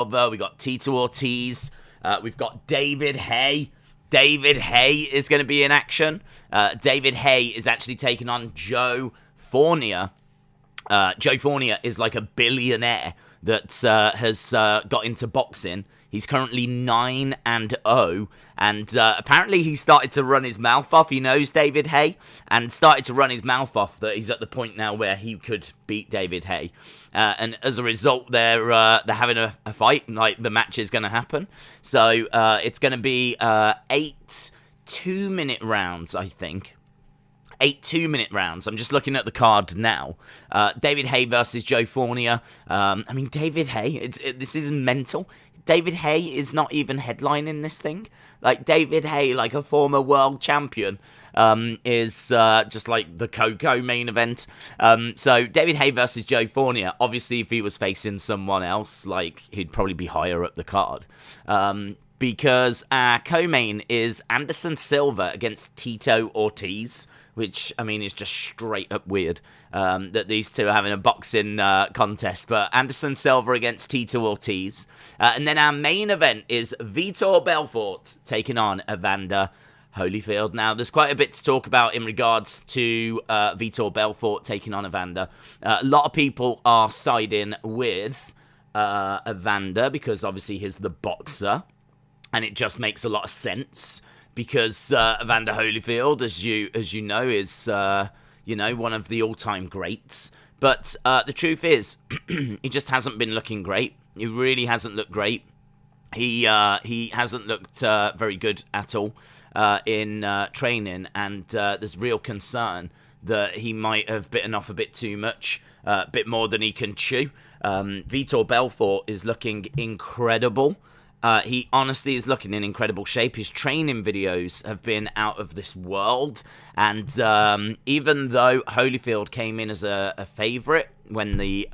Silva. We got Tito Ortiz. We've got David Haye. David Haye is going to be in action. David Haye is actually taking on Joe Fournier. Joe Fournier is like a billionaire that has got into boxing. He's currently 9-0, and apparently he started to run his mouth off. He knows David Haye, and started to run his mouth off that he's at the point now where he could beat David Haye. And as a result, they're having a fight, like the match is going to happen. So it's going to be 8 2-minute rounds, I think. 8 2-minute rounds. I'm just looking at the card now. David Haye versus Joe Fournier. I mean, David Haye, this is mental. David Haye is not even headlining this thing. Like, David Haye, like a former world champion, is just like the Coco main event. So, David Haye versus Joe Fournier. Obviously, if he was facing someone else, like, he'd probably be higher up the card. Because our co-main is Anderson Silva against Tito Ortiz, which, I mean, is just straight up weird that these two are having a boxing contest. But Anderson Silva against Tito Ortiz. And then our main event is Vitor Belfort taking on Evander Holyfield. Now, there's quite a bit to talk about in regards to Vitor Belfort taking on Evander. A lot of people are siding with Evander because, obviously, he's the boxer. And it just makes a lot of sense. Because Evander Holyfield, as you know, is one of the all-time greats. But the truth is, he just hasn't been looking great. He really hasn't looked great. He hasn't looked very good at all in training, and there's real concern that he might have bitten off a bit too much, a bit more than he can chew. Vitor Belfort is looking incredible. He honestly is looking in incredible shape. His training videos have been out of this world. And even though Holyfield came in as a favourite when the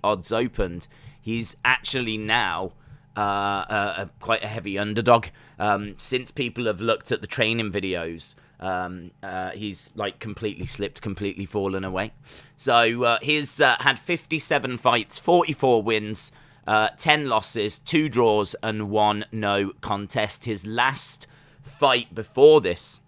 odds opened, he's actually now quite a heavy underdog. Since people have looked at the training videos, he's like completely slipped, completely fallen away. So he's had 57 fights, 44 wins, 10 losses, 2 draws, and 1 no contest. His last fight before this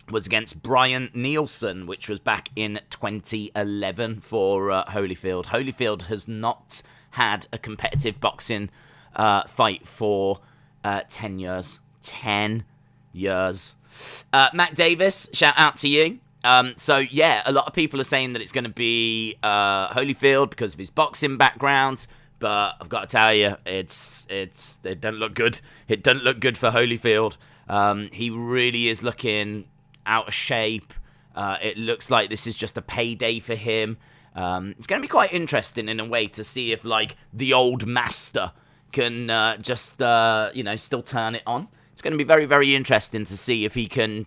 was against Brian Nielsen, which was back in 2011 for Holyfield. Holyfield has not had a competitive boxing fight for 10 years. 10 years. Matt Davis, shout out to you. So yeah, a lot of people are saying that it's going to be Holyfield because of his boxing background. But I've got to tell you, it doesn't look good. It doesn't look good for Holyfield. He really is looking out of shape. It looks like this is just a payday for him. It's going to be quite interesting in a way to see if, like, the old master can still turn it on. It's going to be very, very interesting to see if he can,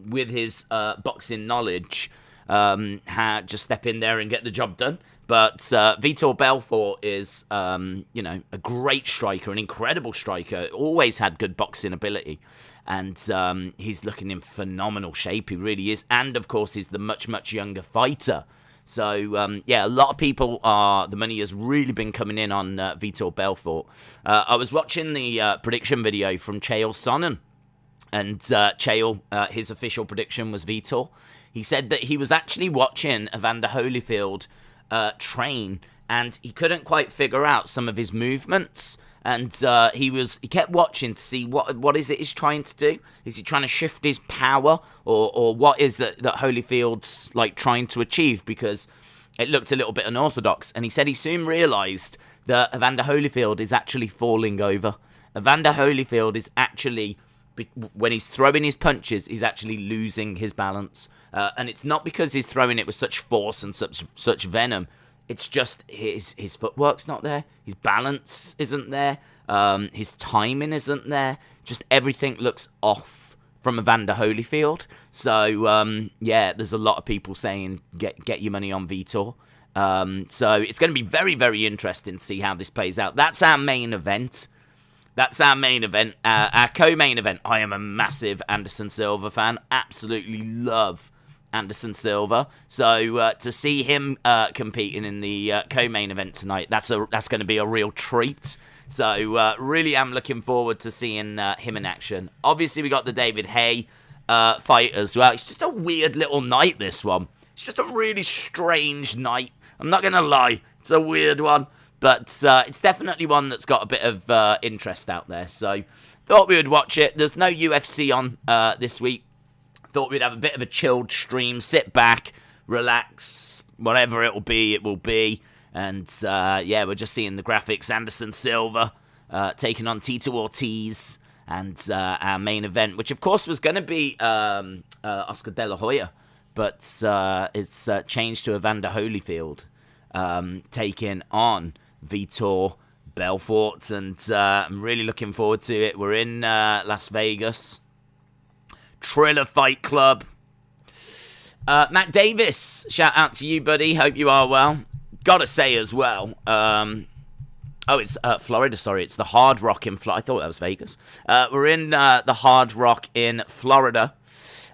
with his boxing knowledge, just step in there and get the job done. But Vitor Belfort is, a great striker, an incredible striker. Always had good boxing ability. And he's looking in phenomenal shape. He really is. And, of course, he's the much, much younger fighter. So, a lot of people the money has really been coming in on Vitor Belfort. I was watching the prediction video from Chael Sonnen. And Chael, his official prediction was Vitor. He said that he was actually watching Evander Holyfield train, and he couldn't quite figure out some of his movements, and he kept watching to see what is it he's trying to do. Is he trying to shift his power, or what is that Holyfield's like trying to achieve? Because it looked a little bit unorthodox, and he said he soon realised that Evander Holyfield is actually falling over. Evander Holyfield is actually, when he's throwing his punches, he's actually losing his balance. And it's not because he's throwing it with such force and such venom. It's just his footwork's not there. His balance isn't there. His timing isn't there. Just everything looks off from Evander Holyfield. So, there's a lot of people saying, get your money on Vitor. So it's going to be very, very interesting to see how this plays out. That's our main event. Our co-main event. I am a massive Anderson Silva fan. Absolutely love Anderson Silva. So to see him competing in the co-main event tonight, that's going to be a real treat So really am looking forward to seeing him in action. Obviously, we got the David Haye fight as well. It's just a weird little night, this one. It's just a really strange night. I'm not going to lie. It's a weird one. But it's definitely one that's got a bit of interest out there. So thought we would watch it. There's no UFC on this week. Thought we'd have a bit of a chilled stream. Sit back, relax. Whatever it will be. And, yeah, we're just seeing the graphics. Anderson Silva taking on Tito Ortiz. And our main event, which, of course, was going to be Oscar De La Hoya. But it's changed to Evander Holyfield taking on Vitor Belfort. And I'm really looking forward to it. We're in Las Vegas. Triller Fight Club. Matt Davis, shout out to you, buddy. Hope you are well. Gotta say as well, it's Florida, sorry. It's the Hard Rock in Florida. I thought that was Vegas. We're in the Hard Rock in Florida.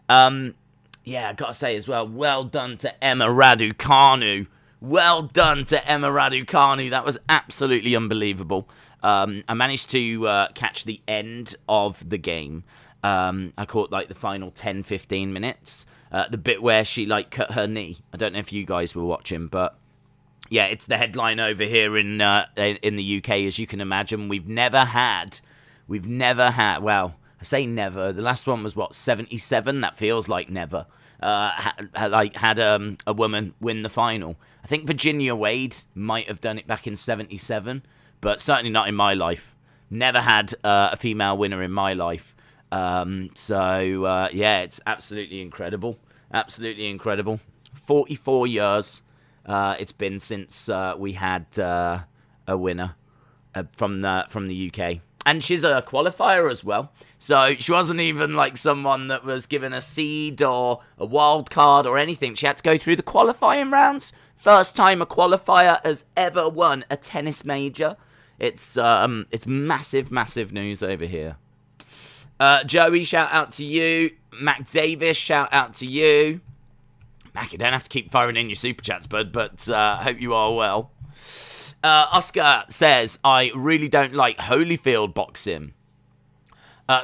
Yeah, I gotta say as well, well done to Emma Raducanu. Well done to Emma Raducanu. That was absolutely unbelievable. I managed to catch the end of the game. I caught like the final 10-15 minutes. The bit where she like cut her knee. I don't know if you guys were watching, but yeah, it's the headline over here in the UK, as you can imagine. We've never had. Well, I say never. The last one was what, 77? That feels like never. Had a woman win the final. I think Virginia Wade might have done it back in 77, but certainly not in my life. Never had a female winner in my life. So yeah, it's absolutely incredible. Absolutely incredible. 44 years it's been since we had a winner from the UK. And she's a qualifier as well. So she wasn't even like someone that was given a seed or a wild card or anything. She had to go through the qualifying rounds. First time a qualifier has ever won a tennis major. It's massive, massive news over here. Joey, shout out to you. Mac Davis, shout out to you. Mac, you don't have to keep firing in your super chats, bud, but hope you are well. Oscar says, I really don't like Holyfield boxing.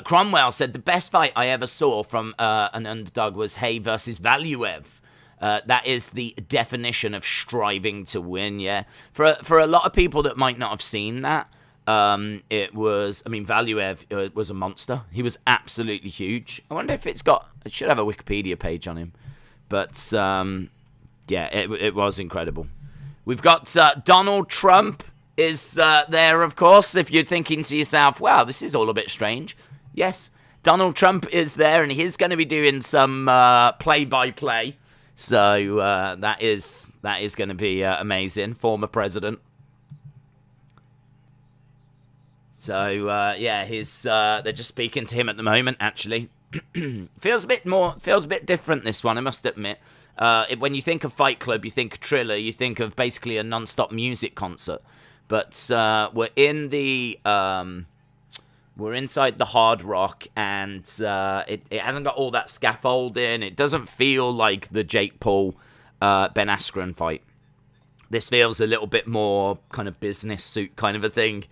Cromwell said, the best fight I ever saw from an underdog was Haye versus Valuev. That is the definition of striving to win, yeah. For a lot of people that might not have seen that, Valuev was a monster. He was absolutely huge. I wonder if it should have a Wikipedia page on him. But, yeah, it was incredible. We've got Donald Trump is there, of course. If you're thinking to yourself, wow, this is all a bit strange. Yes, Donald Trump is there, and he's going to be doing some play-by-play. So that is going to be amazing. Former president. So yeah, they're just speaking to him at the moment. Actually, feels a bit different. This one, I must admit. When you think of Fight Club, you think of Triller, you think of basically a non-stop music concert. But we're inside the Hard Rock, and it hasn't got all that scaffolding. It doesn't feel like the Jake Paul Ben Askren fight. This feels a little bit more kind of business suit kind of a thing.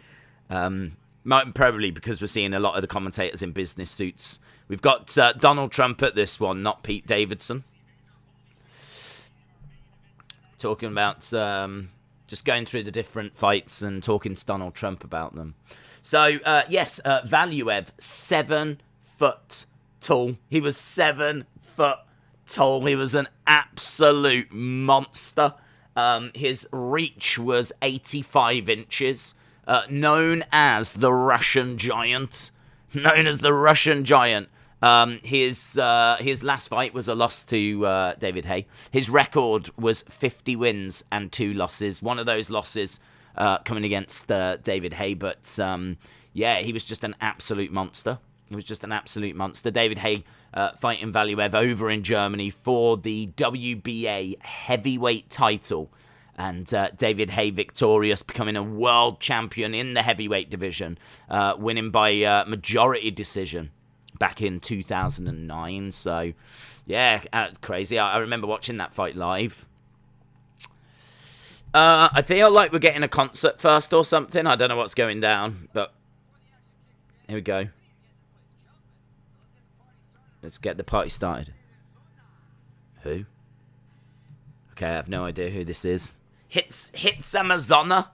Probably because we're seeing a lot of the commentators in business suits. We've got Donald Trump at this one, not Pete Davidson. Talking about just going through the different fights and talking to Donald Trump about them. So, yes, Valuev, 7 foot tall. He was 7 foot tall. He was an absolute monster. His reach was 85 inches. Known as the Russian Giant. His last fight was a loss to David Haye. His record was 50 wins and 2 losses. One of those losses coming against David Haye. But, yeah, he was just an absolute monster. David Haye fighting Valuev over in Germany for the WBA heavyweight title. And David Haye victorious, becoming a world champion in the heavyweight division, winning by majority decision back in 2009. So, yeah, crazy. I remember watching that fight live. I feel like we're getting a concert first or something. I don't know what's going down, but here we go. Let's get the party started. Who? Okay, I have no idea who this is. Hits Amazona.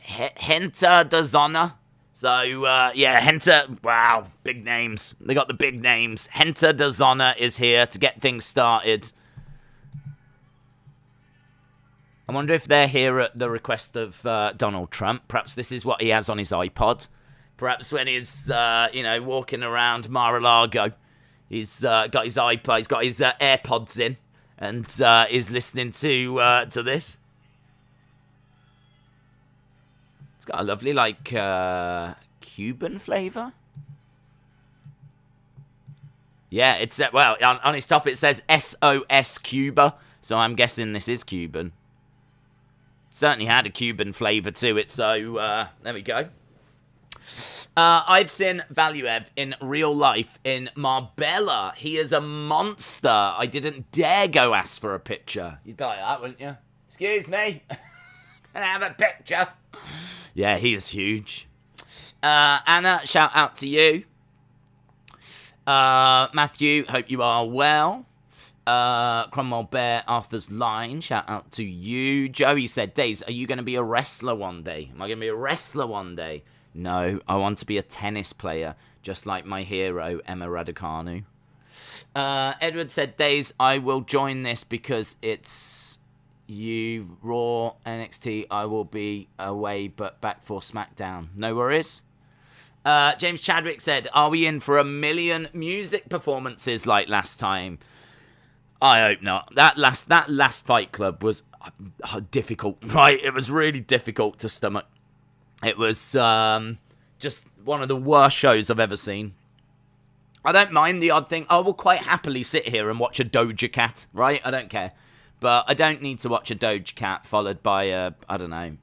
Henta Dazona. So, yeah, Henta, wow, big names. They got the big names. Henta Dazona is here to get things started. I wonder if they're here at the request of Donald Trump. Perhaps this is what he has on his iPod. Perhaps when he's, walking around Mar-a-Lago, he's got his iPod, he's got his AirPods in, and is listening to this. It's got a lovely, Cuban flavour. Yeah, it's, on his top it says SOS Cuba, so I'm guessing this is Cuban. Certainly had a Cuban flavour to it, so there we go. I've seen Valuev in real life in Marbella. He is a monster. I didn't dare go ask for a picture. You'd be like that, wouldn't you? Excuse me. Can I have a picture? Yeah, he is huge. Anna, shout out to you. Matthew, hope you are well. Cromwell Bear, Arthur's Line, shout out to you. Joey said, Days, are you going to be a wrestler one day? Am I going to be a wrestler one day? No, I want to be a tennis player, just like my hero, Emma Raducanu. Edward said, Days, I will join this because it's you, Raw, NXT. I will be away, but back for SmackDown. No worries. James Chadwick said, are we in for a million music performances like last time? I hope not. That last Fight Club was difficult, right? It was really difficult to stomach. It was just one of the worst shows I've ever seen. I don't mind the odd thing. I will quite happily sit here and watch a Doja Cat, right? I don't care. But I don't need to watch a Doja Cat followed by a, I don't know,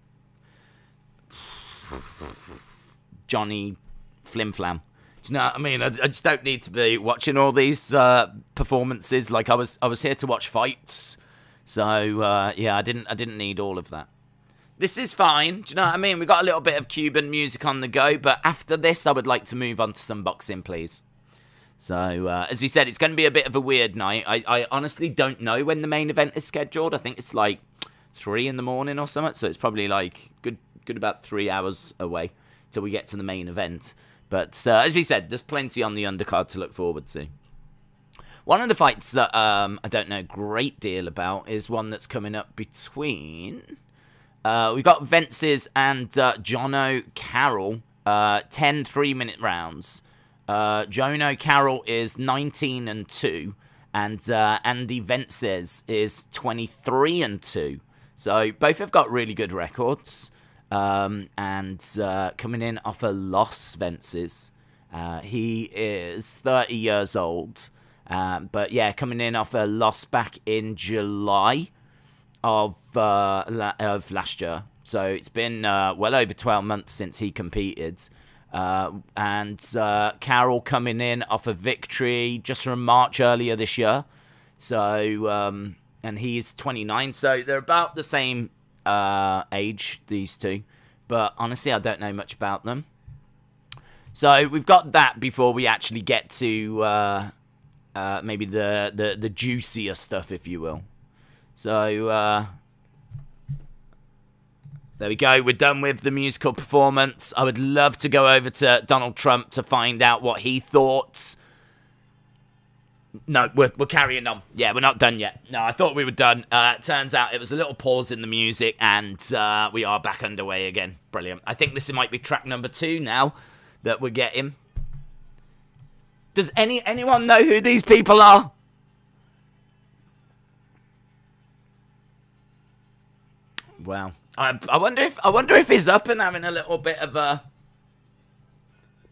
Johnny Flim Flam. Do you know what I mean? I just don't need to be watching all these performances. Like I was here to watch fights, so yeah, I didn't need all of that. This is fine. Do you know what I mean? We got a little bit of Cuban music on the go, but after this, I would like to move on to some boxing, please. So as we said, it's going to be a bit of a weird night. I honestly don't know when the main event is scheduled. I think it's like 3 in the morning or something. So it's probably like good about 3 hours away till we get to the main event. But as we said, there's plenty on the undercard to look forward to. One of the fights that I don't know a great deal about is one that's coming up between... we've got Vences and Jono Carroll, 10 3-minute rounds. Jono Carroll is 19-2, and Andy Vences is 23-2. So both have got really good records. And coming in off a loss, Vences. He is 30 years old. But yeah, coming in off a loss back in July of last year. So it's been well over 12 months since he competed. And Carroll coming in off a victory just from March earlier this year. So, and he's 29. So they're about the same age, these two. But honestly, I don't know much about them. So we've got that before we actually get to maybe the juicier stuff, if you will. So there we go. We're done with the musical performance. I would love to go over to Donald Trump to find out what he thought. No, we're carrying on. Yeah, we're not done yet. No, I thought we were done. Turns out it was a little pause in the music, and we are back underway again. Brilliant. I think this might be track number 2 now that we're getting. Does anyone know who these people are? Well, I wonder if he's up and having a little bit of a...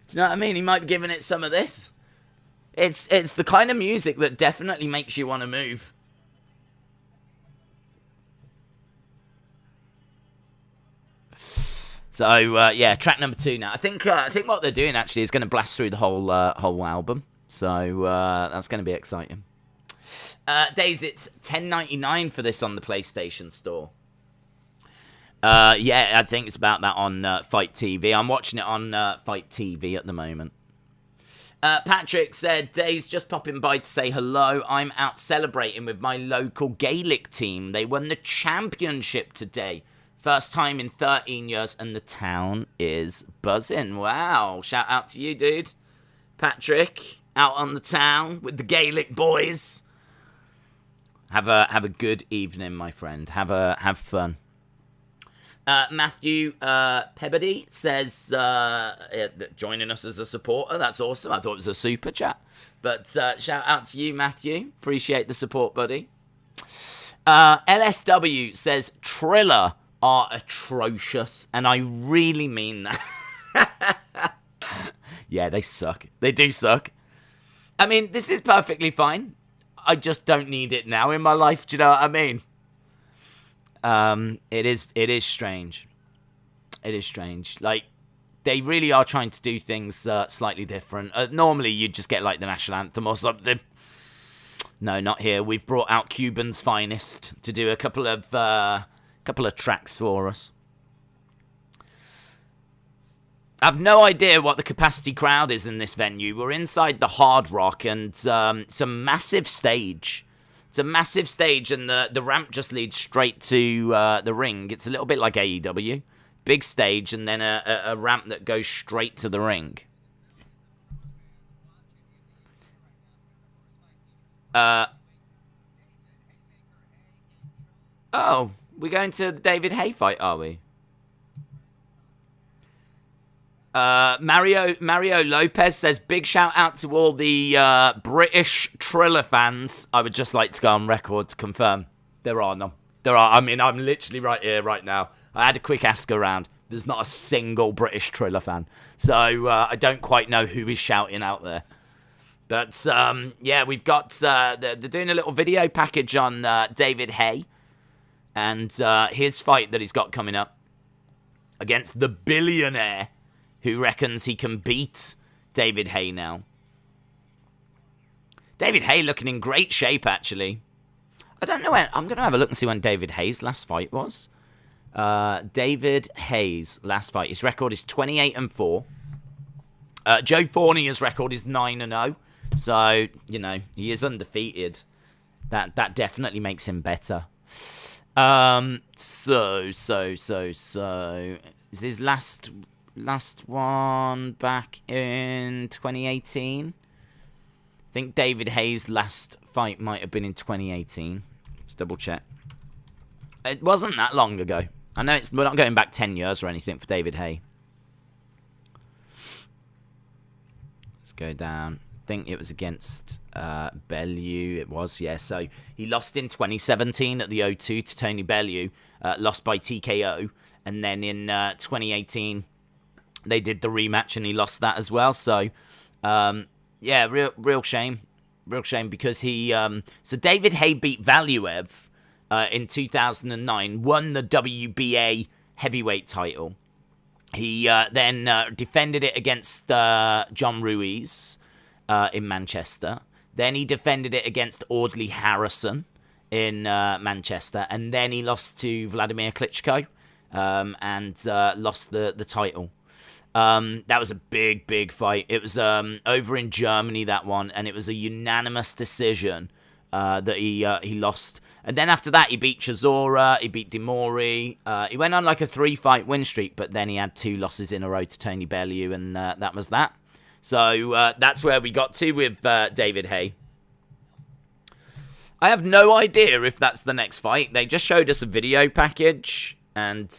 Do you know what I mean? He might be giving it some of this. It's the kind of music that definitely makes you want to move. So yeah, track number 2 now. I think what they're doing actually is going to blast through the whole album. So that's going to be exciting. Days, it's $10.99 for this on the PlayStation Store. Yeah, I think it's about that on Fight TV. I'm watching it on Fight TV at the moment. Patrick said, Days, just popping by to say hello. I'm out celebrating with my local Gaelic team. They won the championship today. First time in 13 years, and the town is buzzing. Wow. Shout out to you, dude. Patrick, out on the town with the Gaelic boys. Have a good evening, my friend. Have fun. Matthew Pebbody says, joining us as a supporter. That's awesome. I thought it was a super chat. But shout out to you, Matthew. Appreciate the support, buddy. LSW says, Triller are atrocious. And I really mean that. Yeah, they suck. They do suck. I mean, this is perfectly fine. I just don't need it now in my life. Do you know what I mean? It is strange. It is strange. Like, they really are trying to do things slightly different. Normally, you'd just get, like, the national anthem or something. No, not here. We've brought out Cuban's finest to do a couple of tracks for us. I've no idea what the capacity crowd is in this venue. We're inside the Hard Rock, and it's a massive stage. It's a massive stage, and the ramp just leads straight to the ring. It's a little bit like AEW. Big stage, and then a ramp that goes straight to the ring. Oh, we're going to the David Haye fight, are we? Mario Lopez says, big shout out to all the British Triller fans. I would just like to go on record to confirm there are none. There are. I mean, I'm literally right here, right now. I had a quick ask around. There's not a single British Triller fan. So I don't quite know who is shouting out there. But yeah, we've got, they're doing a little video package on David Haye and his fight that he's got coming up against the billionaire who reckons he can beat David Haye now. David Haye looking in great shape, actually. I don't know when. I'm going to have a look and see when David Haye's last fight was. David Haye's last fight. His record is 28-4. Joe Fournier's record is 9-0. So, you know, he is undefeated. That definitely makes him better. So. Is his last one back in 2018? I think David Haye's last fight might have been in 2018. Let's double check. It wasn't that long ago. I know we're not going back 10 years or anything for David Haye. Let's go down. I think it was against Bellew. It was, yeah. So he lost in 2017 at the O2 to Tony Bellew. Lost by TKO. And then in 2018, they did the rematch and he lost that as well. So, yeah, real shame. Real shame because he... so David Haye beat Valuev in 2009, won the WBA heavyweight title. He then defended it against John Ruiz in Manchester. Then he defended it against Audley Harrison in Manchester. And then he lost to Vladimir Klitschko and lost the title. That was a big fight. It was over in Germany, that one, and it was a unanimous decision that he lost. And then after that, he beat Chisora, he beat Demori. He went on like a 3-fight win streak, but then he had 2 losses in a row to Tony Bellew, and that was that. So that's where we got to with David Haye. I have no idea if that's the next fight. They just showed us a video package, and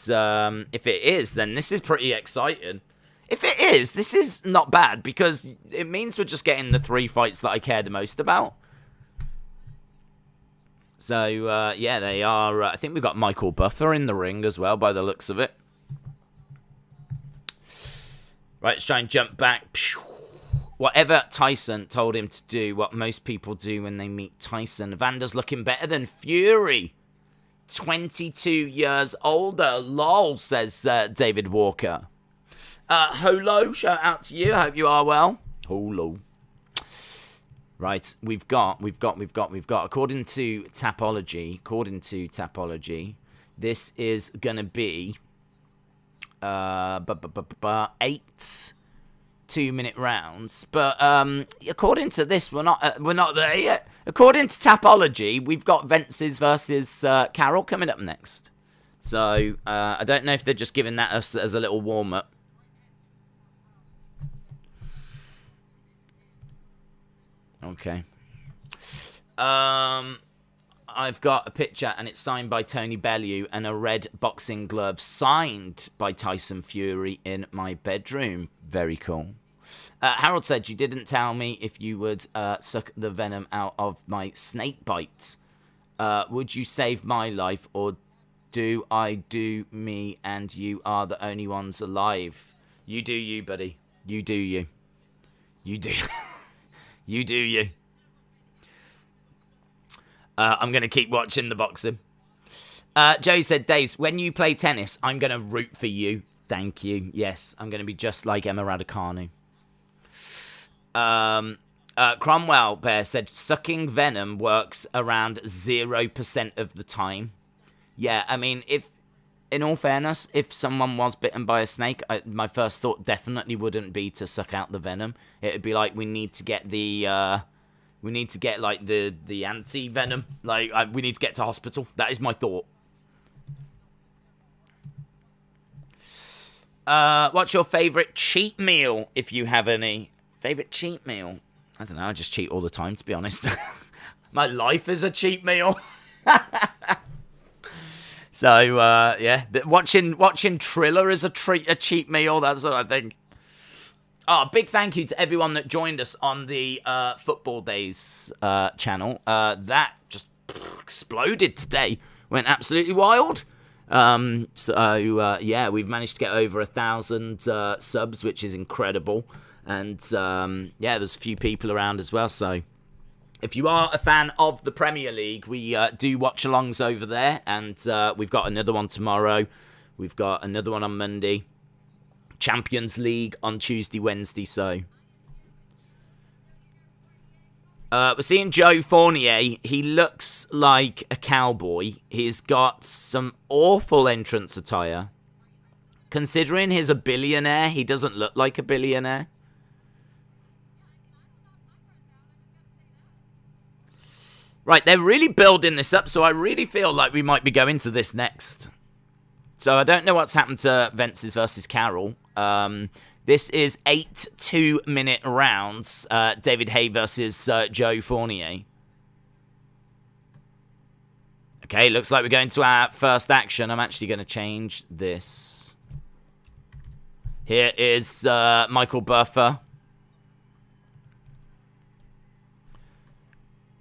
if it is, then this is pretty exciting. If it is, this is not bad, because it means we're just getting the 3 fights that I care the most about. So, yeah, they are... I think we've got Michael Buffer in the ring as well, by the looks of it. Right, let's try and jump back. Whatever Tyson told him to do, what most people do when they meet Tyson. Evander's looking better than Fury. 22 years older. Lol, says David Walker. Holo, shout out to you. I hope you are well. Holo. Right, we've got. According to Tapology, this is gonna be 8 2-minute rounds. But according to this, we're not there yet. According to Tapology, we've got Vences versus Carroll coming up next. So I don't know if they're just giving that us as a little warm up. Okay. I've got a picture and it's signed by Tony Bellew and a red boxing glove signed by Tyson Fury in my bedroom. Very cool. Harold said, you didn't tell me if you would suck the venom out of my snake bites. Would you save my life or do I do me and you are the only ones alive? You do you, buddy. You do you. You do. You do you. I'm going to keep watching the boxing. Joe said, Days, when you play tennis, I'm going to root for you. Thank you. Yes, I'm going to be just like Emma Raducanu. Cromwell Bear said, sucking venom works around 0% of the time. Yeah, I mean, in all fairness, if someone was bitten by a snake, my first thought definitely wouldn't be to suck out the venom. It would be like, we need to get the anti-venom. Like, we need to get to hospital. That is my thought. What's your favourite cheat meal, if you have any? Favourite cheat meal? I don't know, I just cheat all the time, to be honest. My life is a cheat meal. So, yeah, watching Triller is a cheat meal. That's what I think. Oh, big thank you to everyone that joined us on the Football Days channel. That just exploded today. Went absolutely wild. Yeah, we've managed to get over 1,000 subs, which is incredible. And, yeah, there's a few people around as well, so... If you are a fan of the Premier League, we do watch-alongs over there, and we've got another one tomorrow. We've got another one on Monday. Champions League on Tuesday, Wednesday, so... we're seeing Joe Fournier. He looks like a cowboy. He's got some awful entrance attire. Considering he's a billionaire, he doesn't look like a billionaire. Right, they're really building this up, so I really feel like we might be going to this next. So I don't know what's happened to Vences versus Carroll. This is 8 2-minute rounds. David Haye versus Joe Fournier. Okay, looks like we're going to our first action. I'm actually going to change this. Here is Michael Buffer.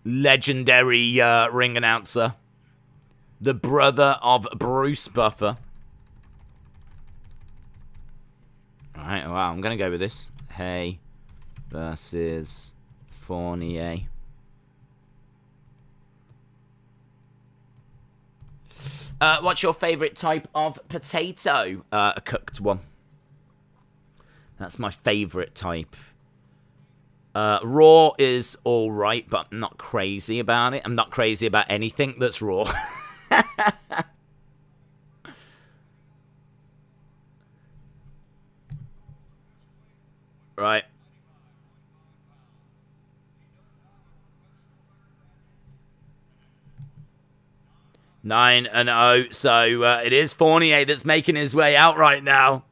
Legendary ring announcer. The brother of Bruce Buffer. Alright, wow, I'm going to go with this. Haye versus Fournier. What's your favourite type of potato? A cooked one. That's my favourite type. Raw is alright, but I'm not crazy about it. I'm not crazy about anything that's raw. Right. Nine and 0. So it is Fournier that's making his way out right now.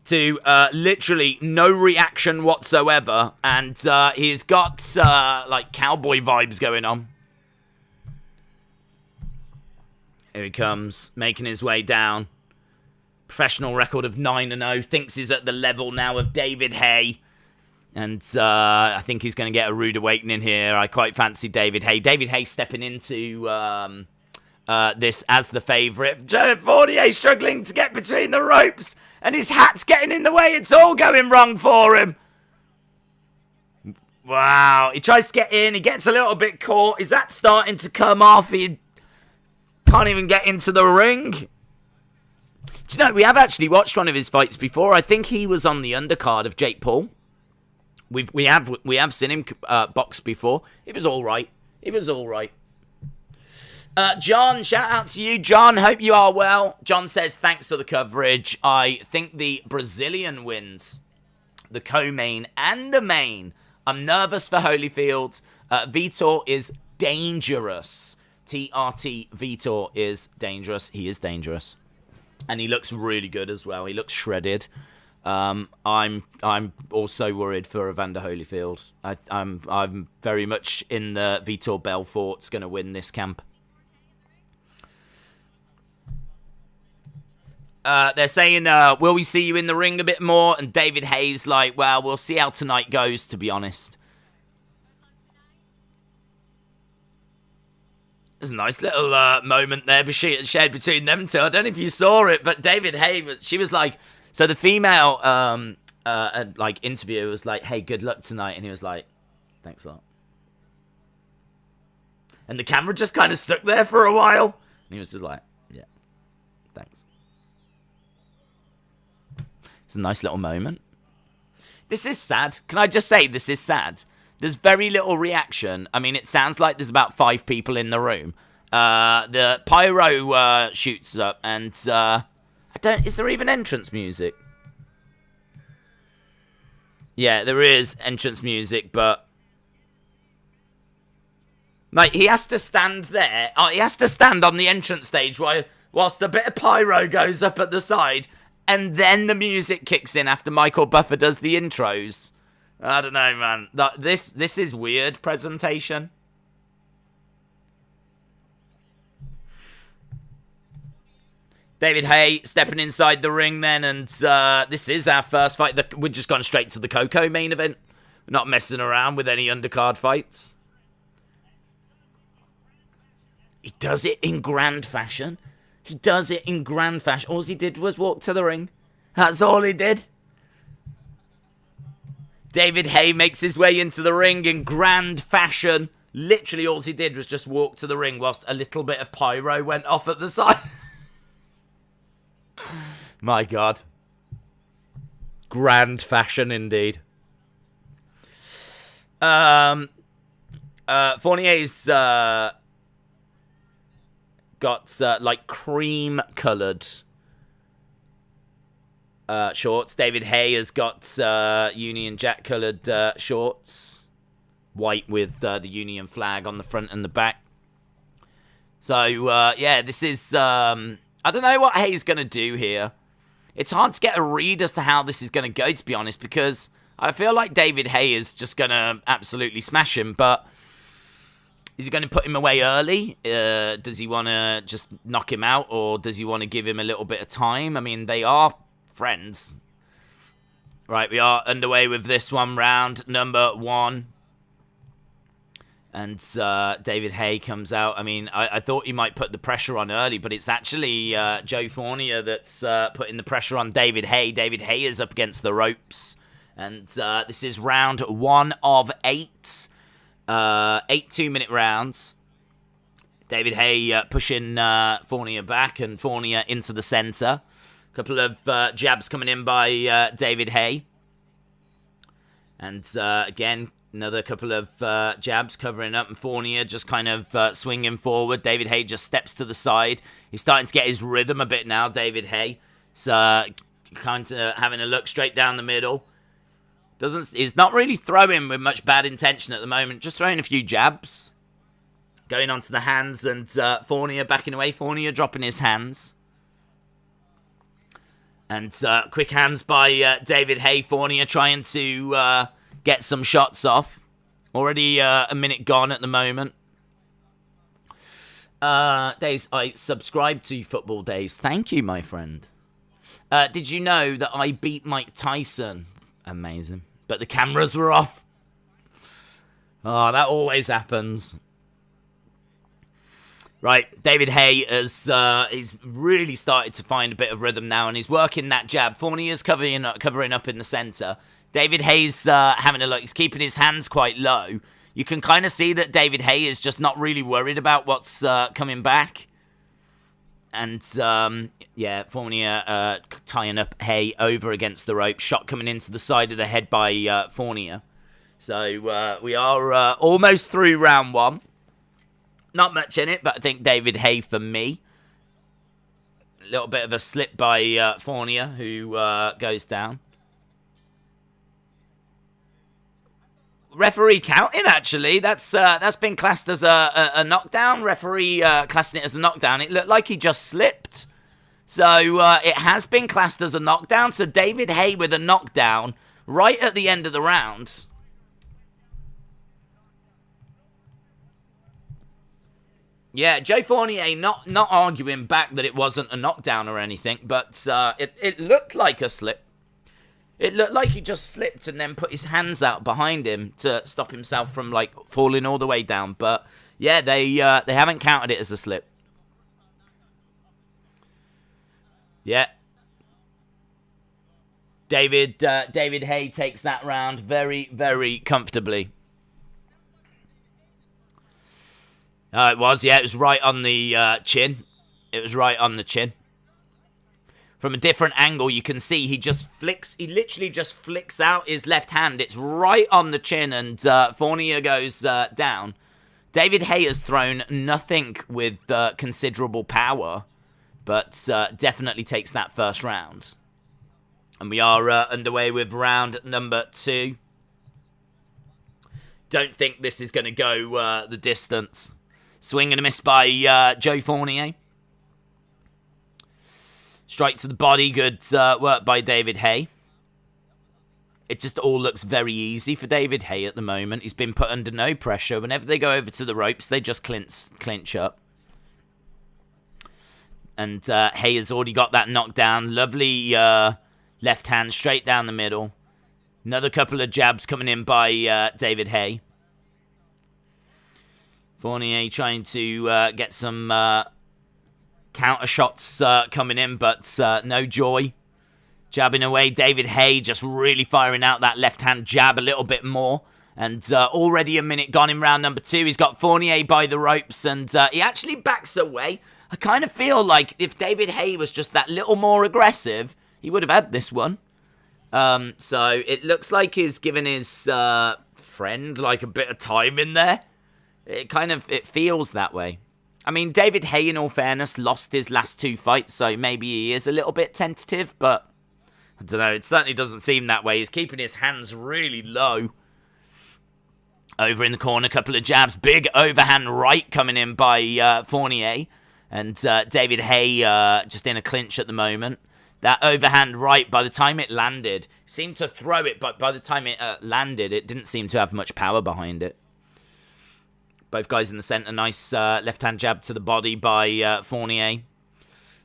To literally no reaction whatsoever, and he's got like cowboy vibes going on. Here he comes, making his way down. Professional record of 9 and 0. Thinks he's at the level now of David Haye, and I think he's going to get a rude awakening here. I quite fancy David Haye. David Haye stepping into this as the favourite. Joe Fournier struggling to get between the ropes. And his hat's getting in the way. It's all going wrong for him. Wow. He tries to get in. He gets a little bit caught. Is that starting to come off? He can't even get into the ring. Do you know, we have actually watched one of his fights before. I think he was on the undercard of Jake Paul. We have seen him box before. It was all right. John, shout out to you, John. Hope you are well. John says thanks for the coverage. I think the Brazilian wins the co-main and the main. I'm nervous for Holyfield. Vitor is dangerous. TRT Vitor is dangerous. He is dangerous, and he looks really good as well. He looks shredded. I'm also worried for Evander Holyfield. I'm very much in the Vitor Belfort's going to win this camp. They're saying, will we see you in the ring a bit more? And David Haye's like, well, we'll see how tonight goes, to be honest. There's a nice little moment there shared between them two. I don't know if you saw it, but David Haye, she was like, so the female interviewer was like, hey, good luck tonight. And he was like, thanks a lot. And the camera just kind of stuck there for a while. And he was just like, yeah, thanks. It's a nice little moment. This is sad. Can I just say this is sad? There's very little reaction. I mean, it sounds like there's about 5 people in the room. The pyro shoots up, and is there even entrance music? Yeah, there is entrance music, but like he has to stand there. He has to stand on the entrance stage whilst a bit of pyro goes up at the side, and then the music kicks in after Michael Buffer does the intros. I don't know, man. This is weird presentation. David Haye stepping inside the ring then, and this is our first fight. We're just gone straight to the Coco main event. We're not messing around with any undercard fights. He does it in grand fashion. All he did was walk to the ring. That's all he did. David Haye makes his way into the ring in grand fashion. Literally all he did was just walk to the ring whilst a little bit of pyro went off at the side. My God. Grand fashion indeed. Fournier's got like cream coloured shorts. David Haye has got Union Jack coloured shorts, white with the Union flag on the front and the back. So yeah, this is I don't know what Haye's gonna do here. It's hard to get a read as to how this is gonna go, to be honest, because I feel like David Haye is just gonna absolutely smash him. But is he going to put him away early? Does he want to just knock him out, or does he want to give him a little bit of time? I mean, they are friends. Right, we are underway with this one, round number 1. And David Haye comes out. I mean, I thought he might put the pressure on early, but it's actually Joe Fournier that's putting the pressure on David Haye. David Haye is up against the ropes. And this is round 1 of 8. 8 2-minute rounds. David Haye pushing Fournier back and Fournier into the centre. A couple of jabs coming in by David Haye. And again, another couple of jabs covering up, and Fournier just kind of swinging forward. David Haye just steps to the side. He's starting to get his rhythm a bit now, David Haye. So kind of having a look straight down the middle. He's not really throwing with much bad intention at the moment, just throwing a few jabs. Going onto the hands, and Fournier backing away. Fournier dropping his hands. And quick hands by David Haye. Fournier trying to get some shots off. Already a minute gone at the moment. Days, I subscribe to Football Days. Thank you, my friend. Did you know that I beat Mike Tyson? Amazing. But the cameras were off. Oh, that always happens. Right, David Haye he's really started to find a bit of rhythm now, and he's working that jab. Fournier's covering up in the centre. David Haye's having a look. He's keeping his hands quite low. You can kind of see that David Haye is just not really worried about what's coming back. And, yeah, Fournier tying up Haye over against the rope. Shot coming into the side of the head by Fournier. So we are almost through round 1. Not much in it, but I think David Haye for me. A little bit of a slip by Fournier, who goes down. Referee counting, actually. That's been classed as a knockdown. Referee classing it as a knockdown. It looked like he just slipped. So it has been classed as a knockdown. So David Haye with a knockdown right at the end of the round. Yeah, Joe Fournier not arguing back that it wasn't a knockdown or anything, but it looked like a slip. It looked like he just slipped and then put his hands out behind him to stop himself from, like, falling all the way down. But, yeah, they haven't counted it as a slip. Yeah. David Haye takes that round very, very comfortably. It was, yeah, it was right on the chin. It was right on the chin. From a different angle, you can see he literally just flicks out his left hand. It's right on the chin, and Fournier goes down. David Haye has thrown nothing with considerable power, but definitely takes that first round. And we are underway with round number 2. Don't think this is going to go the distance. Swing and a miss by Joe Fournier. Strike to the body. Good work by David Haye. It just all looks very easy for David Haye at the moment. He's been put under no pressure. Whenever they go over to the ropes, they just clinch up. And Haye has already got that knockdown. Lovely left hand straight down the middle. Another couple of jabs coming in by David Haye. Fournier trying to get some counter shots coming in, but no joy. Jabbing away, David Haye just really firing out that left-hand jab a little bit more. And already a minute gone in round number 2. He's got Fournier by the ropes, and he actually backs away. I kind of feel like if David Haye was just that little more aggressive, he would have had this one. So it looks like he's given his friend like a bit of time in there. It feels that way. I mean, David Haye, in all fairness, lost his last 2 fights, so maybe he is a little bit tentative, but I don't know, it certainly doesn't seem that way. He's keeping his hands really low. Over in the corner, a couple of jabs. Big overhand right coming in by Fournier. And David Haye just in a clinch at the moment. That overhand right, by the time it landed, seemed to throw it, but by the time it landed, it didn't seem to have much power behind it. Both guys in the centre. Nice left-hand jab to the body by Fournier.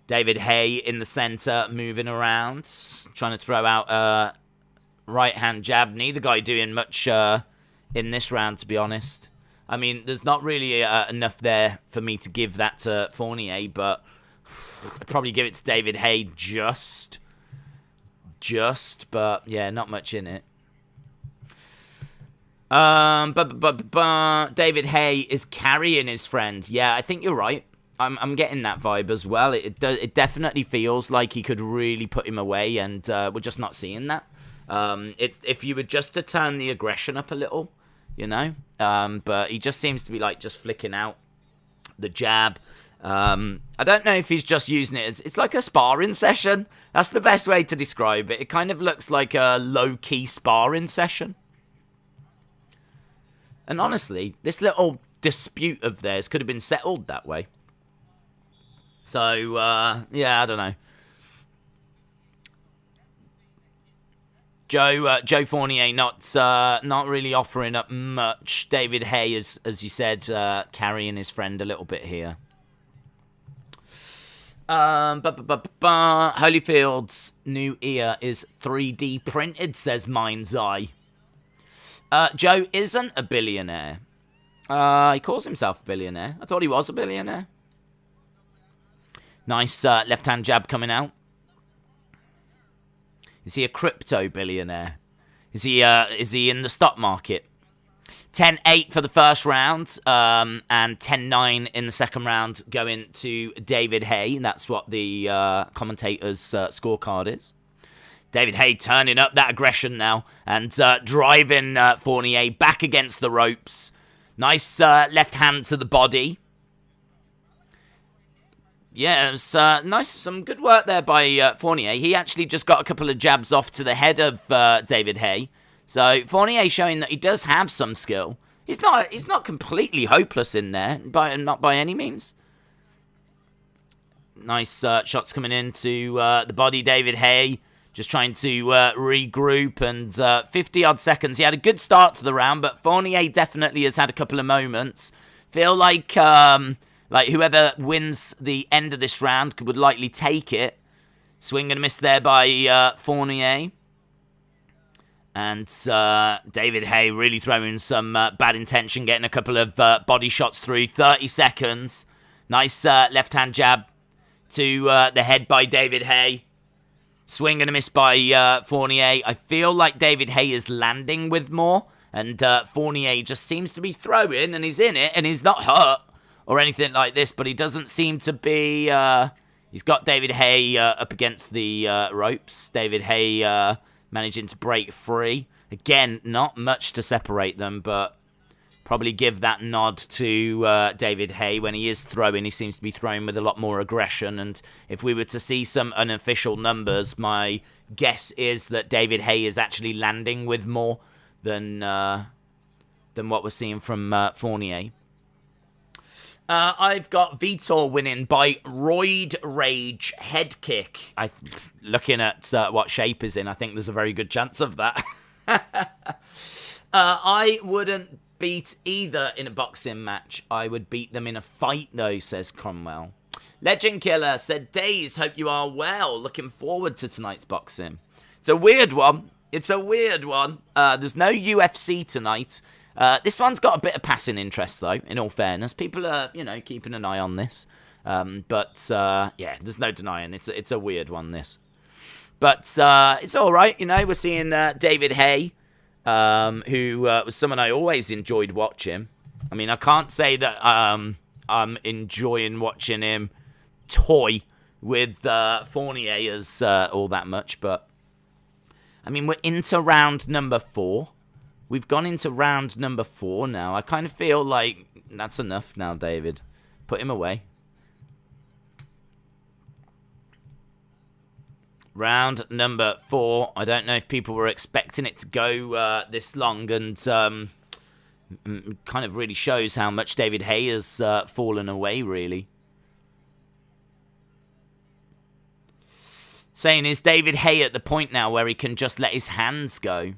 David Haye in the centre, moving around. Trying to throw out a right-hand jab. Neither guy doing much in this round, to be honest. I mean, there's not really enough there for me to give that to Fournier, but I'd probably give it to David Haye just. But, yeah, not much in it. David Haye is carrying his friend. Yeah, I think you're right. I'm getting that vibe as well. It definitely feels like he could really put him away, and we're just not seeing that. If you were just to turn the aggression up a little, you know. But he just seems to be like just flicking out the jab. I don't know if he's just using it as it's like a sparring session. That's the best way to describe it. It kind of looks like a low-key sparring session. And honestly, this little dispute of theirs could have been settled that way. So, yeah, I don't know. Joe Fournier not really offering up much. David Haye, as you said, carrying his friend a little bit here. Holyfield's new ear is 3D printed, says Mind's Eye. Joe isn't a billionaire. He calls himself a billionaire. I thought he was a billionaire. Nice left-hand jab coming out. Is he a crypto billionaire? Is he in the stock market? 10-8 for the first round, and 10-9 in the second round going to David Haye. That's what the commentator's scorecard is. David Haye turning up that aggression now and driving Fournier back against the ropes. Nice left hand to the body. Yeah, it was nice. Some good work there by Fournier. He actually just got a couple of jabs off to the head of David Haye. So Fournier showing that he does have some skill. He's not completely hopeless in there, not by any means. Nice shots coming into the body, David Haye. Just trying to regroup, and 50-odd seconds. He had a good start to the round, but Fournier definitely has had a couple of moments. Feel like whoever wins the end of this round would likely take it. Swing and a miss there by Fournier. And David Haye really throwing some bad intention, getting a couple of body shots through. 30 seconds. Nice left-hand jab to the head by David Haye. Swing and a miss by Fournier. I feel like David Haye is landing with more, and Fournier just seems to be throwing, and he's in it, and he's not hurt or anything like this, but he doesn't seem to be... he's got David Haye up against the ropes. David Haye managing to break free. Again, not much to separate them, but probably give that nod to David Haye. When he is throwing, he seems to be throwing with a lot more aggression. And if we were to see some unofficial numbers, my guess is that David Haye is actually landing with more than what we're seeing from Fournier. I've got Vitor winning by Roid Rage head kick. Looking at what shape he's in, I think there's a very good chance of that. I wouldn't beat either in a boxing match. I would beat them in a fight, though, says Cromwell. Legend Killer said, Days, hope you are well. Looking forward to tonight's boxing. It's a weird one. There's no UFC tonight. This one's got a bit of passing interest, though, in all fairness. People are, keeping an eye on this. But there's no denying it's a weird one, this. But it's all right, We're seeing David Haye, who was someone I always enjoyed watching. I mean, I can't say that I'm enjoying watching him toy with Fournier as all that much, but I mean, we're into round number 4. We've gone into round number 4 now. I kind of feel like that's enough now, David. Put him away. Round number 4. I don't know if people were expecting it to go this long, and kind of really shows how much David Haye has fallen away, really. Saying, is David Haye at the point now where he can just let his hands go?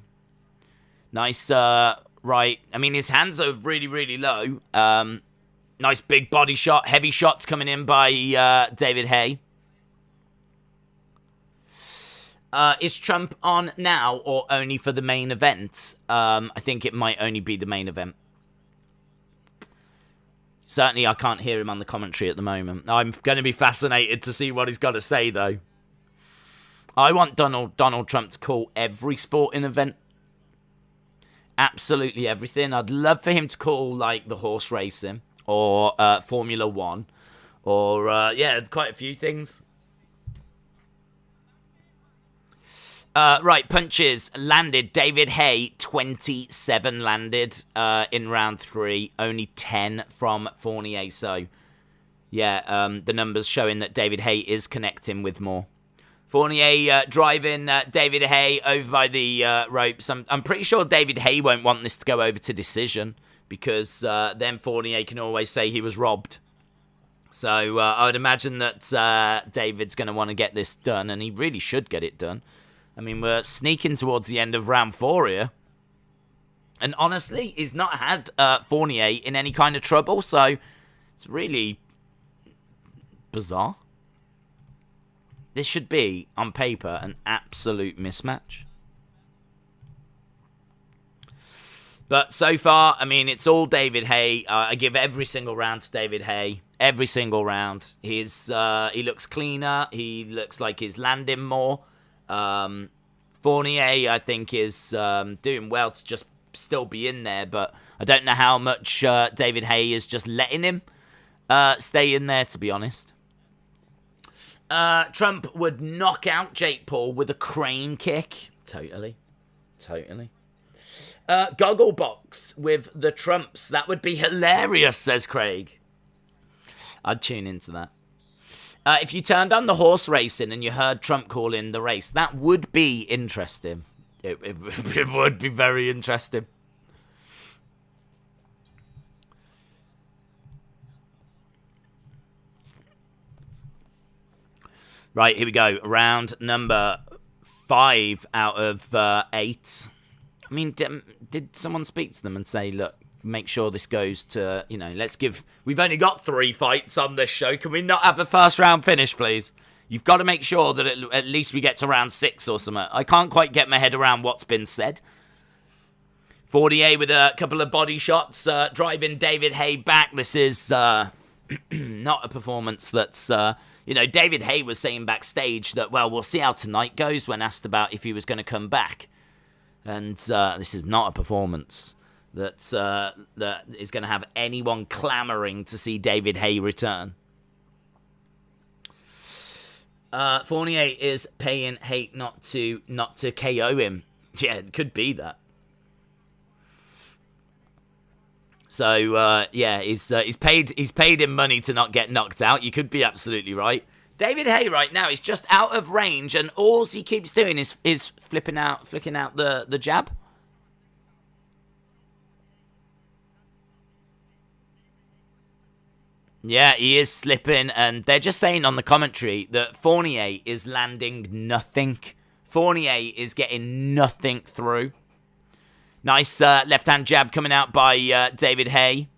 Nice, right. I mean, his hands are really, really low. Nice big body shot. Heavy shots coming in by David Haye. Is Trump on now or only for the main event? I think it might only be the main event. Certainly, I can't hear him on the commentary at the moment. I'm going to be fascinated to see what he's got to say, though. I want Donald Trump to call every sporting event. Absolutely everything. I'd love for him to call, like, the horse racing or Formula 1 or, quite a few things. Right, punches landed. David Haye, 27 landed in round 3. Only 10 from Fournier. So, yeah, the numbers showing that David Haye is connecting with more. Fournier driving David Haye over by the ropes. I'm pretty sure David Haye won't want this to go over to decision, because then Fournier can always say he was robbed. So I would imagine that David's going to want to get this done, and he really should get it done. I mean, we're sneaking towards the end of round 4 here. And honestly, he's not had Fournier in any kind of trouble, so it's really bizarre. This should be, on paper, an absolute mismatch. But so far, I mean, it's all David Haye. I give every single round to David Haye. Every single round. He looks cleaner. He looks like he's landing more. Fournier, I think, is doing well to just still be in there, but I don't know how much David Haye is just letting him stay in there, to be honest. Trump would knock out Jake Paul with a crane kick. Totally. Gogglebox with the Trumps. That would be hilarious, says Craig. I'd tune into that. If you turned on the horse racing and you heard Trump call in the race, that would be interesting. It would be very interesting. Right, here we go. Round number 5 out of 8. I mean, did someone speak to them and say, look, make sure this goes to, let's give... We've only got 3 fights on this show. Can we not have a first round finish, please? You've got to make sure that at least we get to round 6 or something. I can't quite get my head around what's been said. Fournier with a couple of body shots, driving David Haye back. This is not a performance that's... David Haye was saying backstage that, well, we'll see how tonight goes when asked about if he was going to come back. And this is not a performance that is going to have anyone clamoring to see David Haye return. Fournier is paying Haye not to KO him. Yeah, it could be that. So he's paid him money to not get knocked out. You could be absolutely right. David Haye right now is just out of range, and all he keeps doing is flicking out the jab. Yeah, he is slipping, and they're just saying on the commentary that Fournier is landing nothing. Fournier is getting nothing through. Nice left-hand jab coming out by David Haye.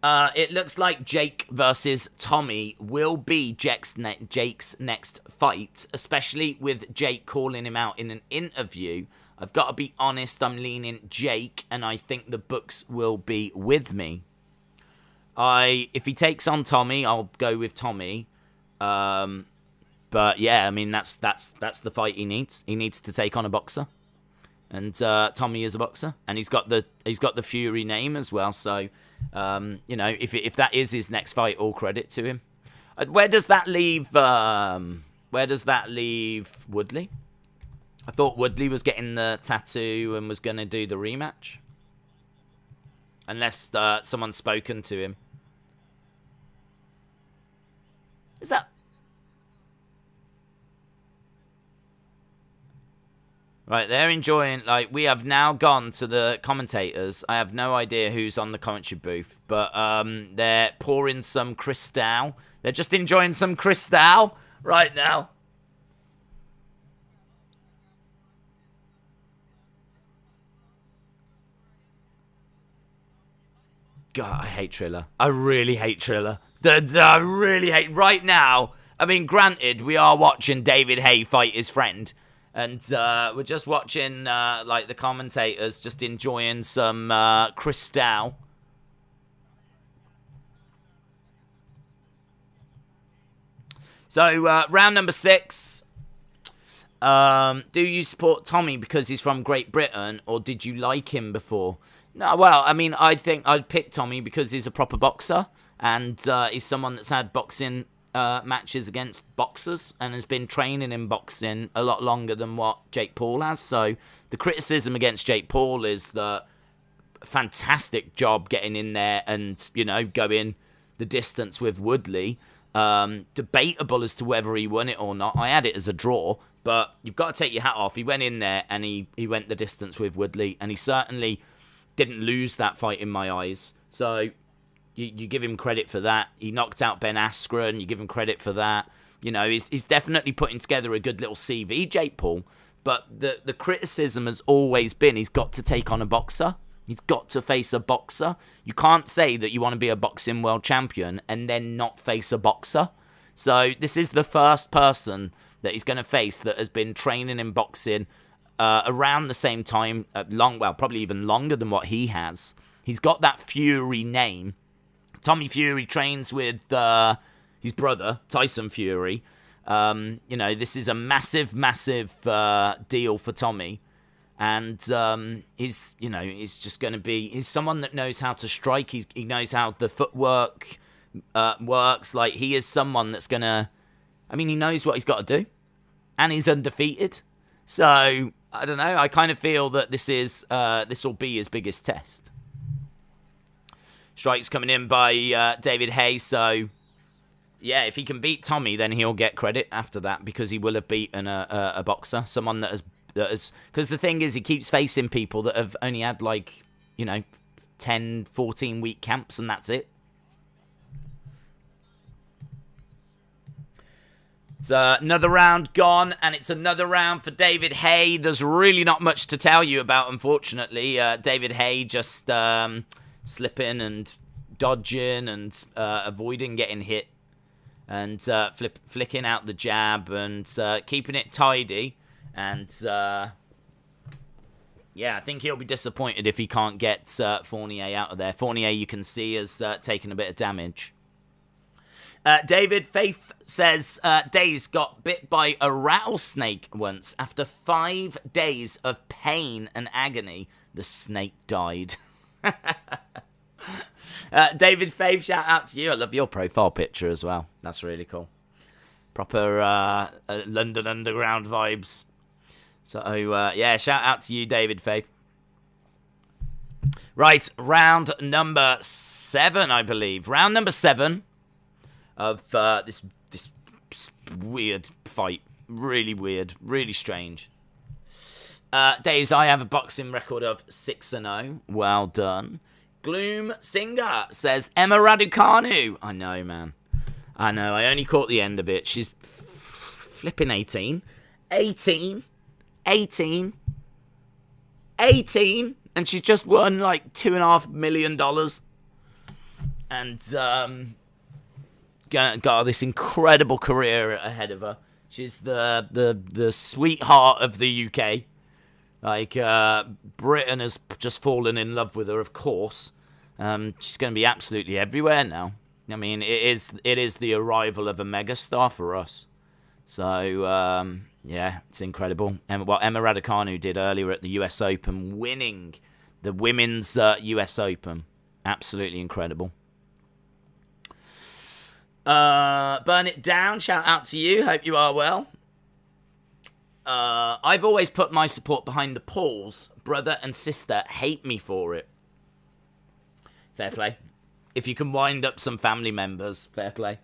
It looks like Jake versus Tommy will be Jake's next fight, especially with Jake calling him out in an interview. I've got to be honest, I'm leaning Jake, and I think the books will be with me. If he takes on Tommy, I'll go with Tommy. But yeah, I mean that's the fight he needs. He needs to take on a boxer, and Tommy is a boxer, and he's got the Fury name as well. So if that is his next fight, all credit to him. Where does that leave Woodley? I thought Woodley was getting the tattoo and was going to do the rematch, unless someone's spoken to him. Is that? Right, they're enjoying, we have now gone to the commentators. I have no idea who's on the commentary booth, but they're pouring some Cristal. They're just enjoying some Cristal right now. God, I hate Triller. I really hate Triller. I really hate... Right now, I mean, granted, we are watching David Haye fight his friend, and we're just watching, the commentators just enjoying some Cristal. So, round number 6. Do you support Tommy because he's from Great Britain, or did you like him before? No, well, I mean, I think I'd pick Tommy because he's a proper boxer, and he's someone that's had boxing matches against boxers and has been training in boxing a lot longer than what Jake Paul has. So the criticism against Jake Paul is the fantastic job getting in there and, going the distance with Woodley. Debatable as to whether he won it or not. I had it as a draw, but you've got to take your hat off. He went in there and he went the distance with Woodley, and he certainly didn't lose that fight in my eyes. So you give him credit for that. He knocked out Ben Askren. You give him credit for that. He's definitely putting together a good little CV, Jake Paul. But the criticism has always been he's got to take on a boxer. He's got to face a boxer. You can't say that you want to be a boxing world champion and then not face a boxer. So this is the first person that he's going to face that has been training in boxing around the same time, probably even longer than what he has. He's got that Fury name. Tommy Fury trains with his brother, Tyson Fury. This is a massive deal for Tommy. And he's just going to be... He's someone that knows how to strike. He knows how the footwork works. Like, he is someone that's going to... I mean, he knows what he's got to do. And he's undefeated. So, I don't know. I kind of feel that this will be his biggest test. Strikes coming in by David Haye. So, yeah, if he can beat Tommy, then he'll get credit after that. Because he will have beaten a boxer. Someone that has... Because the thing is, he keeps facing people that have only had, like, 10, 14-week camps. And that's it. It's another round gone, and it's another round for David Haye. There's really not much to tell you about, unfortunately. David Haye just slipping and dodging and avoiding getting hit and flicking out the jab and keeping it tidy. And, yeah, I think he'll be disappointed if he can't get Fournier out of there. Fournier, you can see, has taken a bit of damage. David Faith says, Days got bit by a rattlesnake once. After 5 days of pain and agony, the snake died. David Faith, shout out to you. I love your profile picture as well. That's really cool. Proper London Underground vibes. So, yeah, shout out to you, David Faith. Right, round number 7, I believe. Round number 7 of this weird fight. Really weird. Really strange. Days, I have a boxing record of 6-0. Well done. Gloom Singer says, Emma Raducanu. I know, man. I know. I only caught the end of it. She's flipping 18. 18. 18. 18. And she's just won like $2.5 million. And, got this incredible career ahead of her. She's the sweetheart of the UK. Like, Britain has just fallen in love with her, of course. She's going to be absolutely everywhere now. I mean, it is the arrival of a megastar for us. So, yeah, it's incredible. What Emma Raducanu did earlier at the US Open, winning the women's US Open. Absolutely incredible. Burn It Down, shout out to you. Hope you are well. I've always put my support behind the Pauls. Brother and sister hate me for it. Fair play. If you can wind up some family members, fair play.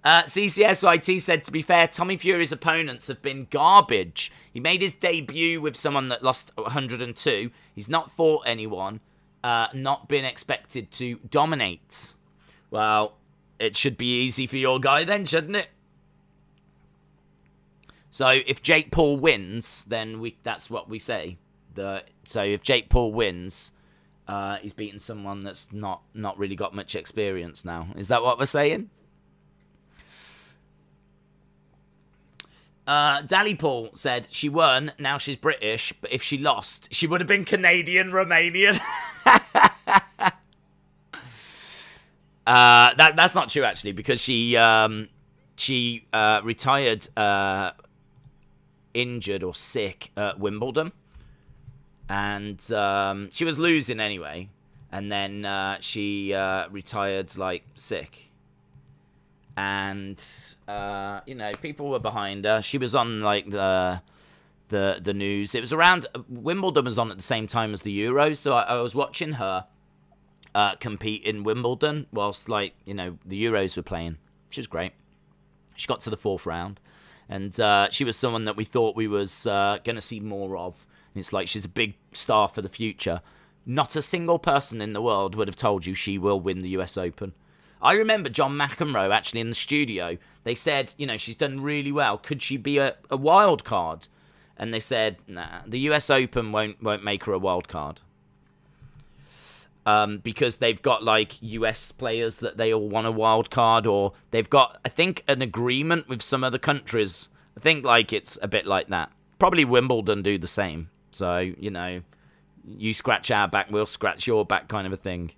CCSYT said, to be fair, Tommy Fury's opponents have been garbage. He made his debut with someone that lost 102. He's not fought anyone. Not been expected to dominate. Well, it should be easy for your guy then, shouldn't it? So if Jake Paul wins, then that's what we say. So if Jake Paul wins, he's beaten someone that's not really got much experience now. Is that what we're saying? Dally Paul said, she won, now she's British, but if she lost, she would have been Canadian-Romanian. That's not true, actually, because she retired injured or sick at Wimbledon. And she was losing anyway. And then she retired, like, sick. And, people were behind her. She was on, like, the news. It was around... Wimbledon was on at the same time as the Euros, so I was watching her compete in Wimbledon whilst, like, the Euros were playing. She was great. She got to the 4th round. And she was someone that we thought we was going to see more of. And it's like she's a big star for the future. Not a single person in the world would have told you she will win the US Open. I remember John McEnroe, actually, in the studio. They said, she's done really well. Could she be a wild card? And they said, nah, the US Open won't make her a wild card. Because they've got, like, US players that they all want a wild card, or they've got, I think, an agreement with some other countries. I think, like, it's a bit like that. Probably Wimbledon do the same. So, you scratch our back, we'll scratch your back kind of a thing.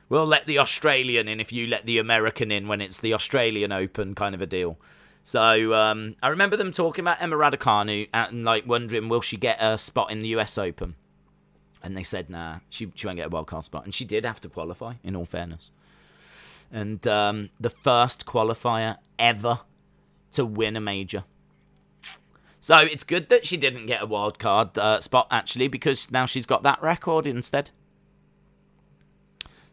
We'll let the Australian in if you let the American in when it's the Australian Open kind of a deal. So, I remember them talking about Emma Raducanu and, like, wondering, will she get a spot in the US Open? And they said, nah, she won't get a wildcard spot. And she did have to qualify, in all fairness. And the first qualifier ever to win a major. So it's good that she didn't get a wild card spot, actually, because now she's got that record instead.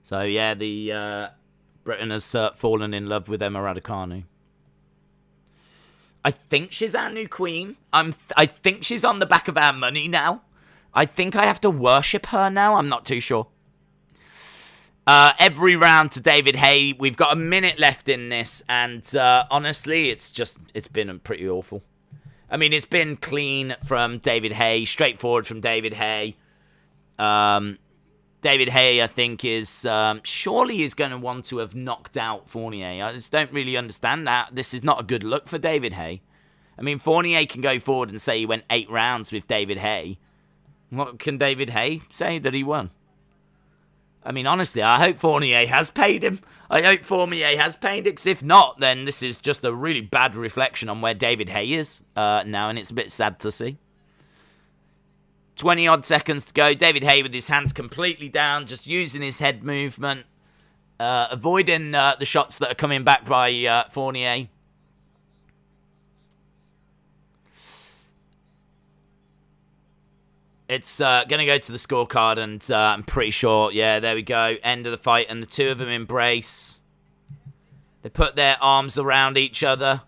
So, yeah, the Britain has fallen in love with Emma Raducanu. I think she's our new queen. I think she's on the back of our money now. I think I have to worship her now. I'm not too sure. Every round to David Haye. We've got a minute left in this, and honestly, it's been pretty awful. I mean, it's been clean from David Haye, straightforward from David Haye. David Haye, I think, is surely is going to want to have knocked out Fournier. I just don't really understand that. This is not a good look for David Haye. I mean, Fournier can go forward and say he went 8 rounds with David Haye. What can David Haye say? That he won? I mean, honestly, I hope Fournier has paid him. I hope Fournier has paid him, because if not, then this is just a really bad reflection on where David Haye is now, and it's a bit sad to see. 20-odd seconds to go. David Haye with his hands completely down, just using his head movement, avoiding the shots that are coming back by Fournier. It's going to go to the scorecard, and I'm pretty sure, yeah, there we go. End of the fight, and the two of them embrace. They put their arms around each other.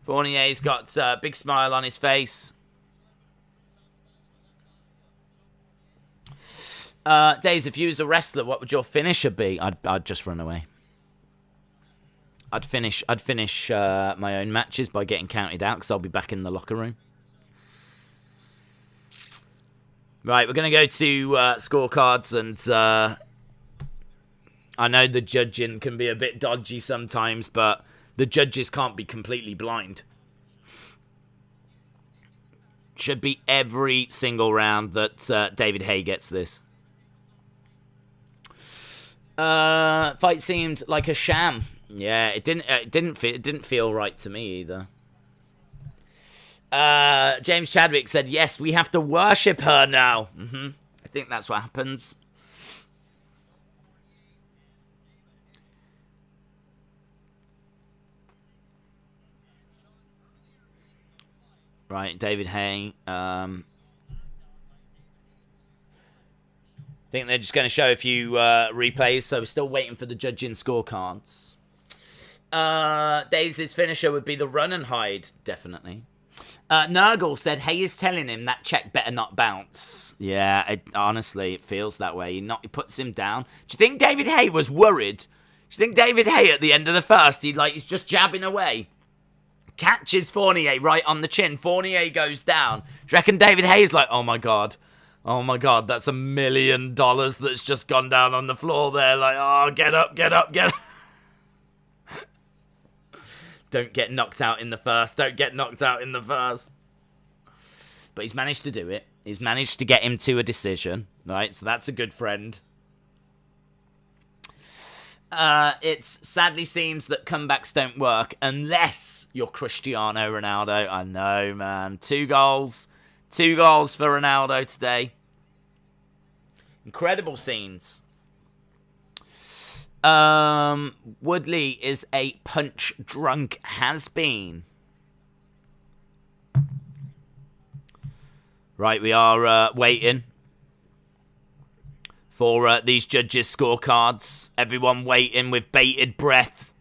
Fournier's got a big smile on his face. Days, if you was a wrestler, what would your finisher be? I'd just run away. I'd finish my own matches by getting counted out, because I'll be back in the locker room. Right, we're going to go to scorecards, and I know the judging can be a bit dodgy sometimes, but the judges can't be completely blind. Should be every single round that David Haye gets this. Fight seemed like a sham. Yeah, it didn't feel right to me either. James Chadwick said, yes, we have to worship her now. I think that's what happens. Right, David Haye. I think they're just going to show a few replays, so we're still waiting for the judging scorecards. Daze's finisher would be the run and hide, definitely. Nurgle said, Haye is telling him that check better not bounce. Yeah, honestly, it feels that way. He puts him down. Do you think David Haye was worried? Do you think David Haye at the end of the first, he's just jabbing away? Catches Fournier right on the chin. Fournier goes down. Do you reckon David Haye's like, oh my god, that's $1 million that's just gone down on the floor there. Like, oh, get up. Don't get knocked out in the first. But he's managed to do it. He's managed to get him to a decision, right? So that's a good friend. It sadly seems that comebacks don't work unless you're Cristiano Ronaldo. I know, man. 2 goals. 2 goals for Ronaldo today. Incredible scenes. Woodley is a punch-drunk has-been. Right, we are waiting for these judges' scorecards. Everyone waiting with bated breath.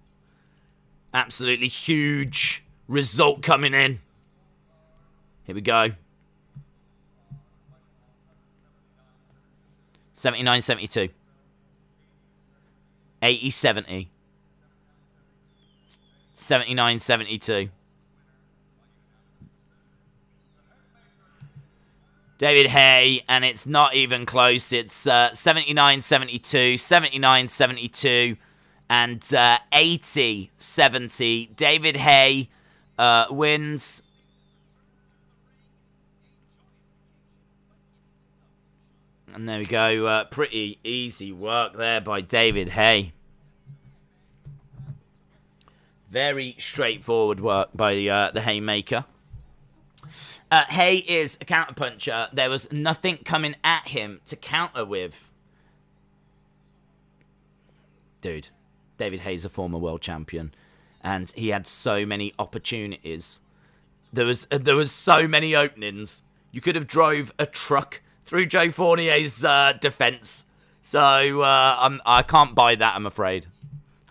Absolutely huge result coming in. Here we go. 79-72. 80-70. 79-72. David Haye, and it's not even close. It's 79-72, 79-72, and 80-70. David Haye wins. And there we go. Pretty easy work there by David Haye. Very straightforward work by the Haymaker. Haye is a counterpuncher. There was nothing coming at him to counter with. Dude, David Haye's a former world champion, and he had so many opportunities. There was so many openings. You could have drove a truck through Joe Fournier's defense. So I can't buy that, I'm afraid.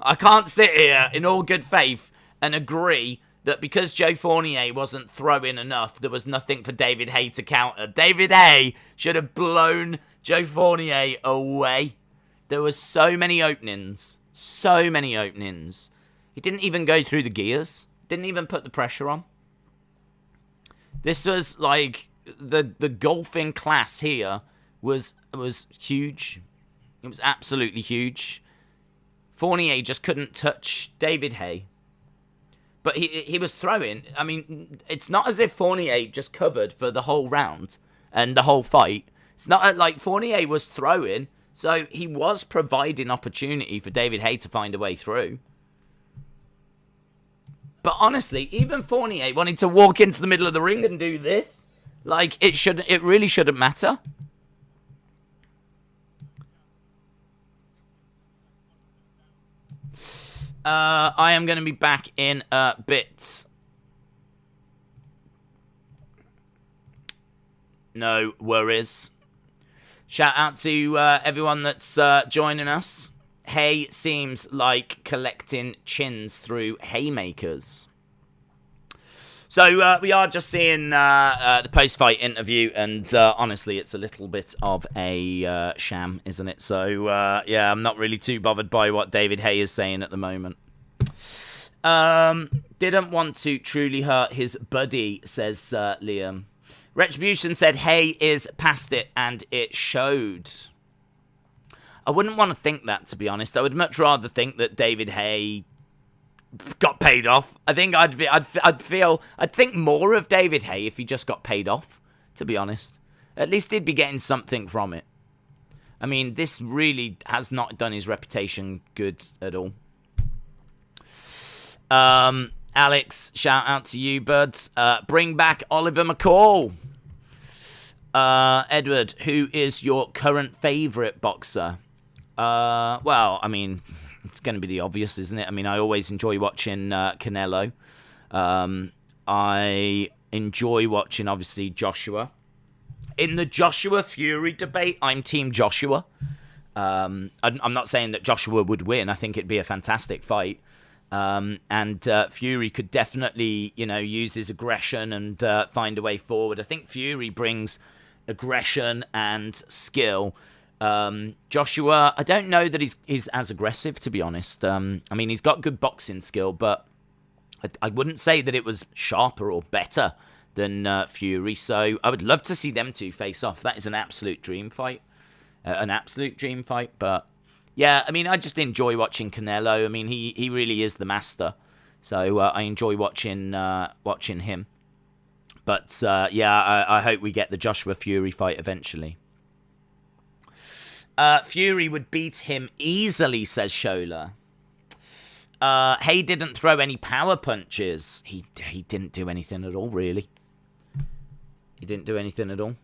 I can't sit here in all good faith and agree that because Joe Fournier wasn't throwing enough, there was nothing for David Haye to counter. David Haye should have blown Joe Fournier away. There was so many openings. So many openings. He didn't even go through the gears. Didn't even put the pressure on. This was like the golfing class here was huge. It was absolutely huge. Fournier just couldn't touch David Haye. But he was throwing. I mean, it's not as if Fournier just covered for the whole round and the whole fight. It's not like Fournier was throwing, so he was providing opportunity for David Haye to find a way through. But honestly, even Fournier wanting to walk into the middle of the ring and do this, like, it really shouldn't matter. I am going to be back in a bit. No worries. Shout out to everyone that's joining us. Haye seems like collecting chins through haymakers. So we are just seeing the post-fight interview, and honestly, it's a little bit of a sham, isn't it? So yeah, I'm not really too bothered by what David Haye is saying at the moment. Didn't want to truly hurt his buddy, says Liam. Retribution said Haye is past it, and it showed. I wouldn't want to think that, to be honest. I would much rather think that David Haye got paid off. I think I'd think more of David Haye if he just got paid off, to be honest. At least he'd be getting something from it. I mean, this really has not done his reputation good at all. Alex, shout out to you, buds. Bring back Oliver McCall. Edward, who is your current favourite boxer? Well, I mean, it's going to be the obvious, isn't it? I mean, I always enjoy watching Canelo. I enjoy watching, obviously, Joshua. In the Joshua Fury debate, I'm Team Joshua. I'm not saying that Joshua would win. I think it'd be a fantastic fight. And Fury could definitely, use his aggression and find a way forward. I think Fury brings aggression and skill. Joshua, I don't know that he's as aggressive, to be honest. I mean, he's got good boxing skill, but I wouldn't say that it was sharper or better than Fury. So I would love to see them two face off. That is an absolute dream fight. But yeah, I mean, I just enjoy watching Canelo. I mean, he really is the master. So I enjoy watching him. But yeah, I hope we get the Joshua Fury fight eventually. Fury would beat him easily, says Shola. Haye didn't throw any power punches. He didn't do anything at all, really. He didn't do anything at all.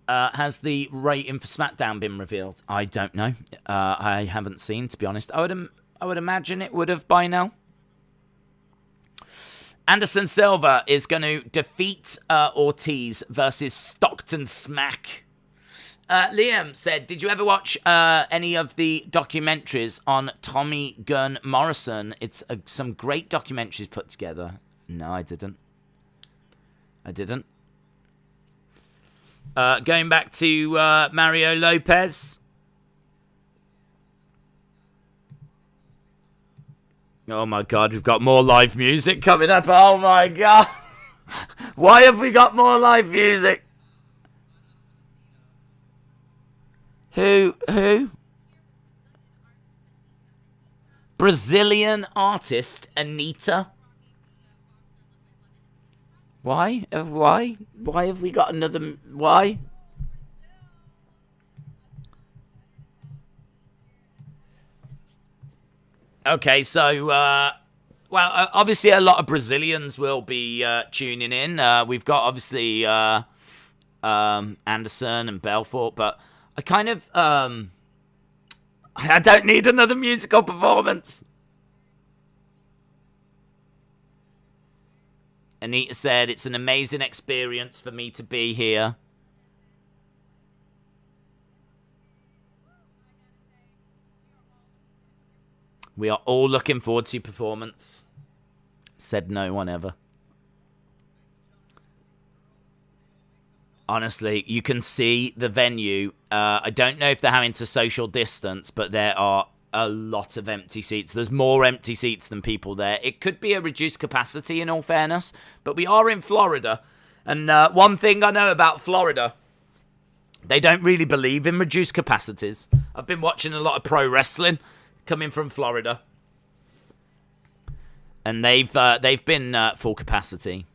Has the rating for SmackDown been revealed? I don't know. I haven't seen, to be honest. I would imagine it would have by now. Anderson Silva is going to defeat Ortiz versus Stockton Smack. Liam said, did you ever watch any of the documentaries on Tommy Gunn Morrison? It's some great documentaries put together. No, I didn't. Going back to Mario Lopez. Oh my god, we've got more live music coming up. Oh my god. Why have we got more live music? Who? Brazilian artist Anitta. Why? Why have we got another... Why? Okay, so Well, obviously a lot of Brazilians will be tuning in. We've got obviously Anderson and Belfort, but I kind of I don't need another musical performance. Anita said, it's an amazing experience for me to be here. We are all looking forward to your performance. Said no one ever. Honestly, you can see the venue. I don't know if they're having to social distance, but there are a lot of empty seats. There's more empty seats than people there. It could be a reduced capacity, in all fairness, but we are in Florida. And one thing I know about Florida, they don't really believe in reduced capacities. I've been watching a lot of pro wrestling coming from Florida, and they've been full capacity.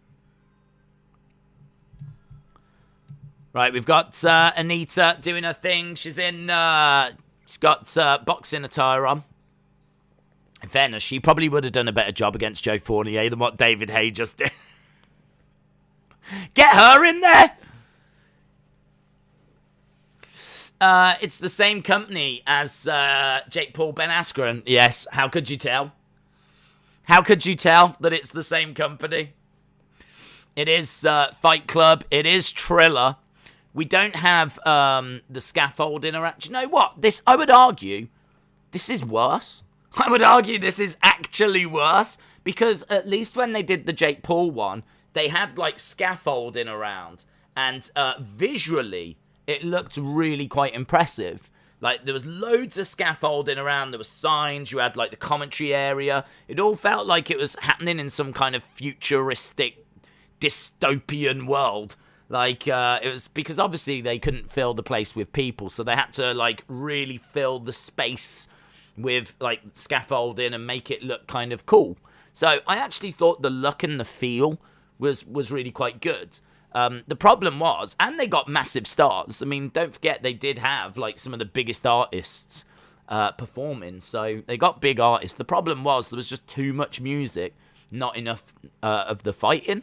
Right, we've got Anita doing her thing. She's in. She's got boxing attire on. In fairness, she probably would have done a better job against Joe Fournier than what David Haye just did. Get her in there. It's the same company as Jake Paul, Ben Askren. Yes, how could you tell? How could you tell that it's the same company? It is Fight Club. It is Triller. We don't have the scaffolding around. Do you know what? I would argue, this is worse. I would argue this is actually worse. Because at least when they did the Jake Paul one, they had like scaffolding around. And visually, it looked really quite impressive. Like, there was loads of scaffolding around. There were signs. You had, like, the commentary area. It all felt like it was happening in some kind of futuristic, dystopian world. Like, it was because, obviously, they couldn't fill the place with people. So they had to, like, really fill the space with, like, scaffolding and make it look kind of cool. So I actually thought the look and the feel was really quite good. The problem was, and they got massive stars. I mean, don't forget, they did have, like, some of the biggest artists performing. So they got big artists. The problem was there was just too much music, not enough of the fighting.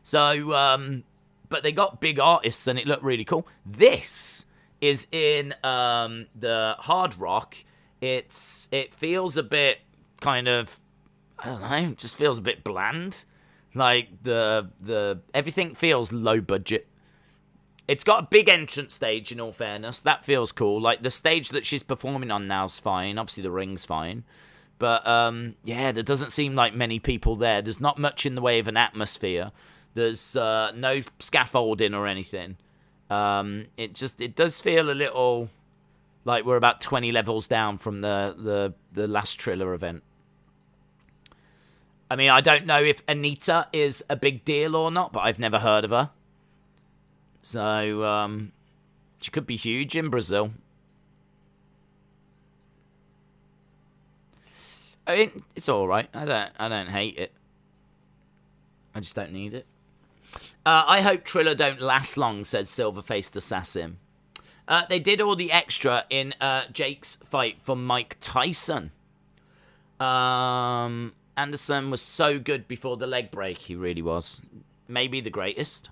So, but they got big artists, and it looked really cool. This is in the Hard Rock. It feels a bit kind of, I don't know, it just feels a bit bland. Like, the everything feels low budget. It's got a big entrance stage, in all fairness. That feels cool. Like, the stage that she's performing on now's fine. Obviously, the ring's fine. But, yeah, there doesn't seem like many people there. There's not much in the way of an atmosphere. There's no scaffolding or anything. It does feel a little like we're about 20 levels down from the last Triller event. I mean, I don't know if Anita is a big deal or not, but I've never heard of her. So, she could be huge in Brazil. I mean, it's all right. I don't hate it. I just don't need it. I hope Triller don't last long, says Silver-Faced Assassin. They did all the extra in Jake's fight for Mike Tyson. Anderson was so good before the leg break. He really was. Maybe the greatest.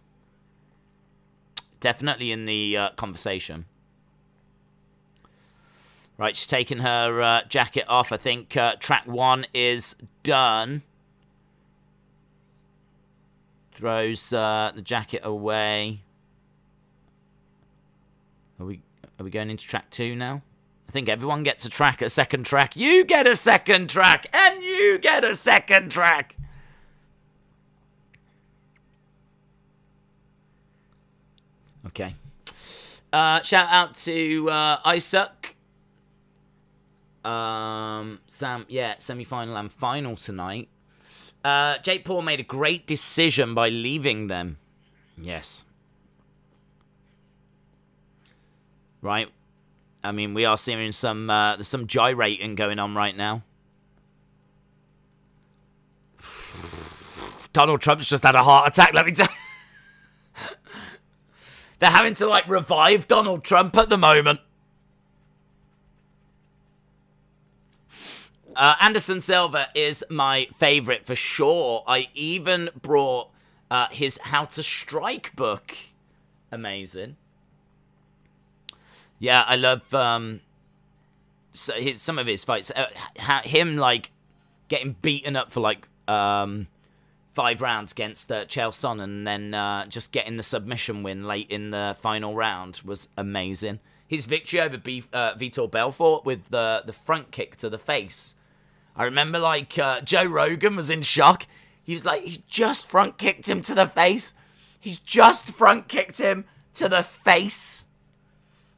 Definitely in the conversation. Right, she's taking her jacket off. I think track 1 is done. Throws the jacket away. Are we going into track 2 now? I think everyone gets a second track. You get a second track, and you get a second track. Okay. Shout out to Isaac. Sam, yeah, semi-final and final tonight. Jake Paul made a great decision by leaving them. Yes. Right. I mean, we are seeing some there's some gyrating going on right now. Donald Trump's just had a heart attack, let me tell you. They're having to, like, revive Donald Trump at the moment. Anderson Silva is my favorite for sure. I even brought his How to Strike book. Amazing. Yeah, I love some of his fights. Him like getting beaten up for like 5 rounds against Chael Sonnen, and then just getting the submission win late in the final round was amazing. His victory over Vitor Belfort with the front kick to the face. I remember like Joe Rogan was in shock. He was like, he just front kicked him to the face. He's just front kicked him to the face.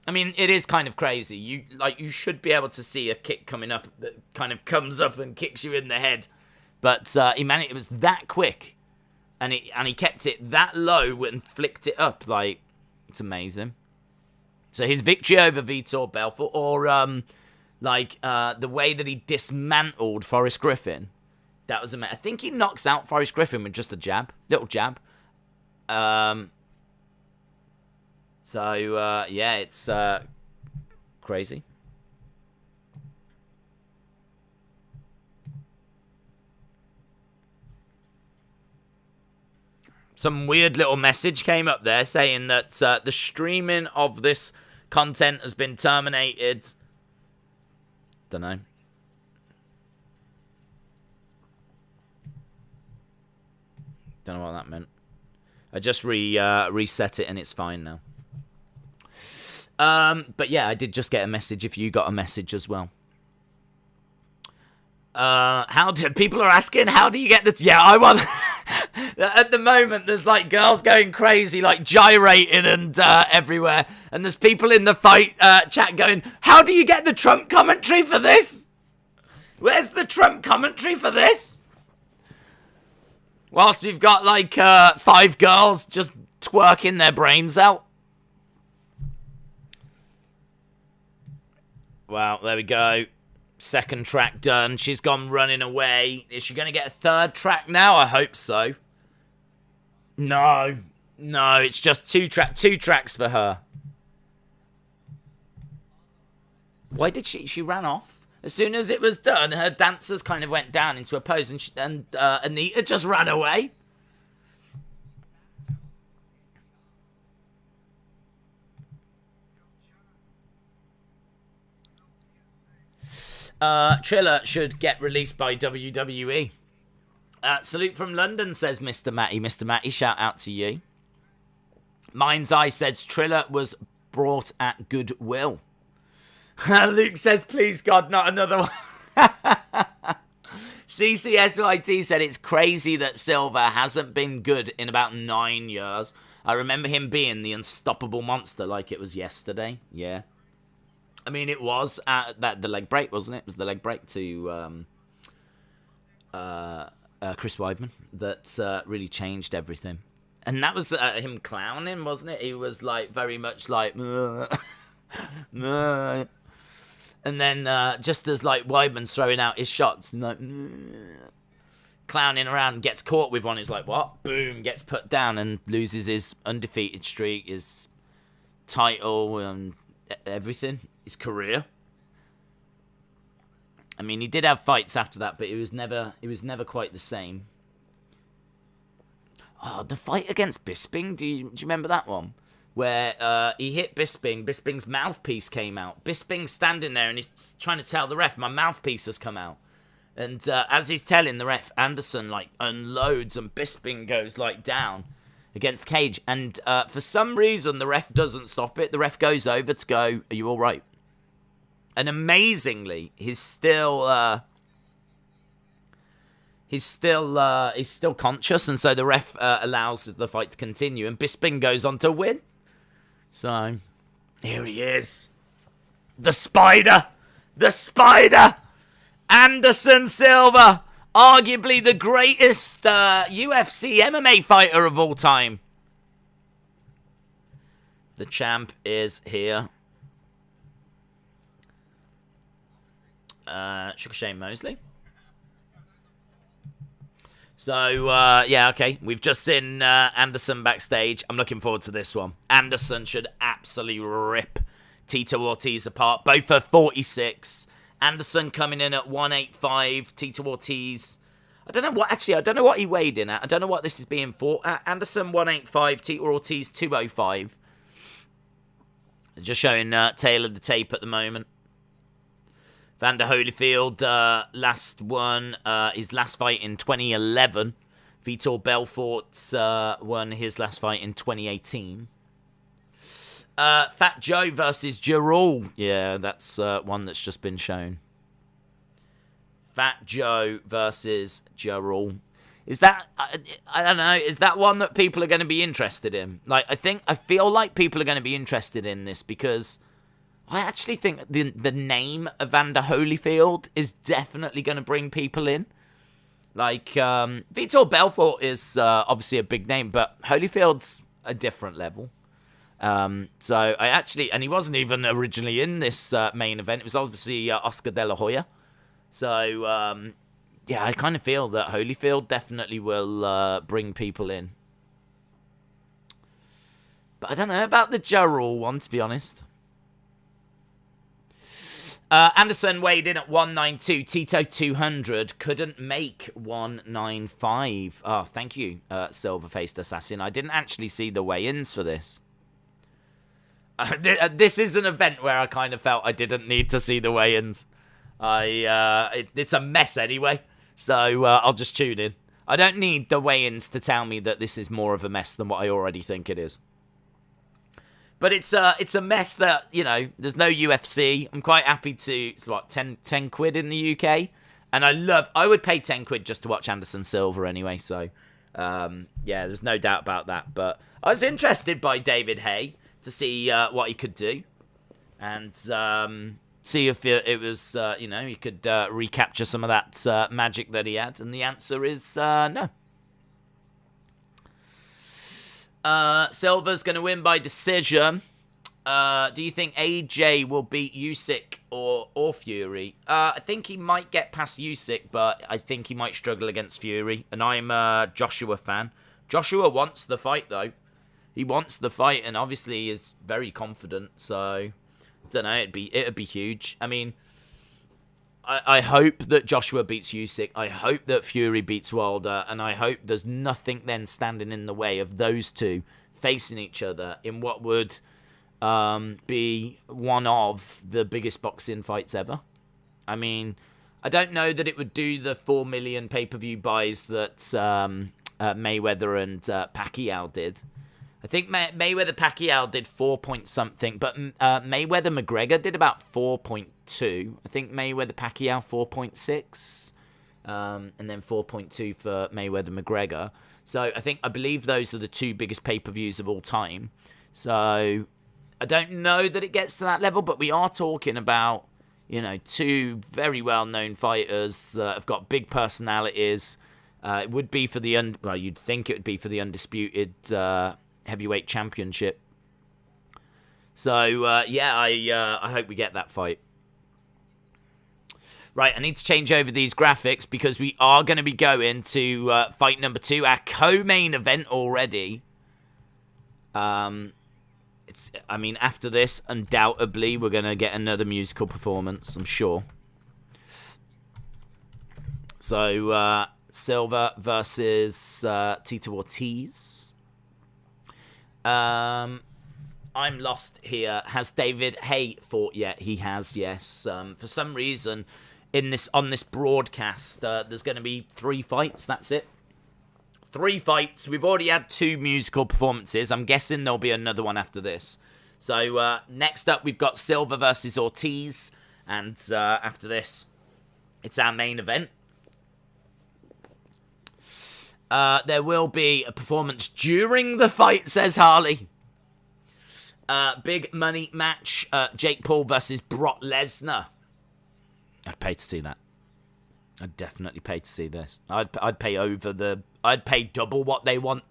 I mean, it is kind of crazy. You should be able to see a kick coming up that kind of comes up and kicks you in the head. But he managed. It was that quick, and he kept it that low and flicked it up. Like, it's amazing. So his victory over Vitor Belfort, or the way that he dismantled Forrest Griffin, that was amazing. I think he knocks out Forrest Griffin with just a jab, little jab. So yeah, it's crazy. Some weird little message came up there saying that the streaming of this content has been terminated. Don't know. Don't know what that meant. I just reset it and it's fine now. But yeah, I did just get a message if you got a message as well. People are asking, how do you get the... Yeah, I want... At the moment, there's like girls going crazy, like gyrating and everywhere. And there's people in the fight chat going, how do you get the Trump commentary for this? Where's the Trump commentary for this? Whilst we've got like 5 girls just twerking their brains out. Wow, there we go. Second track done. She's gone running away. Is she going to get a third track now? I hope so. No, it's just two tracks for her. Why did she ran off? As soon as it was done, her dancers kind of went down into a pose, and Anita just ran away. Triller should get released by WWE. Salute from London, says Mr. Matty. Mr. Matty, shout out to you. Mind's Eye says Triller was brought at goodwill. Luke says, please God, not another one. CCSYT said it's crazy that Silva hasn't been good in about 9 years. I remember him being the unstoppable monster like it was yesterday. Yeah. I mean, it was the leg break, wasn't it? It was the leg break to Chris Weidman that really changed everything. And that was him clowning, wasn't it? He was like very much like, and then just as like Weidman's throwing out his shots, like, clowning around, gets caught with one. He's like, what? Boom, gets put down and loses his undefeated streak, his title, and everything, his career. I mean, he did have fights after that, but it was never quite the same. Oh, the fight against Bisping, do you remember that one? Where he hit Bisping, Bisping's mouthpiece came out. Bisping's standing there and he's trying to tell the ref, my mouthpiece has come out. And as he's telling the ref, Anderson like unloads and Bisping goes like down against the cage. And for some reason, the ref doesn't stop it. The ref goes over to go, are you all right? And amazingly, he's still conscious, and so the ref allows the fight to continue, and Bisping goes on to win. So here he is, the Spider, Anderson Silva, arguably the greatest UFC MMA fighter of all time. The champ is here. Sugar Shane Mosley. So, yeah, okay. We've just seen Anderson backstage. I'm looking forward to this one. Anderson should absolutely rip Tito Ortiz apart. Both are 46. Anderson coming in at 185. Tito Ortiz. I don't know what, actually, I don't know what he weighed in at. I don't know what this is being for. Anderson 185. Tito Ortiz 205. Just showing tail of the tape at the moment. Evander Holyfield, last one, his last fight in 2011. Vitor Belfort won his last fight in 2018. Fat Joe versus Carroll. Yeah, that's one that's just been shown. Fat Joe versus Carroll. Is that, I don't know, is that one that people are going to be interested in? Like, I feel like people are going to be interested in this because I actually think the name Evander Holyfield is definitely going to bring people in. Like, Vitor Belfort is obviously a big name, but Holyfield's a different level. So I actually, and he wasn't even originally in this main event. It was obviously Oscar De La Hoya. So, yeah, I kind of feel that Holyfield definitely will bring people in. But I don't know about the Carroll one, to be honest. Anderson weighed in at 192. Tito 200. Couldn't make 195. Oh, thank you, Silver-Faced Assassin. I didn't actually see the weigh-ins for this. This is an event where I kind of felt I didn't need to see the weigh-ins. It's a mess anyway, so I'll just tune in. I don't need the weigh-ins to tell me that this is more of a mess than what I already think it is. But it's a mess that, you know, there's no UFC. I'm quite happy to, it's what, 10 quid in the UK? And I would pay 10 quid just to watch Anderson Silva anyway, so, yeah, there's no doubt about that. But I was interested by David Haye to see what he could do. And see if it was, you know, he could recapture some of that magic that he had. And the answer is no. Silva's going to win by decision. Do you think AJ will beat Usyk or Fury? I think he might get past Usyk, but I think he might struggle against Fury. And I'm a Joshua fan. Joshua wants the fight, though. He wants the fight, and obviously is very confident. So, I don't know. It'd be huge. I mean, I hope that Joshua beats Usyk. I hope that Fury beats Wilder. And I hope there's nothing then standing in the way of those two facing each other in what would be one of the biggest boxing fights ever. I mean, I don't know that it would do the 4 million pay-per-view buys that Mayweather and Pacquiao did. I think Mayweather-Pacquiao did 4 point something, but Mayweather-McGregor did about 4.2. I think Mayweather-Pacquiao 4.6, and then 4.2 for Mayweather-McGregor. So I believe those are the two biggest pay-per-views of all time. So I don't know that it gets to that level, but we are talking about, you know, two very well-known fighters that have got big personalities. It would be for the well, you'd think it would be for the undisputed heavyweight championship. So yeah, I hope we get that fight. Right, I need to change over these graphics because we are going to be going to fight number 2, our co-main event already. I mean, after this, undoubtedly, we're going to get another musical performance, I'm sure. So, Silva versus Tito Ortiz. I'm lost here. Has David Haye fought yet? He has, yes. For some reason, on this broadcast, there's going to be 3 fights. That's it. 3 fights. We've already had 2 musical performances. I'm guessing there'll be another one after this. So next up, we've got Silva versus Ortiz, and after this, it's our main event. There will be a performance during the fight, says Harley. Big money match, Jake Paul versus Brock Lesnar. I'd pay to see that. I'd definitely pay to see this. I'd pay double what they want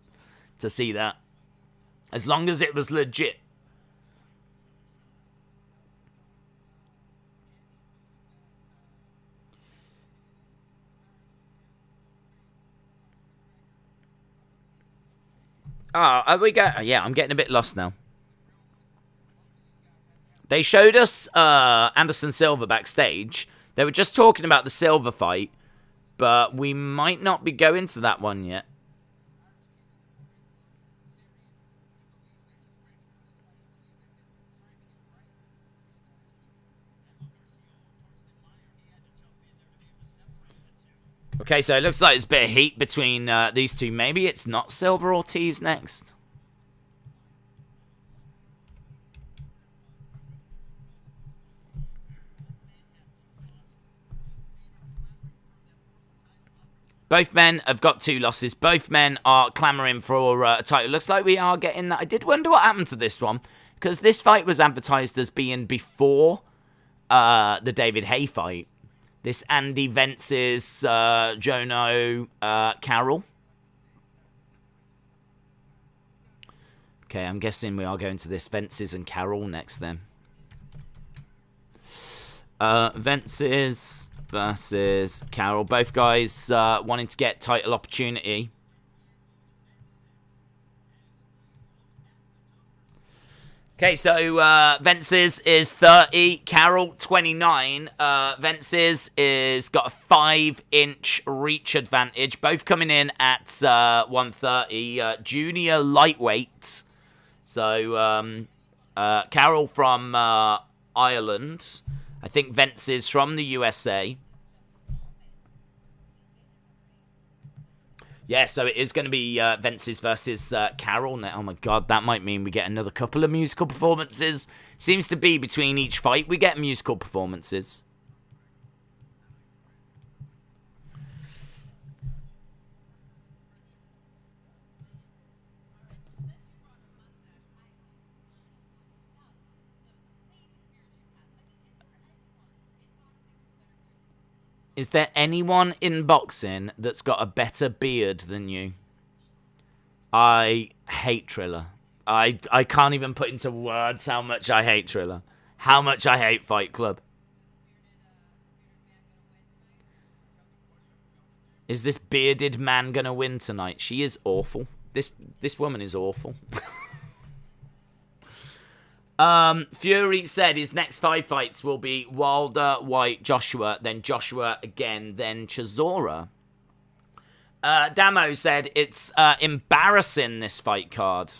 to see that. As long as it was legit. Oh, we go. Yeah, I'm getting a bit lost now. They showed us Anderson Silva backstage. They were just talking about the Silva fight, but we might not be going to that one yet. Okay, so it looks like there's a bit of heat between these two. Maybe it's not Silva Ortiz next. Both men have got 2 losses. Both men are clamouring for a title. Looks like we are getting that. I did wonder what happened to this one, because this fight was advertised as being before the David Haye fight. This Andy Vences, Jono, Carroll. Okay, I'm guessing we are going to this Vences and Carroll next then. Vences versus Carroll. Both guys wanting to get title opportunity. Okay, so Vences is 30, Carroll 29. Vences is got a 5-inch reach advantage. Both coming in at 130, junior lightweight. So Carroll from Ireland. I think Vences from the USA. Yeah, so it is going to be Vences versus Carroll now. Oh my god, that might mean we get another couple of musical performances. Seems to be between each fight we get musical performances. Is there anyone in boxing that's got a better beard than you? I hate Triller. I can't even put into words how much I hate Triller. How much I hate Fight Club. Is this bearded man gonna win tonight? She is awful. This woman is awful. Fury said his next 5 fights will be Wilder, White, Joshua, then Joshua again, then Chisora. Damo said it's embarrassing, this fight card.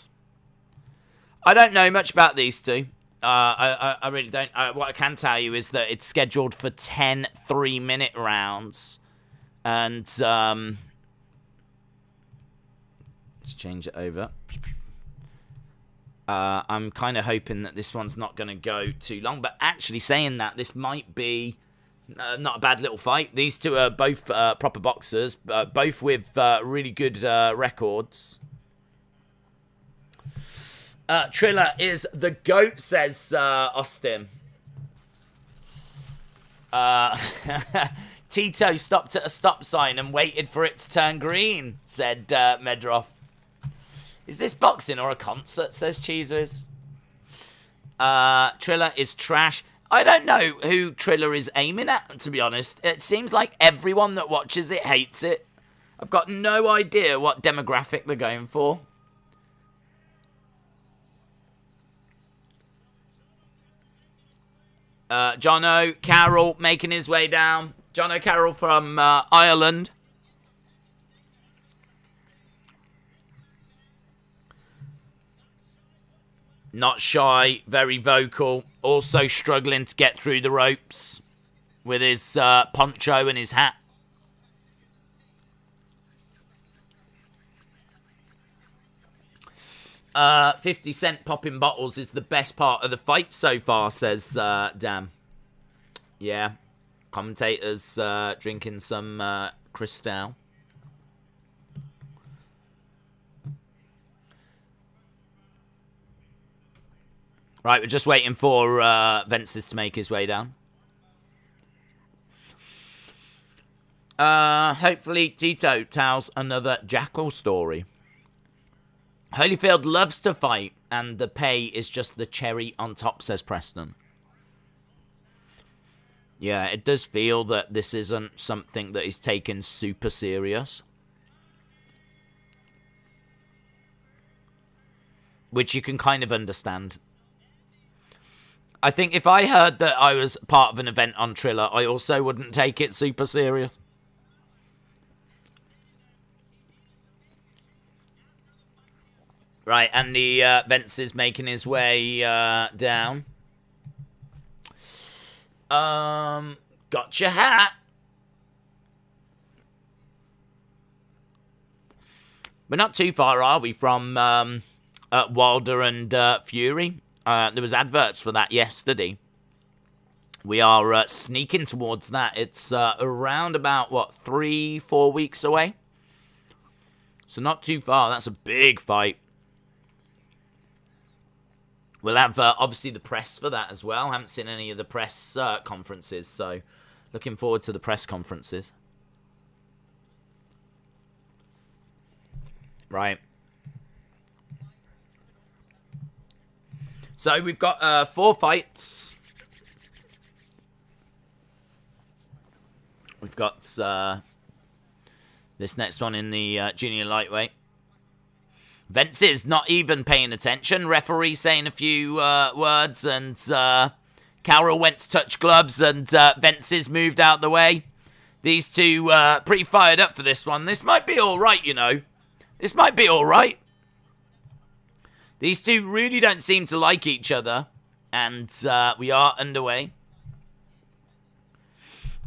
I don't know much about these two. I really don't. What I can tell you is that it's scheduled for 10 3-minute rounds. And, let's change it over. I'm kind of hoping that this one's not going to go too long. But actually saying that, this might be not a bad little fight. These two are both proper boxers, both with really good records. Triller is the GOAT, says Austin. Tito stopped at a stop sign and waited for it to turn green, said Medroff. Is this boxing or a concert, says Cheezers. Triller is trash. I don't know who Triller is aiming at, to be honest. It seems like everyone that watches it hates it. I've got no idea what demographic they're going for. Jono Carroll making his way down. Jono Carroll from Ireland. Not shy, very vocal. Also struggling to get through the ropes with his poncho and his hat. $50 popping bottles is the best part of the fight so far, says Dan. Yeah. Commentators drinking some Cristal. Right, we're just waiting for Vences to make his way down. Hopefully Tito tells another Jackal story. Holyfield loves to fight, and the pay is just the cherry on top, says Preston. Yeah, it does feel that this isn't something that is taken super serious. Which you can kind of understand. I think if I heard that I was part of an event on Triller, I also wouldn't take it super serious. Right, and the Vences making his way down. Got your hat. We're not too far, are we, from Wilder and Fury? There was adverts for that yesterday. We are sneaking towards that. It's around about, what, 3-4 weeks away? So not too far. That's a big fight. We'll have, obviously, the press for that as well. Haven't seen any of the press conferences, so looking forward to the press conferences. Right. So we've got 4 fights. We've got this next one in the junior lightweight. Vences not even paying attention. Referee saying a few words, and Carroll went to touch gloves, and Vences moved out the way. These two pretty fired up for this one. This might be all right, you know. This might be all right. These two really don't seem to like each other, and we are underway.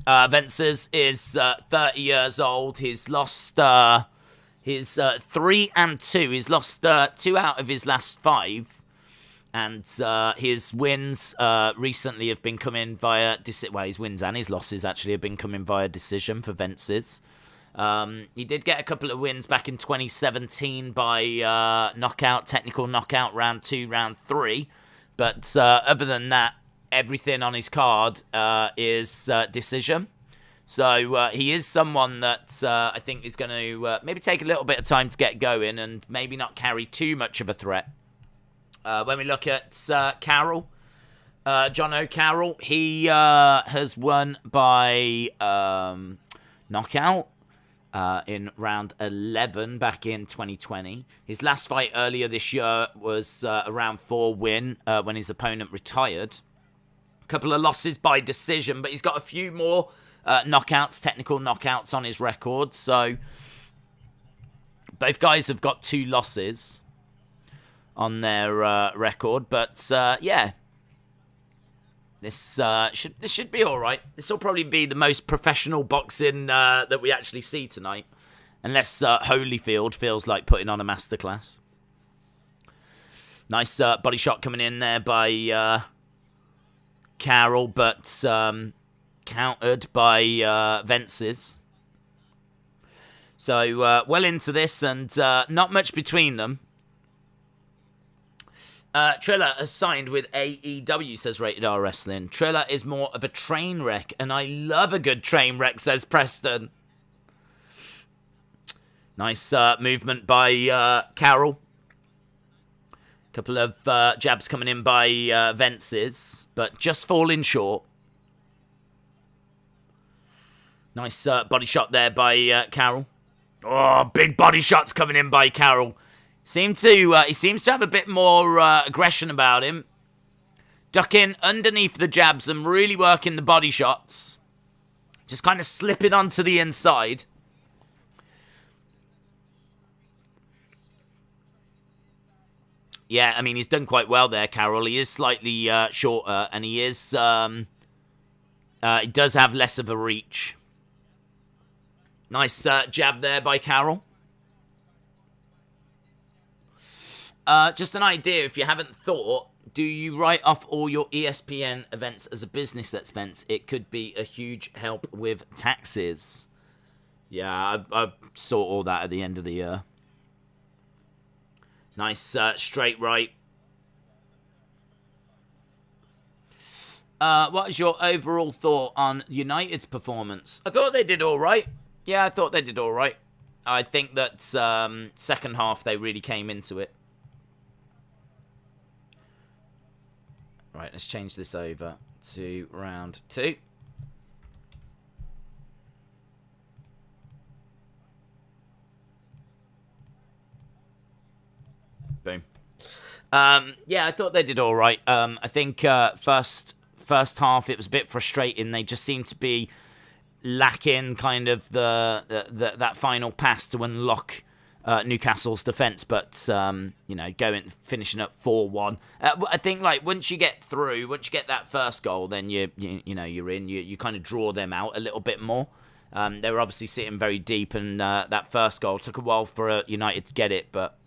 Vences is 30 years old. He's lost his 3 and 2. He's lost 2 out of his last 5. And his wins recently have been coming via... Well, his wins and his losses actually have been coming via decision for Vences. He did get a couple of wins back in 2017 by technical knockout, round 2, round 3. But other than that, everything on his card is decision. So he is someone that I think is going to maybe take a little bit of time to get going and maybe not carry too much of a threat. When we look at Carroll, John O'Carroll, he has won by knockout in round 11 back in 2020. His last fight earlier this year was a round 4 win when his opponent retired. A couple of losses by decision, but he's got a few more knockouts, technical knockouts on his record. So both guys have got 2 losses on their record. But yeah, this should be all right. This will probably be the most professional boxing that we actually see tonight, unless Holyfield feels like putting on a masterclass. Nice body shot coming in there by Carroll, but countered by Vences. So well into this, and not much between them. Triller has signed with AEW, says Rated R Wrestling. Triller is more of a train wreck, and I love a good train wreck, says Preston. Nice movement by Carroll. Couple of jabs coming in by Vences, but just falling short. Nice body shot there by Carroll. Oh, big body shots coming in by Carroll. He seems to have a bit more aggression about him. Ducking underneath the jabs and really working the body shots. Just kind of slipping onto the inside. Yeah, I mean, he's done quite well there, Carroll. He is slightly shorter, and he is... he does have less of a reach. Nice jab there by Carroll. Just an idea, if you haven't thought, do you write off all your ESPN events as a business expense? It could be a huge help with taxes. Yeah, I saw all that at the end of the year. Nice straight right. What is your overall thought on United's performance? I thought they did all right. Yeah, I thought they did all right. I think that second half they really came into it. Right, let's change this over to round 2. Boom. Yeah, I thought they did all right. I think first half it was a bit frustrating. They just seemed to be lacking kind of that final pass to unlock Newcastle's defence, but finishing at 4-1. I think like once you get that first goal, then you're in. You kind of draw them out a little bit more. They were obviously sitting very deep, and that first goal took a while for United to get it, but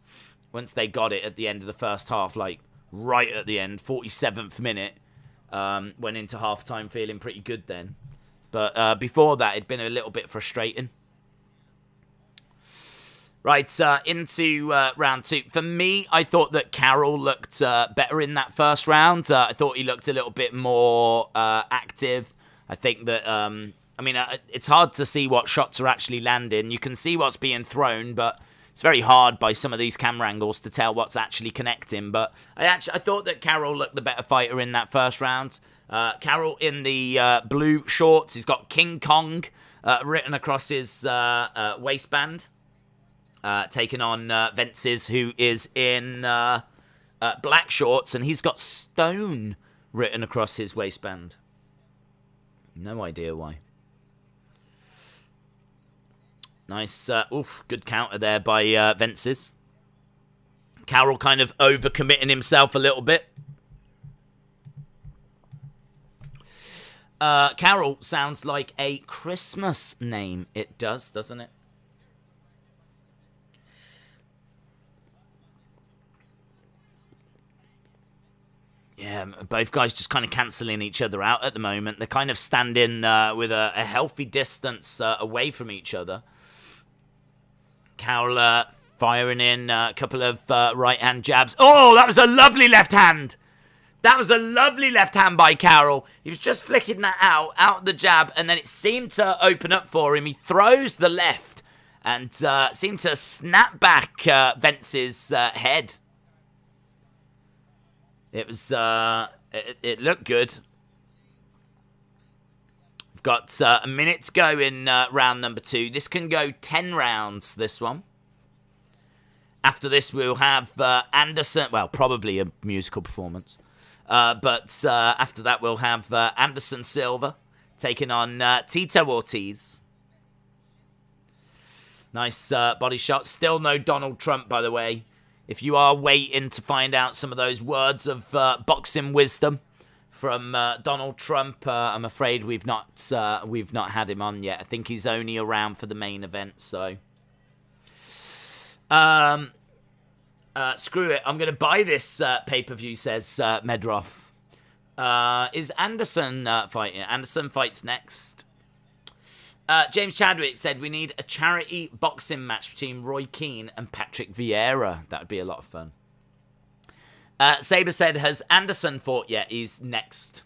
once they got it at the end of the first half, like right at the end, 47th minute, went into half-time feeling pretty good then. But before that, it'd been a little bit frustrating. Right, into round 2. For me, I thought that Carroll looked better in that first round. I thought he looked a little bit more active. I think that, it's hard to see what shots are actually landing. You can see what's being thrown, but it's very hard by some of these camera angles to tell what's actually connecting. But I thought that Carroll looked the better fighter in that first round. Carroll in the blue shorts. He's got King Kong written across his waistband. Taking on Vences, who is in black shorts, and he's got Stone written across his waistband. No idea why. Nice, good counter there by Vences. Carroll kind of overcommitting himself a little bit. Carroll sounds like a Christmas name. It does, doesn't it? Yeah, both guys just kind of cancelling each other out at the moment. They're kind of standing with a healthy distance away from each other. Carroll firing in a couple of right-hand jabs. Oh, that was a lovely left hand. That was a lovely left hand by Carroll. He was just flicking that out the jab, and then it seemed to open up for him. He throws the left and seemed to snap back Vence's head. It was, it looked good. We've got a minute to go in round number 2. This can go 10 rounds, this one. After this, we'll have Anderson, well, probably a musical performance. But after that, we'll have Anderson Silva taking on Tito Ortiz. Nice body shot. Still no Donald Trump, by the way. If you are waiting to find out some of those words of boxing wisdom from Donald Trump, I'm afraid we've not had him on yet. I think he's only around for the main event, so screw it. I'm going to buy this pay-per-view, says Medroff. Is Anderson fighting? Anderson fights next. James Chadwick said we need a charity boxing match between Roy Keane and Patrick Vieira. That would be a lot of fun. Saber said, has Anderson fought yet? He's next.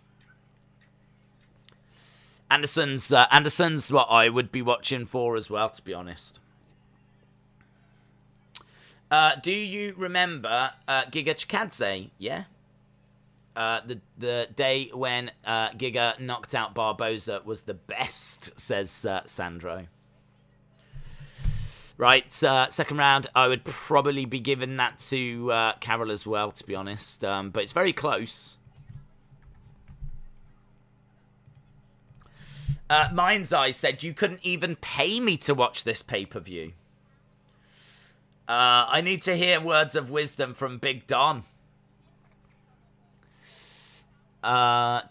Anderson's what I would be watching for as well, to be honest. Do you remember Giga Chikadze? Yeah. The day when Giga knocked out Barboza was the best, says Sandro. Right, second round, I would probably be giving that to Carroll as well, to be honest. But it's very close. Mind's Eye said, you couldn't even pay me to watch this pay-per-view. I need to hear words of wisdom from Big Don.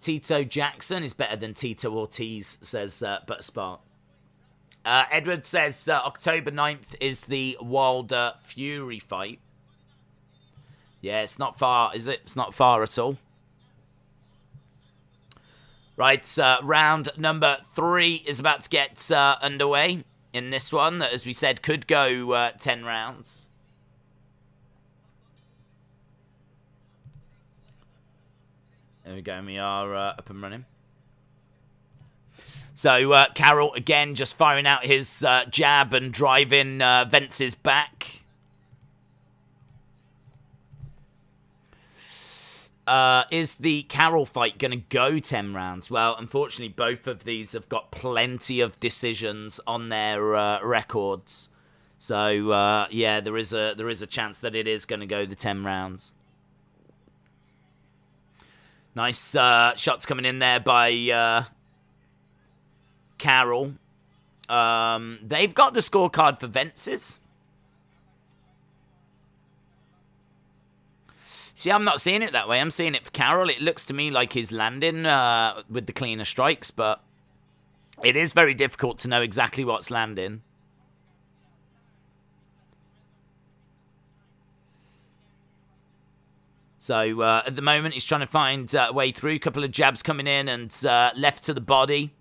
Tito Jackson is better than Tito Ortiz, says Butterspark. Edward says October 9th is the Wilder Fury fight. Yeah, it's not far, is it? It's not far at all. Right, round number 3 is about to get underway in this one that, as we said, could go 10 rounds. There we go, we are up and running. So, Carroll, again, just firing out his jab and driving Vences back. Is the Carroll fight going to go 10 rounds? Well, unfortunately, both of these have got plenty of decisions on their records. So, yeah, there is a chance that it is going to go the 10 rounds. Nice shots coming in there by Carroll. They've got the scorecard for Vences. See, I'm not seeing it that way. I'm seeing it for Carroll. It looks to me like he's landing with the cleaner strikes, but it is very difficult to know exactly what's landing. So, at the moment, he's trying to find a way through. A couple of jabs coming in and left to the body.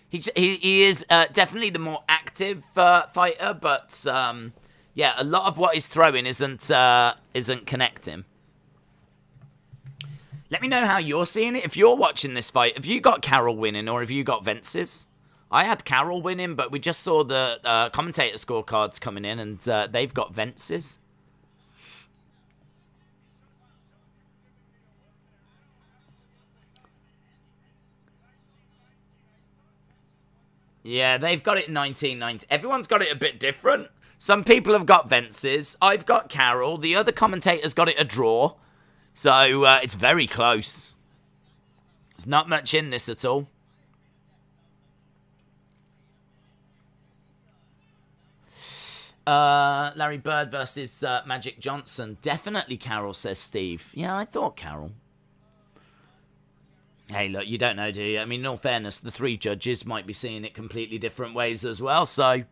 He is definitely the more active fighter, but yeah, a lot of what he's throwing isn't connecting. Let me know how you're seeing it. If you're watching this fight, have you got Carroll winning or have you got Vences? I had Carroll winning, but we just saw the commentator scorecards coming in, and they've got Vences. Yeah, they've got it 19-19. Everyone's got it a bit different. Some people have got Vences. I've got Carroll. The other commentator's got it a draw. So, it's very close. There's not much in this at all. Larry Bird versus Magic Johnson. Definitely Carroll, says Steve. Yeah, I thought Carroll. Hey, look, you don't know, do you? I mean, in all fairness, the three judges might be seeing it completely different ways as well. So,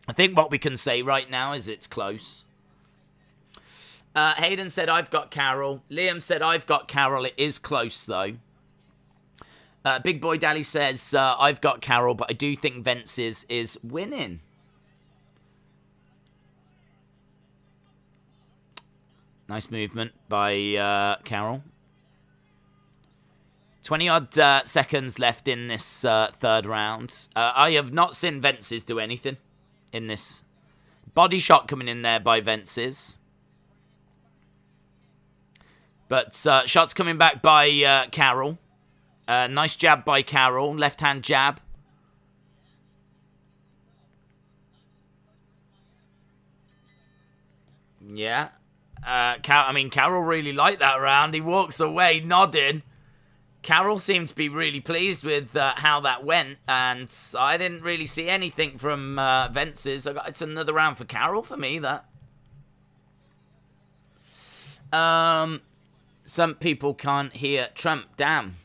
I think what we can say right now is it's close. Hayden said, I've got Carroll. Liam said, I've got Carroll. It is close, though. Big Boy Dally says, I've got Carroll, but I do think Vences is winning. Nice movement by Carroll. 20-odd seconds left in this third round. I have not seen Vences do anything in this. Body shot coming in there by Vences. But shots coming back by Carroll. Nice jab by Carroll. Left-hand jab. Yeah. Carroll really liked that round. He walks away nodding. Carroll seemed to be really pleased with how that went, and I didn't really see anything from Vences. It's another round for Carroll for me, that. Some people can't hear Trump. Damn.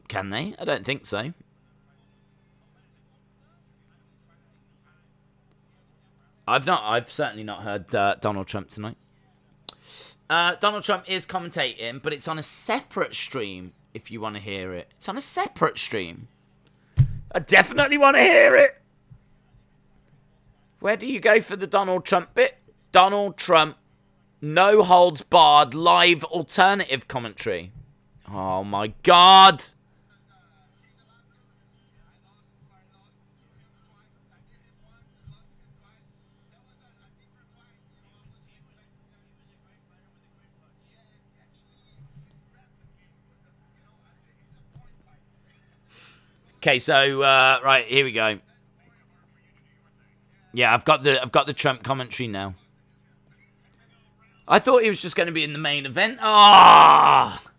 Can they? I don't think so. I've certainly not heard Donald Trump tonight. Donald Trump is commentating, but it's on a separate stream if you want to hear it. It's on a separate stream. I definitely want to hear it. Where do you go for the Donald Trump bit? Donald Trump, no holds barred, live alternative commentary. Oh my God. Okay, so right, here we go. Yeah, I've got the Trump commentary now. I thought he was just going to be in the main event. Ah! Oh!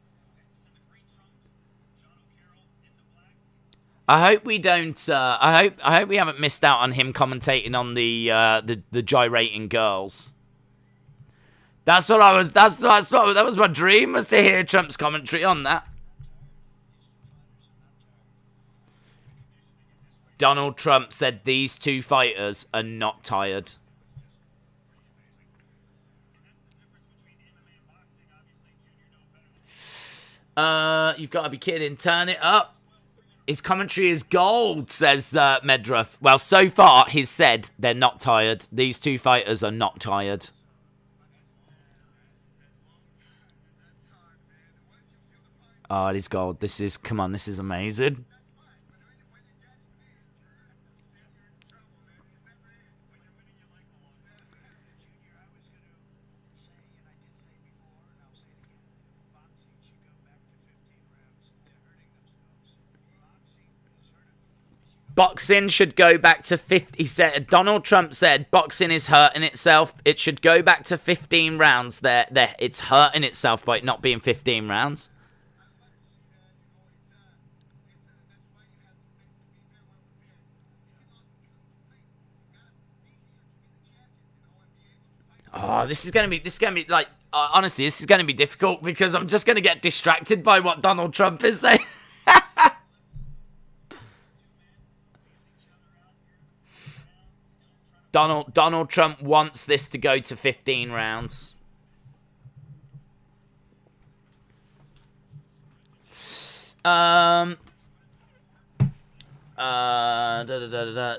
I hope we don't. I hope we haven't missed out on him commentating on the gyrating girls. That's what I was. That was my dream, was to hear Trump's commentary on that. Donald Trump said these two fighters are not tired. You've got to be kidding. Turn it up. His commentary is gold, says Medruff. Well, so far, he's said they're not tired. These two fighters are not tired. Oh, it is gold. Come on, this is amazing. Boxing should go back to 50. He said, Donald Trump said, boxing is hurting itself. It should go back to 15 rounds. There, it's hurting itself by it not being 15 rounds. Oh, this is gonna be like, honestly, this is gonna be difficult because I'm just gonna get distracted by what Donald Trump is saying. Donald Trump wants this to go to 15 rounds.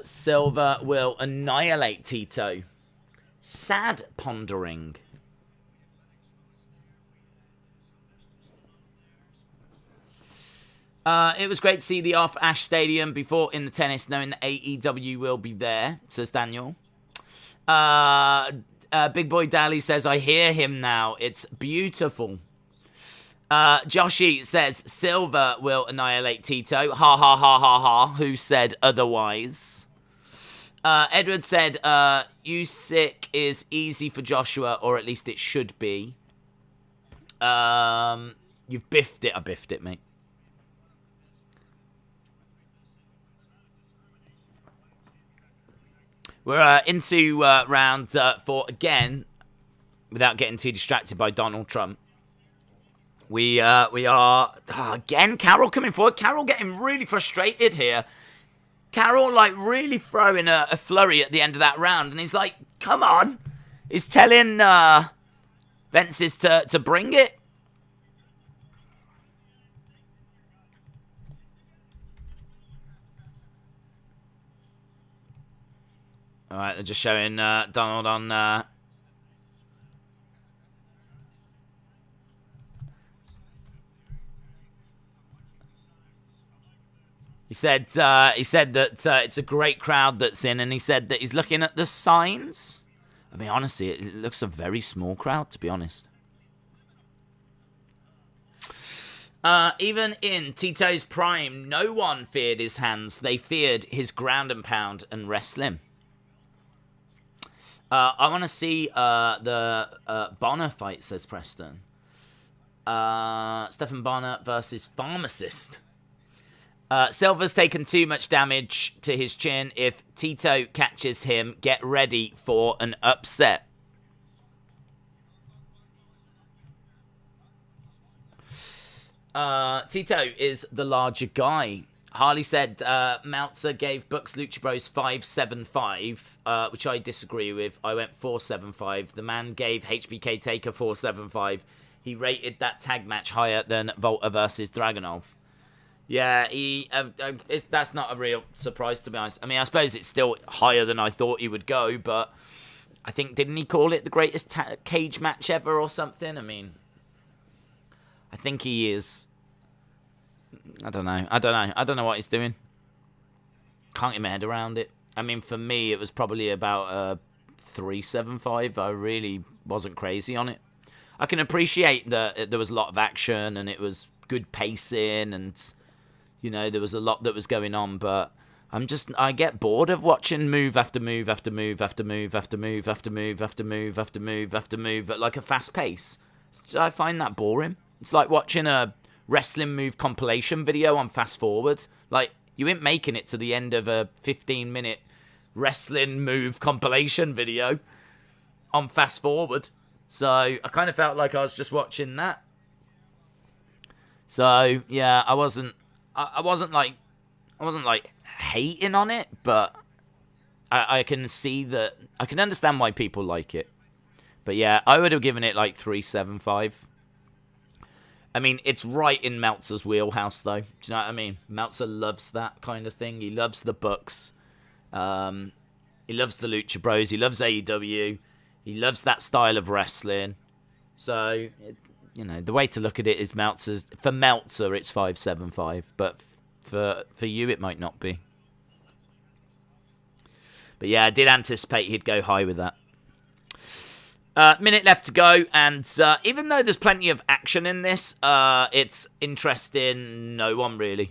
Silva will annihilate Tito. Sad pondering. It was great to see the off Ash Stadium before in the tennis, knowing that AEW will be there, says Daniel. Big Boy Dally says, I hear him now. It's beautiful. Joshi says, Silva will annihilate Tito. Ha ha ha ha ha. Who said otherwise? Edward said, Usyk is easy for Joshua, or at least it should be. You've biffed it. I biffed it, mate. We're into round 4 again, without getting too distracted by Donald Trump. We are again, Carroll coming forward. Carroll getting really frustrated here. Carroll like really throwing a flurry at the end of that round, and he's like, "Come on!" He's telling Vences to bring it. All right, they're just showing Donald on. He said that it's a great crowd that's in, and he said that he's looking at the signs. I mean, honestly, it looks a very small crowd, to be honest. Even in Tito's prime, no one feared his hands. They feared his ground and pound and wrestling. I want to see the Bonner fight, says Preston. Stephan Bonner versus Pharmacist. Silva's taken too much damage to his chin. If Tito catches him, get ready for an upset. Tito is the larger guy. Harley said Meltzer gave Bucks Lucha Bros 5.75, which I disagree with. I went 4.75. The man gave HBK Taker 4.75. He rated that tag match higher than Volta versus Dragunov. Yeah, that's not a real surprise, to be honest. I mean, I suppose it's still higher than I thought he would go, but I think, didn't he call it the greatest cage match ever or something? I mean, I think he is. I don't know what he's doing. Can't get my head around it. I mean, for me, it was probably about 3.75. I really wasn't crazy on it. I can appreciate that there was a lot of action and it was good pacing and, you know, there was a lot that was going on, but I get bored of watching move after move after move after move after move after move after move after move after move at like a fast pace. So I find that boring. It's like watching a wrestling move compilation video on fast forward. Like, you ain't making it to the end of a 15-minute wrestling move compilation video on fast forward. So I kind of felt like I was just watching that. So yeah, I wasn't like hating on it, but I can see that I can understand why people like it. But yeah, I would have given it like 3.75. I mean, it's right in Meltzer's wheelhouse, though. Do you know what I mean? Meltzer loves that kind of thing. He loves the Bucks. He loves the Lucha Bros. He loves AEW. He loves that style of wrestling. So, you know, the way to look at it is Meltzer's. For Meltzer, it's 5.75. But for you, it might not be. But yeah, I did anticipate he'd go high with that. Minute left to go, and even though there's plenty of action in this, it's interesting no one really.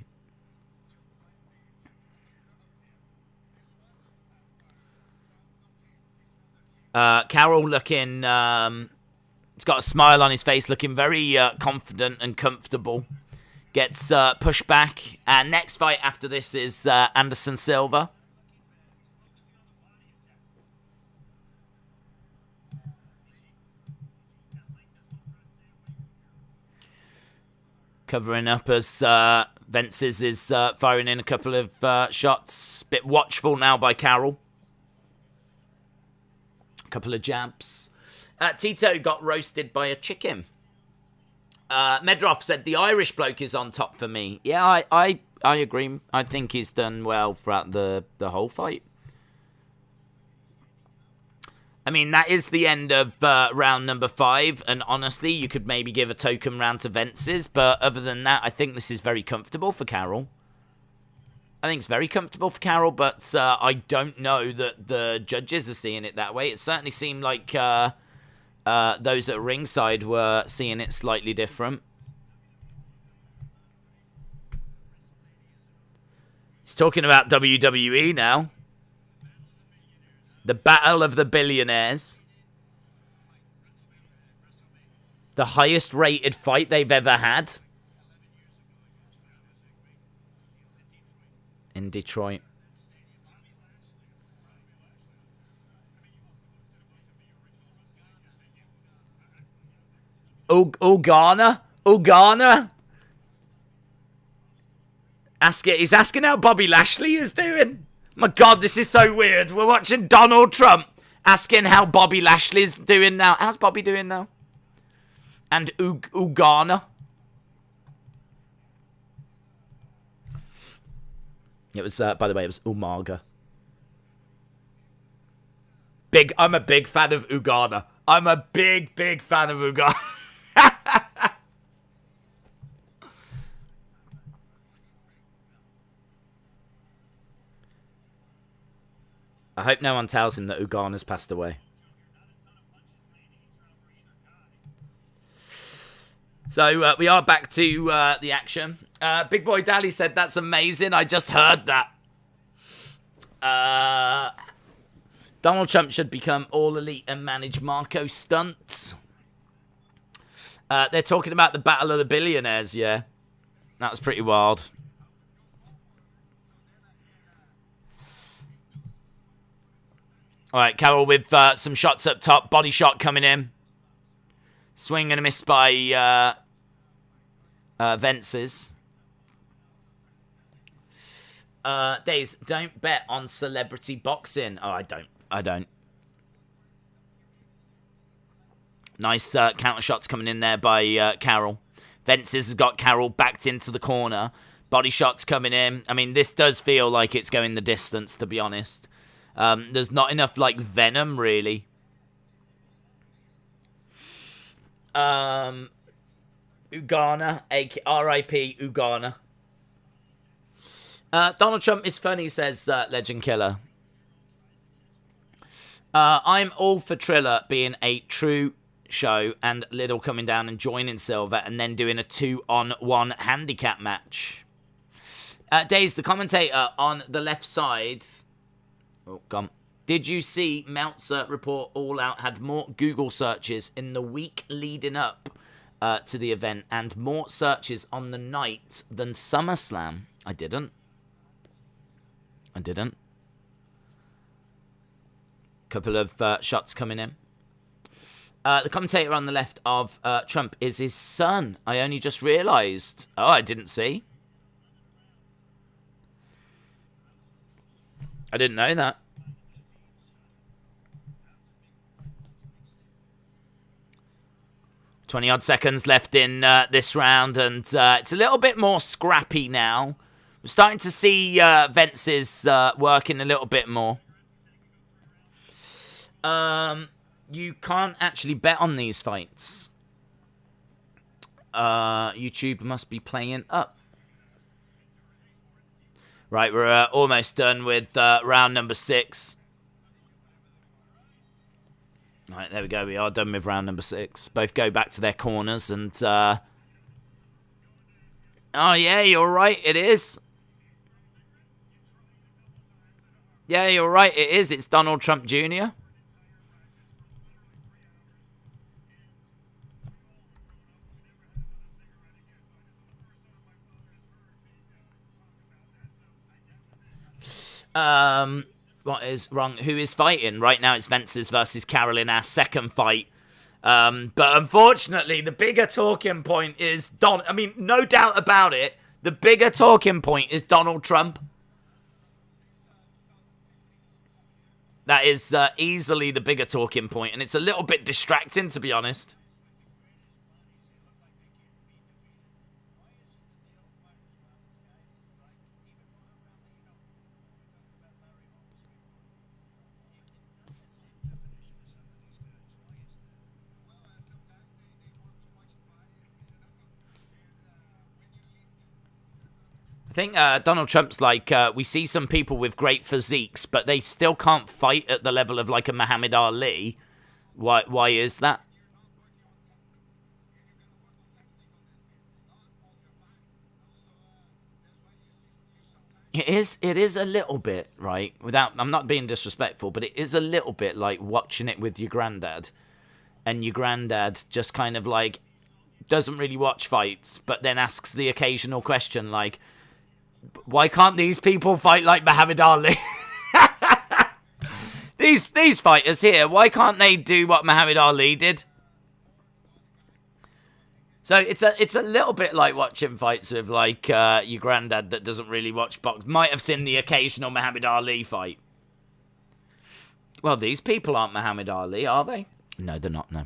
Carroll looking... he's got a smile on his face, looking very confident and comfortable. Gets pushed back. And next fight after this is Anderson Silva. Covering up as Vences is firing in a couple of shots. Bit watchful now by Carroll. A couple of jabs. Tito got roasted by a chicken. Medrov said the Irish bloke is on top for me. Yeah, I agree. I think he's done well throughout the whole fight. I mean, that is the end of round number 5, and honestly, you could maybe give a token round to Vences, but other than that, I think this is very comfortable for Carroll. I think it's very comfortable for Carroll, but I don't know that the judges are seeing it that way. It certainly seemed like those at ringside were seeing it slightly different. He's talking about WWE now. The Battle of the Billionaires. The highest rated fight they've ever had. In Detroit. Ugana? He's asking how Bobby Lashley is doing. My God, this is so weird. We're watching Donald Trump asking how Bobby Lashley's doing now. How's Bobby doing now? And Ugana. It was, by the way, it was Umaga. I'm a big fan of Ugana. I'm a big fan of Ugana. I hope no one tells him that Ugana's passed away. So we are back to the action. Big Boy Dally said, that's amazing. I just heard that. Donald Trump should become all elite and manage Marco Stunts. They're talking about the Battle of the Billionaires, yeah. That was pretty wild. All right, Carroll with some shots up top. Body shot coming in. Swing and a miss by Vences. Days, don't bet on celebrity boxing. Oh, I don't. Nice counter shots coming in there by Carroll. Vences has got Carroll backed into the corner. Body shots coming in. I mean, this does feel like it's going the distance, to be honest. There's not enough, like, venom, really. Ugana, R.I.P. Ugana. Donald Trump is funny, says Legend Killer. I'm all for Triller being a true show and Liddell coming down and joining Silva and then doing a 2-on-1 handicap match. Days, the commentator on the left side... Oh, gone. Did you see Meltzer report All Out had more Google searches in the week leading up to the event and more searches on the night than SummerSlam? I didn't. Couple of shots coming in. The commentator on the left of Trump is his son. I only just realised. Oh, I didn't see. I didn't know that. $20-odd seconds left in this round, and it's a little bit more scrappy now. We're starting to see Vences working a little bit more. You can't actually bet on these fights. YouTube must be playing up. Right, we're almost done with round number 6. Right, there we go. We are done with round number 6. Both go back to their corners and... Oh, yeah, you're right. It is. Yeah, you're right. It is. It's Donald Trump Jr. What is wrong? Who is fighting? Right now it's Vences versus Carroll in our second fight. But unfortunately, the bigger talking point is I mean, no doubt about it, the bigger talking point is Donald Trump. That is easily the bigger talking point, and it's a little bit distracting, to be honest. I think Donald Trump's like, we see some people with great physiques, but they still can't fight at the level of like a Muhammad Ali. Why is that? It is a little bit, right? I'm not being disrespectful, but it is a little bit like watching it with your granddad. And your granddad just kind of like doesn't really watch fights, but then asks the occasional question like, why can't these people fight like Muhammad Ali? these fighters here, why can't they do what Muhammad Ali did? So it's a little bit like watching fights with like your granddad that doesn't really watch box. Might have seen the occasional Muhammad Ali fight. Well, these people aren't Muhammad Ali, are they? No, they're not. No.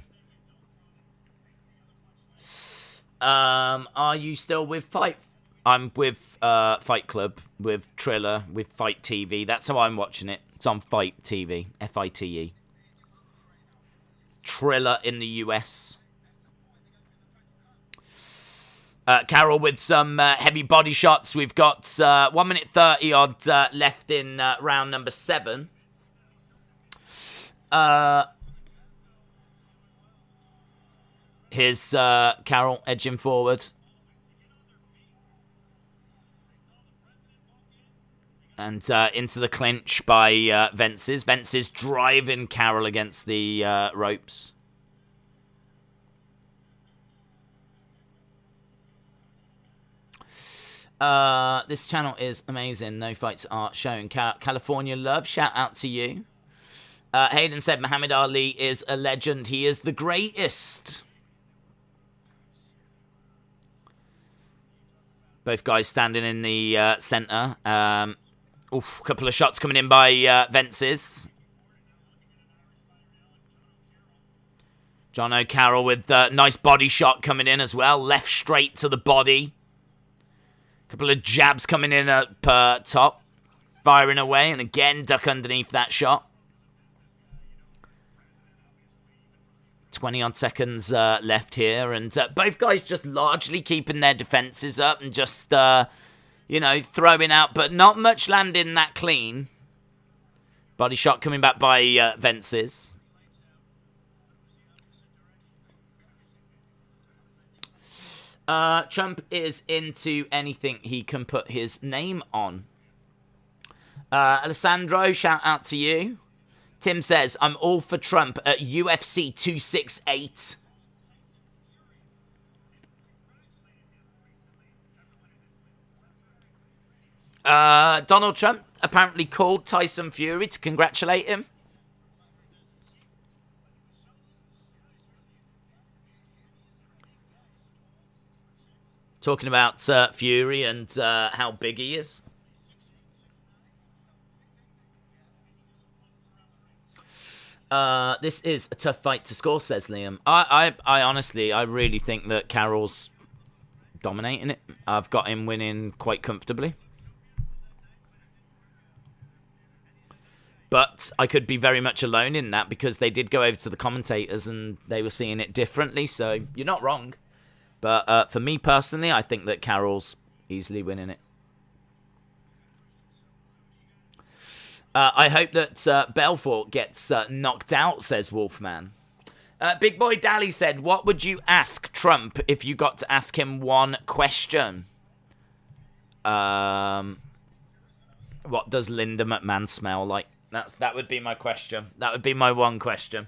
Are you still with Fight? I'm with Fight Club, with Triller, with Fight TV. That's how I'm watching it. It's on Fight TV, F-I-T-E. Triller in the US. Carroll with some heavy body shots. We've got 1 minute 30 odd left in round number 7. Here's Carroll edging forward. And into the clinch by Vences. Vences driving Carroll against the ropes. This channel is amazing. No fights are shown. California love. Shout out to you. Hayden said Muhammad Ali is a legend. He is the greatest. Both guys standing in the center. Couple of shots coming in by Vences. John O'Carroll with a nice body shot coming in as well. Left straight to the body. Couple of jabs coming in up top. Firing away. And again, duck underneath that shot. 20-odd seconds left here. And both guys just largely keeping their defenses up and just, throwing out. But not much landing that clean. Body shot coming back by Vences. Trump is into anything he can put his name on. Alessandro, shout out to you. Tim says, I'm all for Trump at UFC 268. Donald Trump apparently called Tyson Fury to congratulate him. Talking about Fury and how big he is. This is a tough fight to score, says Liam. I honestly, I really think that Carroll's dominating it. I've got him winning quite comfortably. But I could be very much alone in that because they did go over to the commentators and they were seeing it differently. So you're not wrong. But for me personally, I think that Carroll's easily winning it. I hope that Belfort gets knocked out, says Wolfman. Big Boy Dally said, what would you ask Trump if you got to ask him one question? What does Linda McMahon smell like? That would be my question. That would be my one question.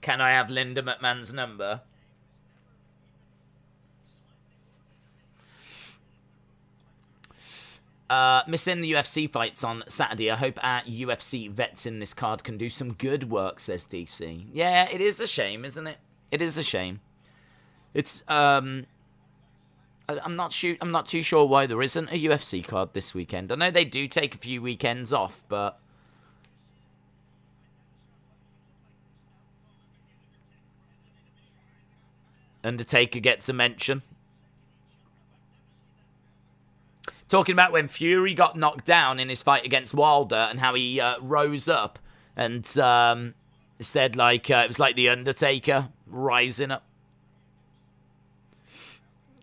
Can I have Linda McMahon's number? Missing the UFC fights on Saturday. I hope our UFC vets in this card can do some good work, says DC. Yeah, it is a shame, isn't it? It is a shame. It's, I'm not too sure why there isn't a UFC card this weekend. I know they do take a few weekends off, but... Undertaker gets a mention. Talking about when Fury got knocked down in his fight against Wilder and how he rose up and said like it was like the Undertaker rising up.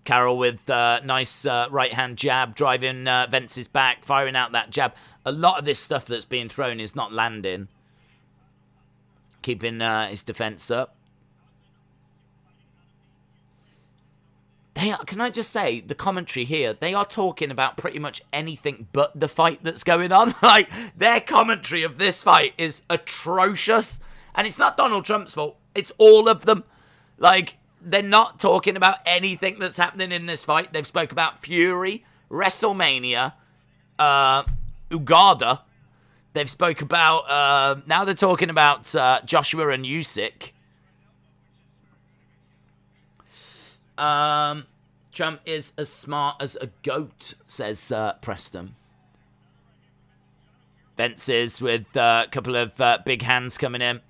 Carroll with nice right-hand jab, driving Vences back, firing out that jab. A lot of this stuff that's being thrown is not landing. Keeping his defense up. Can I just say, the commentary here, they are talking about pretty much anything but the fight that's going on. Like, their commentary of this fight is atrocious. And it's not Donald Trump's fault. It's all of them. Like, they're not talking about anything that's happening in this fight. They've spoke about Fury, WrestleMania, Uganda. They've spoke about, now they're talking about Joshua and Usyk. Trump is as smart as a goat, says Preston. Vences with a couple of big hands coming in.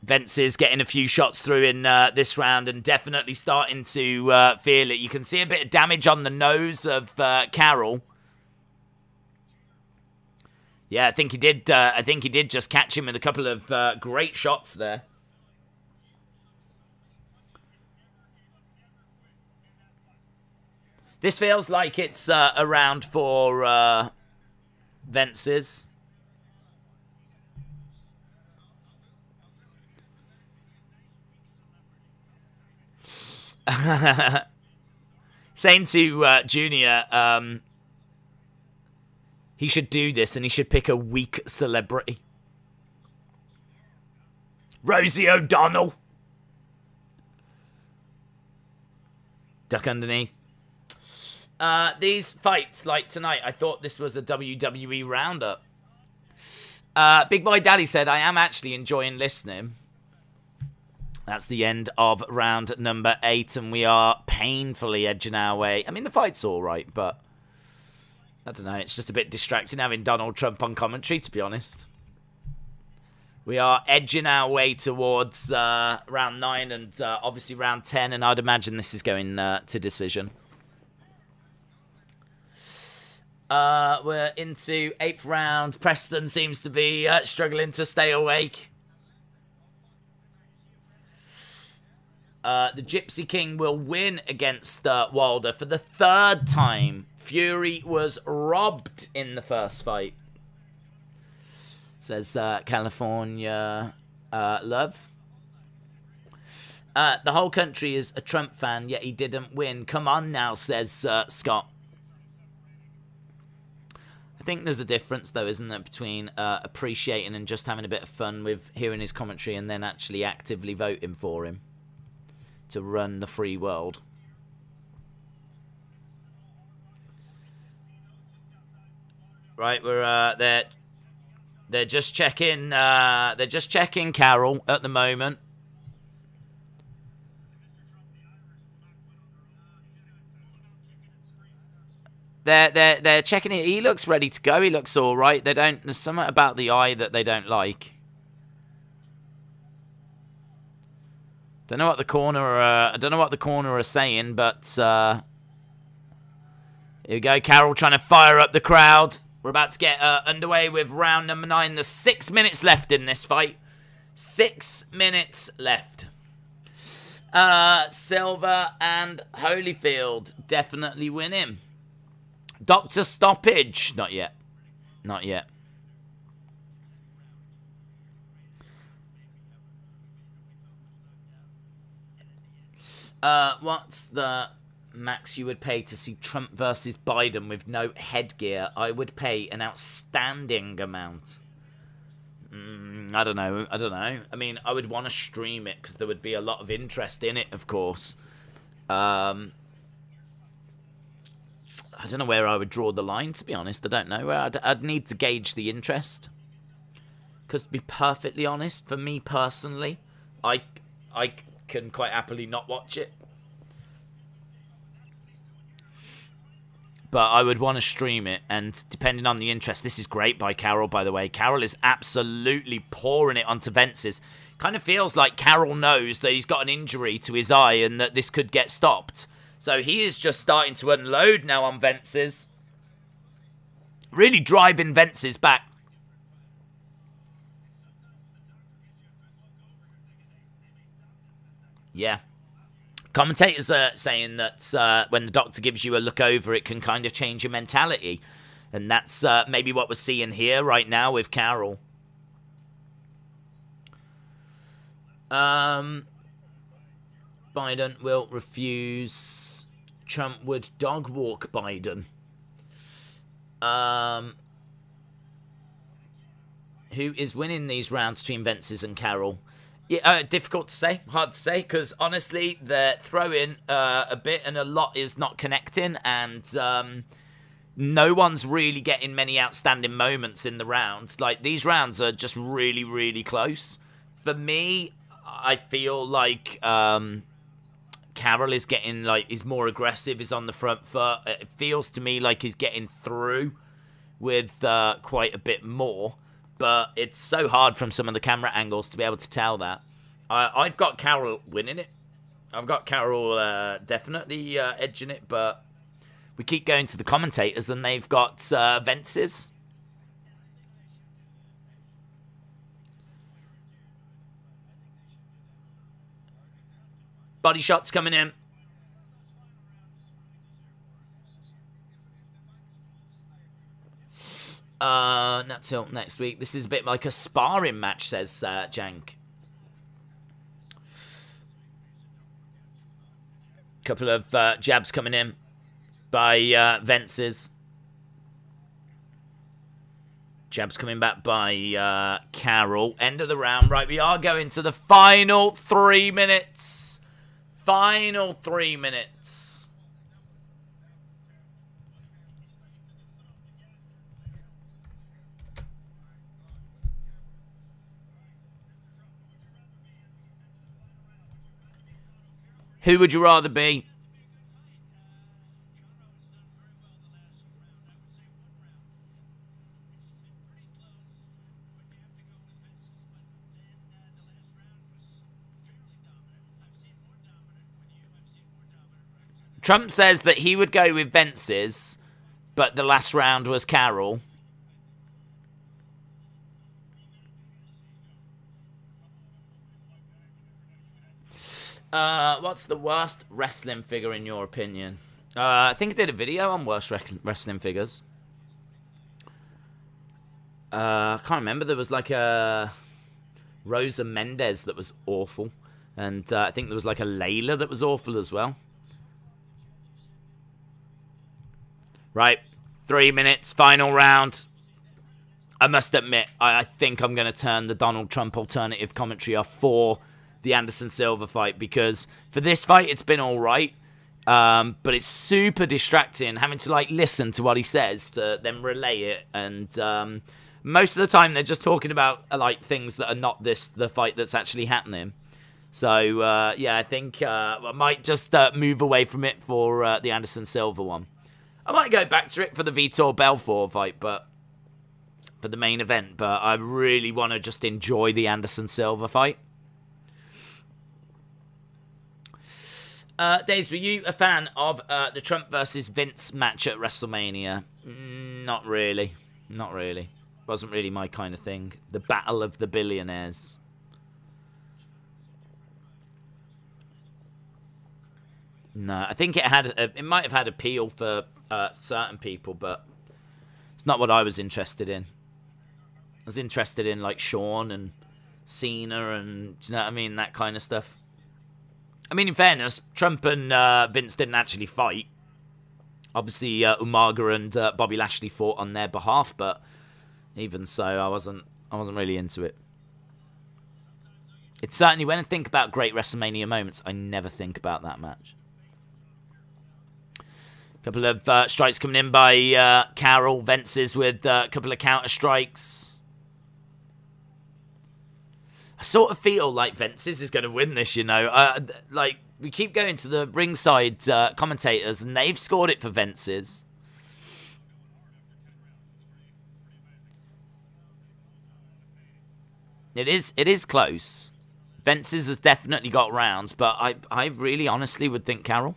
Vences getting a few shots through in this round and definitely starting to feel it. You can see a bit of damage on the nose of Carroll. Yeah, I think he did. I think he did just catch him with a couple of great shots there. This feels like it's a round for Vences. Saying to Junior, he should do this and he should pick a weak celebrity. Rosie O'Donnell. Duck underneath. These fights, like tonight, I thought this was a WWE roundup. Big Boy Daddy said, I am actually enjoying listening. That's the end of round number 8, and we are painfully edging our way. I mean, the fight's all right, but I don't know. It's just a bit distracting having Donald Trump on commentary, to be honest. We are edging our way towards round 9 and obviously round 10, and I'd imagine this is going to decision. We're into 8th round. Preston seems to be struggling to stay awake. The Gypsy King will win against Wilder for the 3rd time. Fury was robbed in the first fight. Says California Love. The whole country is a Trump fan, yet he didn't win. Come on now, says Scott. I think there's a difference, though, isn't there, between appreciating and just having a bit of fun with hearing his commentary and then actually actively voting for him to run the free world. Right, we're they're just checking Carroll at the moment. They're checking it. He looks ready to go. He looks all right. There's something about the eye that they don't like. Don't know what the corner. I don't know what the corner are saying, but here we go. Carroll trying to fire up the crowd. We're about to get underway with round number 9. There's 6 minutes left in this fight. 6 minutes left. Silva and Holyfield definitely winning. Doctor stoppage. Not yet. Not yet. What's the max you would pay to see Trump versus Biden with no headgear? I would pay an outstanding amount. I don't know. I mean, I would want to stream it because there would be a lot of interest in it, of course. I don't know where I would draw the line, to be honest. I don't know. I'd need to gauge the interest. Because to be perfectly honest, for me personally, I can quite happily not watch it. But I would want to stream it, and depending on the interest, this is great by Carroll, by the way. Carroll is absolutely pouring it onto Vences. Kind of feels like Carroll knows that he's got an injury to his eye and that this could get stopped. So he is just starting to unload now on Vences. Really driving Vences back. Yeah. Commentators are saying that when the doctor gives you a look over, it can kind of change your mentality. And that's maybe what we're seeing here right now with Carroll. Biden will refuse. Trump would dog walk Biden. Who is winning these rounds between Vences and Carroll? Yeah, difficult to say, hard to say, because honestly, they're throwing a bit and a lot is not connecting, and no one's really getting many outstanding moments in the rounds. Like, these rounds are just really, really close. For me, I feel like Carroll is getting, like, he's more aggressive, he's on the front foot. It feels to me like he's getting through with quite a bit more. But it's so hard from some of the camera angles to be able to tell that. I've got Carroll winning it. I've got Carroll definitely edging it, but we keep going to the commentators and they've got Vences. Body shots coming in. Not till next week. This is a bit like a sparring match, says Jank. Couple of jabs coming in by Vences. Jabs coming back by Carroll. End of the round. Right, we are going to the final 3 minutes. Final 3 minutes. Who would you rather be? Trump says that he would go with Vences, but the last round was Carroll. What's the worst wrestling figure in your opinion? I think I did a video on worst wrestling figures. I can't remember. There was like a Rosa Mendez that was awful. And I think there was like a Layla that was awful as well. Right. 3 minutes. Final round. I must admit, I think I'm going to turn the Donald Trump alternative commentary off for the Anderson Silva fight, because for this fight it's been all right, but it's super distracting having to like listen to what he says to then relay it, and most of the time they're just talking about like things that are not the fight that's actually happening. So yeah, I think I might just move away from it for the Anderson Silva one. I might go back to it for the Vitor Belfort fight, but for the main event, but I really want to just enjoy the Anderson Silva fight. Days, were you a fan of the Trump versus Vince match at WrestleMania? Not really. Not really. Wasn't really my kind of thing. The Battle of the Billionaires. No, I think it might have had appeal for certain people, but it's not what I was interested in. I was interested in like Shawn and Cena and, do you know what I mean, that kind of stuff. I mean, in fairness, Trump and Vince didn't actually fight. Obviously, Umaga and Bobby Lashley fought on their behalf, but even so, I wasn't really into it. It's certainly, when I think about great WrestleMania moments, I never think about that match. Couple of strikes coming in by Carroll. Vences with a couple of counter strikes. I sort of feel like Vences is going to win this, you know. Like, we keep going to the ringside commentators, and they've scored it for Vences. It is close. Vences has definitely got rounds, but I really honestly would think Carroll.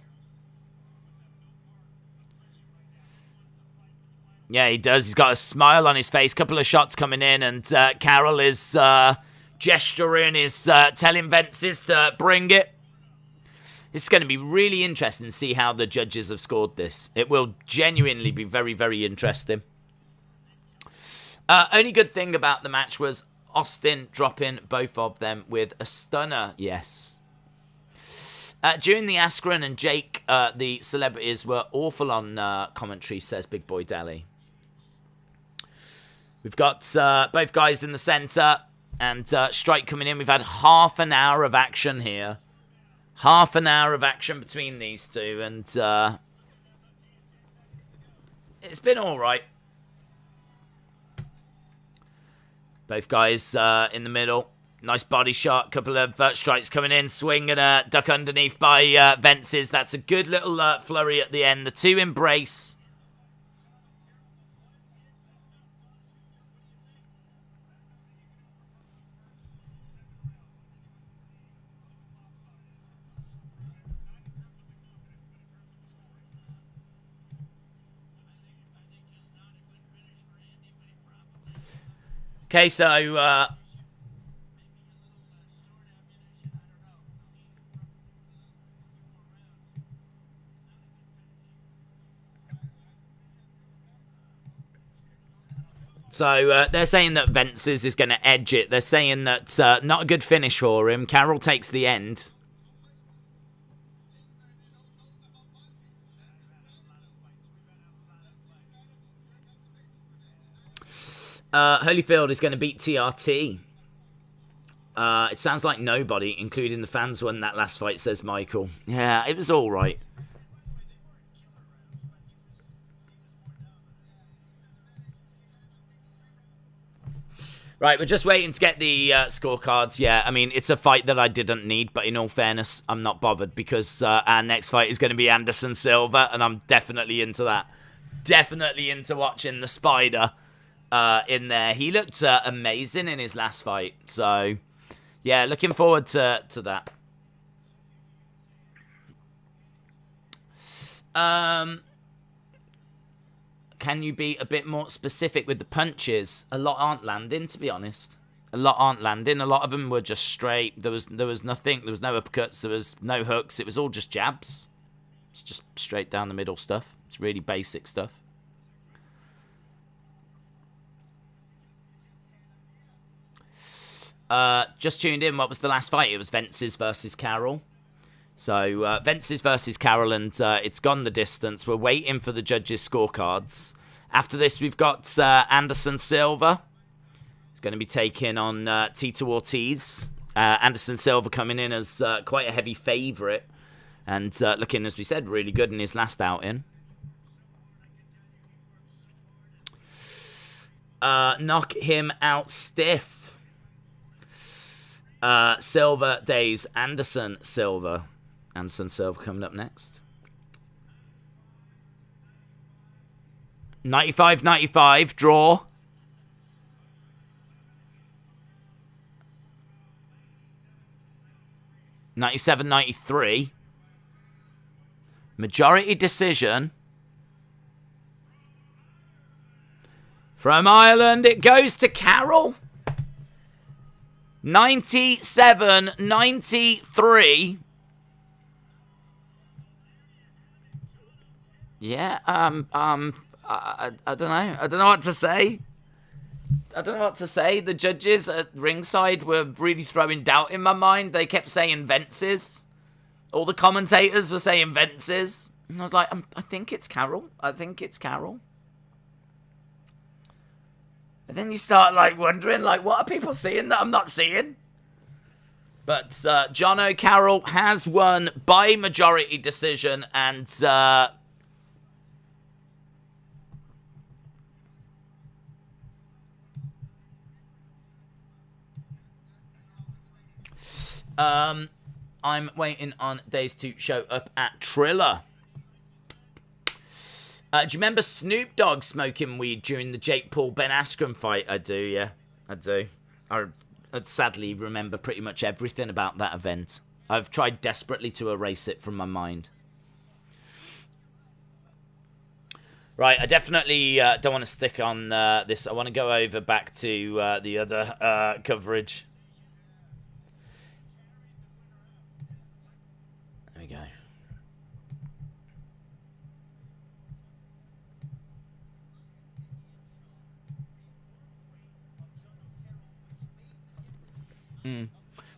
Yeah, he does. He's got a smile on his face. Couple of shots coming in, and Carroll is gesturing, is telling Vences to bring it. It's going to be really interesting to see how the judges have scored this. It will genuinely be very, very interesting. Only good thing about the match was Austin dropping both of them with a stunner, yes. During the Askren and Jake, the celebrities were awful on commentary, says Big Boy Deli. We've got both guys in the centre and strike coming in. We've had half an hour of action here. Half an hour of action between these two, and it's been all right. Both guys in the middle. Nice body shot. Couple of strikes coming in. Swing and a duck underneath by Vences. That's a good little flurry at the end. The two embrace. Okay, so they're saying that Vences is going to edge it. They're saying that not a good finish for him. Carroll takes the end. Holyfield is going to beat TRT. It sounds like nobody, including the fans, won that last fight, says Michael. Yeah, it was all right. Right, we're just waiting to get the scorecards. Yeah, I mean, it's a fight that I didn't need, but in all fairness, I'm not bothered because our next fight is going to be Anderson Silva, and I'm definitely into that. Definitely into watching the Spider in there. He looked amazing in his last fight. So, yeah, looking forward to that. Can you be a bit more specific with the punches? A lot aren't landing, to be honest. A lot aren't landing. A lot of them were just straight. There was nothing. There was no uppercuts. There was no hooks. It was all just jabs. It's just straight down the middle stuff. It's really basic stuff. Just tuned in. What was the last fight? It was Vences versus Carroll. So, Vences versus Carroll, and it's gone the distance. We're waiting for the judges' scorecards. After this, we've got Anderson Silva. He's going to be taking on Tito Ortiz. Anderson Silva coming in as quite a heavy favourite. And looking, as we said, really good in his last outing. Knock him out stiff. Silva days Anderson Silva. Anderson Silva coming up next. 95-95 draw. $97-93. Majority decision. From Ireland, it goes to Carroll. 97-93. Yeah, I don't know. I don't know what to say. The judges at ringside were really throwing doubt in my mind. They kept saying Vences. All the commentators were saying Vences. And I was like, I think it's Carroll. And then you start, like, wondering, like, what are people seeing that I'm not seeing? But Jono Carroll has won by majority decision, and I'm waiting on Days to show up at Triller. Do you remember Snoop Dogg smoking weed during the Jake Paul Ben Askren fight? I do, yeah. I do. I'd sadly remember pretty much everything about that event. I've tried desperately to erase it from my mind. Right, I definitely don't want to stick on this. I want to go over back to the other coverage. There we go.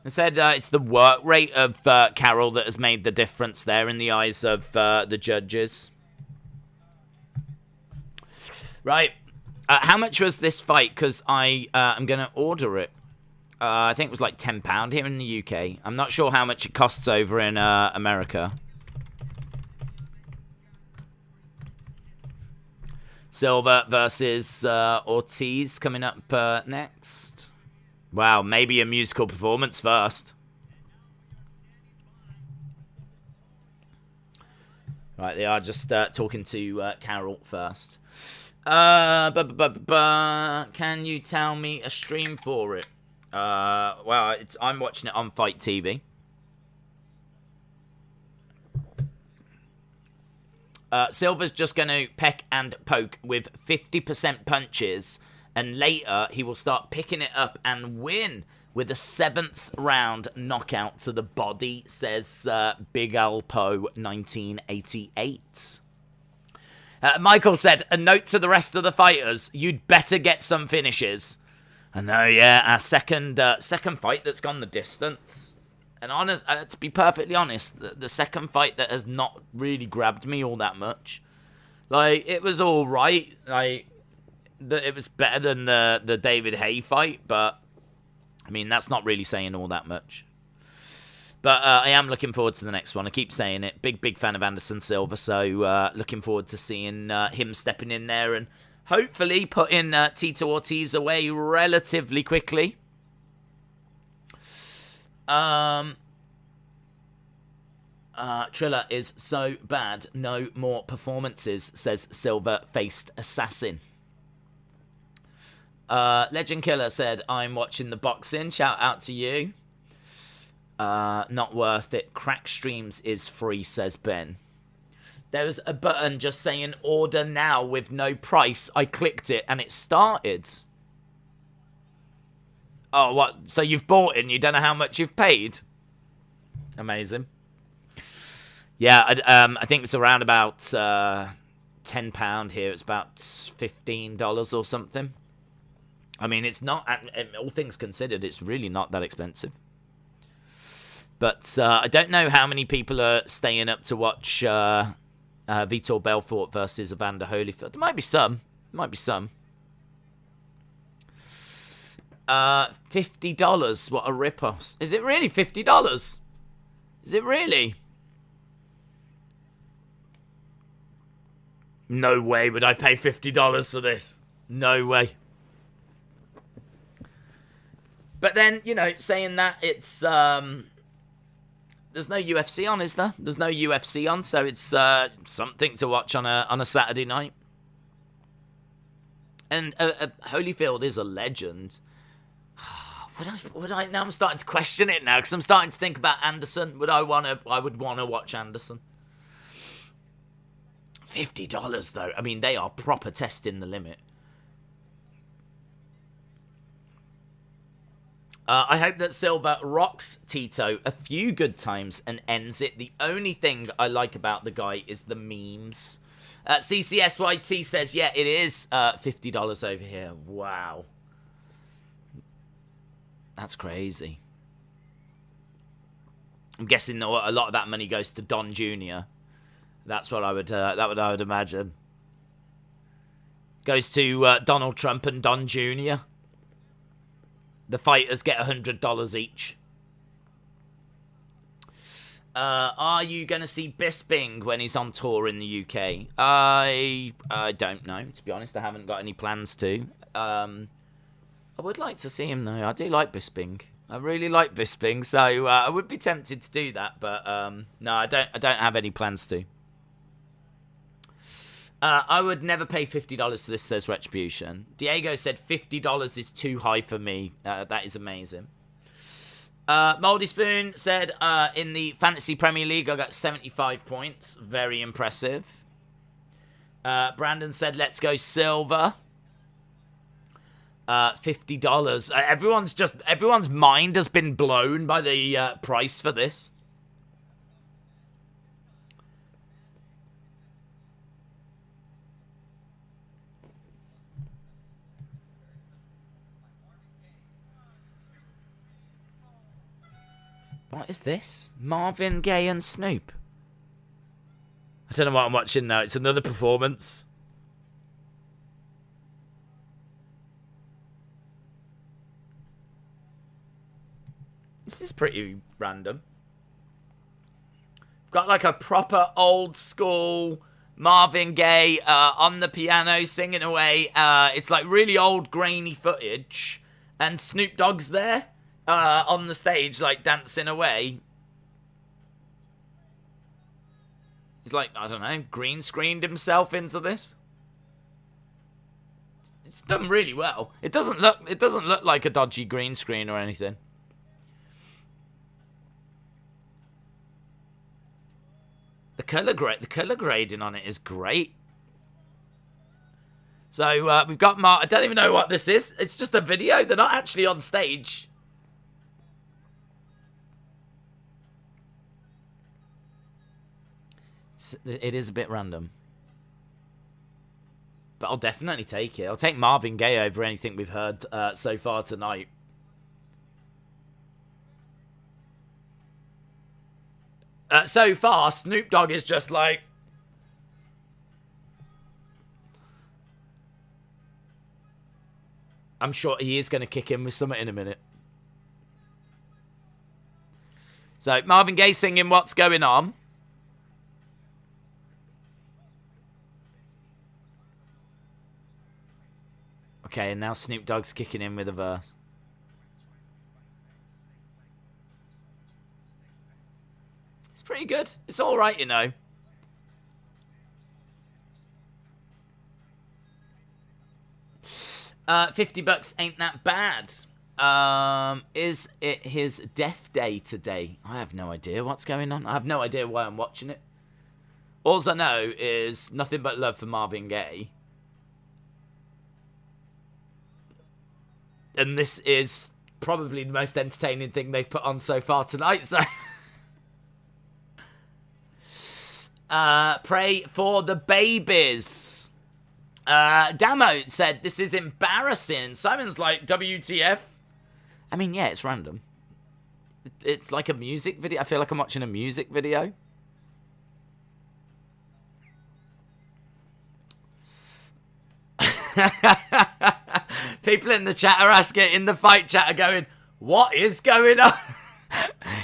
I said it's the work rate of Carroll that has made the difference there in the eyes of the judges. Right. How much was this fight? Because I'm going to order it. I think it was like £10 here in the UK. I'm not sure how much it costs over in America. Silva versus Ortiz coming up next. Wow, maybe a musical performance first. Right, they are just talking to Carroll first. Can you tell me a stream for it? Well, I'm watching it on Fight TV. Silva's just going to peck and poke with 50% punches, and later he will start picking it up and win with a 7th round knockout to the body, says Big Alpo 1988. Michael said, a note to the rest of the fighters, you'd better get some finishes. I know, yeah, our second fight that's gone the distance. And honest, to be perfectly honest, the second fight that has not really grabbed me all that much. Like, it was all right. Like, it was better than the David Haye fight, but I mean, that's not really saying all that much. But I am looking forward to the next one. I keep saying it. Big fan of Anderson Silva, so looking forward to seeing him stepping in there and hopefully putting Tito Ortiz away relatively quickly. Triller is so bad, no more performances, says Silver-faced assassin. Legend Killer said, I'm watching the boxing. Shout out to you. Not worth it. Crack Streams is free, says Ben. There was a button just saying order now with no price. I clicked it and it started. Oh, what? So you've bought it and you don't know how much you've paid? Amazing. Yeah, I think it's around about £10 here. It's about $15 or something. I mean, it's not, all things considered, it's really not that expensive. But I don't know how many people are staying up to watch Vitor Belfort versus Evander Holyfield. There might be some. $50. What a rip-off. Is it really $50? Is it really? No way would I pay $50 for this. No way. But then, you know, saying that, it's there's no UFC on, is there? There's no UFC on, so it's something to watch on a Saturday night. And Holyfield is a legend. Would I? Now I'm starting to question it now because I'm starting to think about Anderson. I would want to watch Anderson. $50 though. I mean, they are proper testing the limit. I hope that Silva rocks Tito a few good times and ends it. The only thing I like about the guy is the memes. CCSYT says, yeah, it is $50 over here. Wow. That's crazy. I'm guessing a lot of that money goes to Don Jr. That's what I would imagine. Goes to Donald Trump and Don Jr. The fighters get $100 each. Are you going to see Bisping when he's on tour in the UK? I don't know, to be honest. I haven't got any plans to. I would like to see him, though. I do like Bisping. I really like Bisping, so I would be tempted to do that, but no, I don't have any plans to. I would never pay $50 for this, says Retribution. Diego said $50 is too high for me. That is amazing. Moldy Spoon said, in the Fantasy Premier League, I got 75 points. Very impressive. Brandon said, let's go Silva. $50. Everyone's mind has been blown by the price for this. What is this? Marvin Gaye and Snoop. I don't know what I'm watching now. It's another performance. This is pretty random. We've got like a proper old school Marvin Gaye on the piano singing away. It's like really old grainy footage. And Snoop Dogg's there on the stage like dancing away. He's like, I don't know, green screened himself into this. It's done really well. It doesn't look like a dodgy green screen or anything. The color grading on it is great. So we've got I don't even know what this is. It's just a video. They're not actually on stage. It is a bit random. But I'll definitely take it. I'll take Marvin Gaye over anything we've heard so far tonight. So far, Snoop Dogg is just like... I'm sure he is going to kick in with something in a minute. So, Marvin Gaye singing What's Going On. Okay, and now Snoop Dogg's kicking in with a verse. It's pretty good. It's alright, you know. $50 ain't that bad. Is it his death day today? I have no idea what's going on. I have no idea why I'm watching it. All I know is nothing but love for Marvin Gaye. And this is probably the most entertaining thing they've put on so far tonight, so... pray for the babies. Damo said, this is embarrassing. Simon's like, WTF? I mean, yeah, it's random. It's like a music video. I feel like I'm watching a music video. People in the chat are asking, in the fight chat are going, what is going on?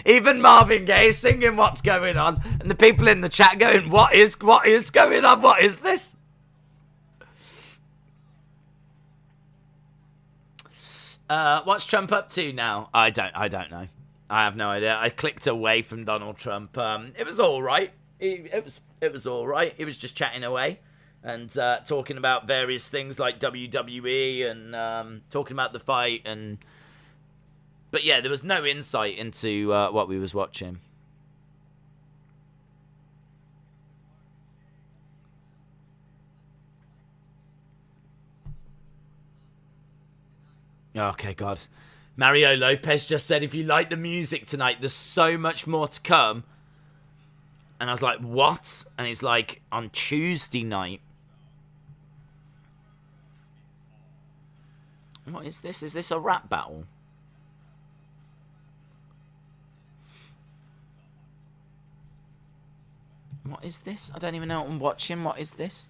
Even Marvin Gaye is singing what's going on. And the people in the chat going, what is going on? What is this? What's Trump up to now? I don't know. I have no idea. I clicked away from Donald Trump. It was all right. It was all right. He was just chatting away and talking about various things like WWE and talking about the fight and. But yeah, there was no insight into what we was watching. Okay, God. Mario Lopez just said, if you like the music tonight, there's so much more to come. And I was like, what? And he's like, on Tuesday night. What is this? Is this a rap battle? What is this? I don't even know what I'm watching. What is this?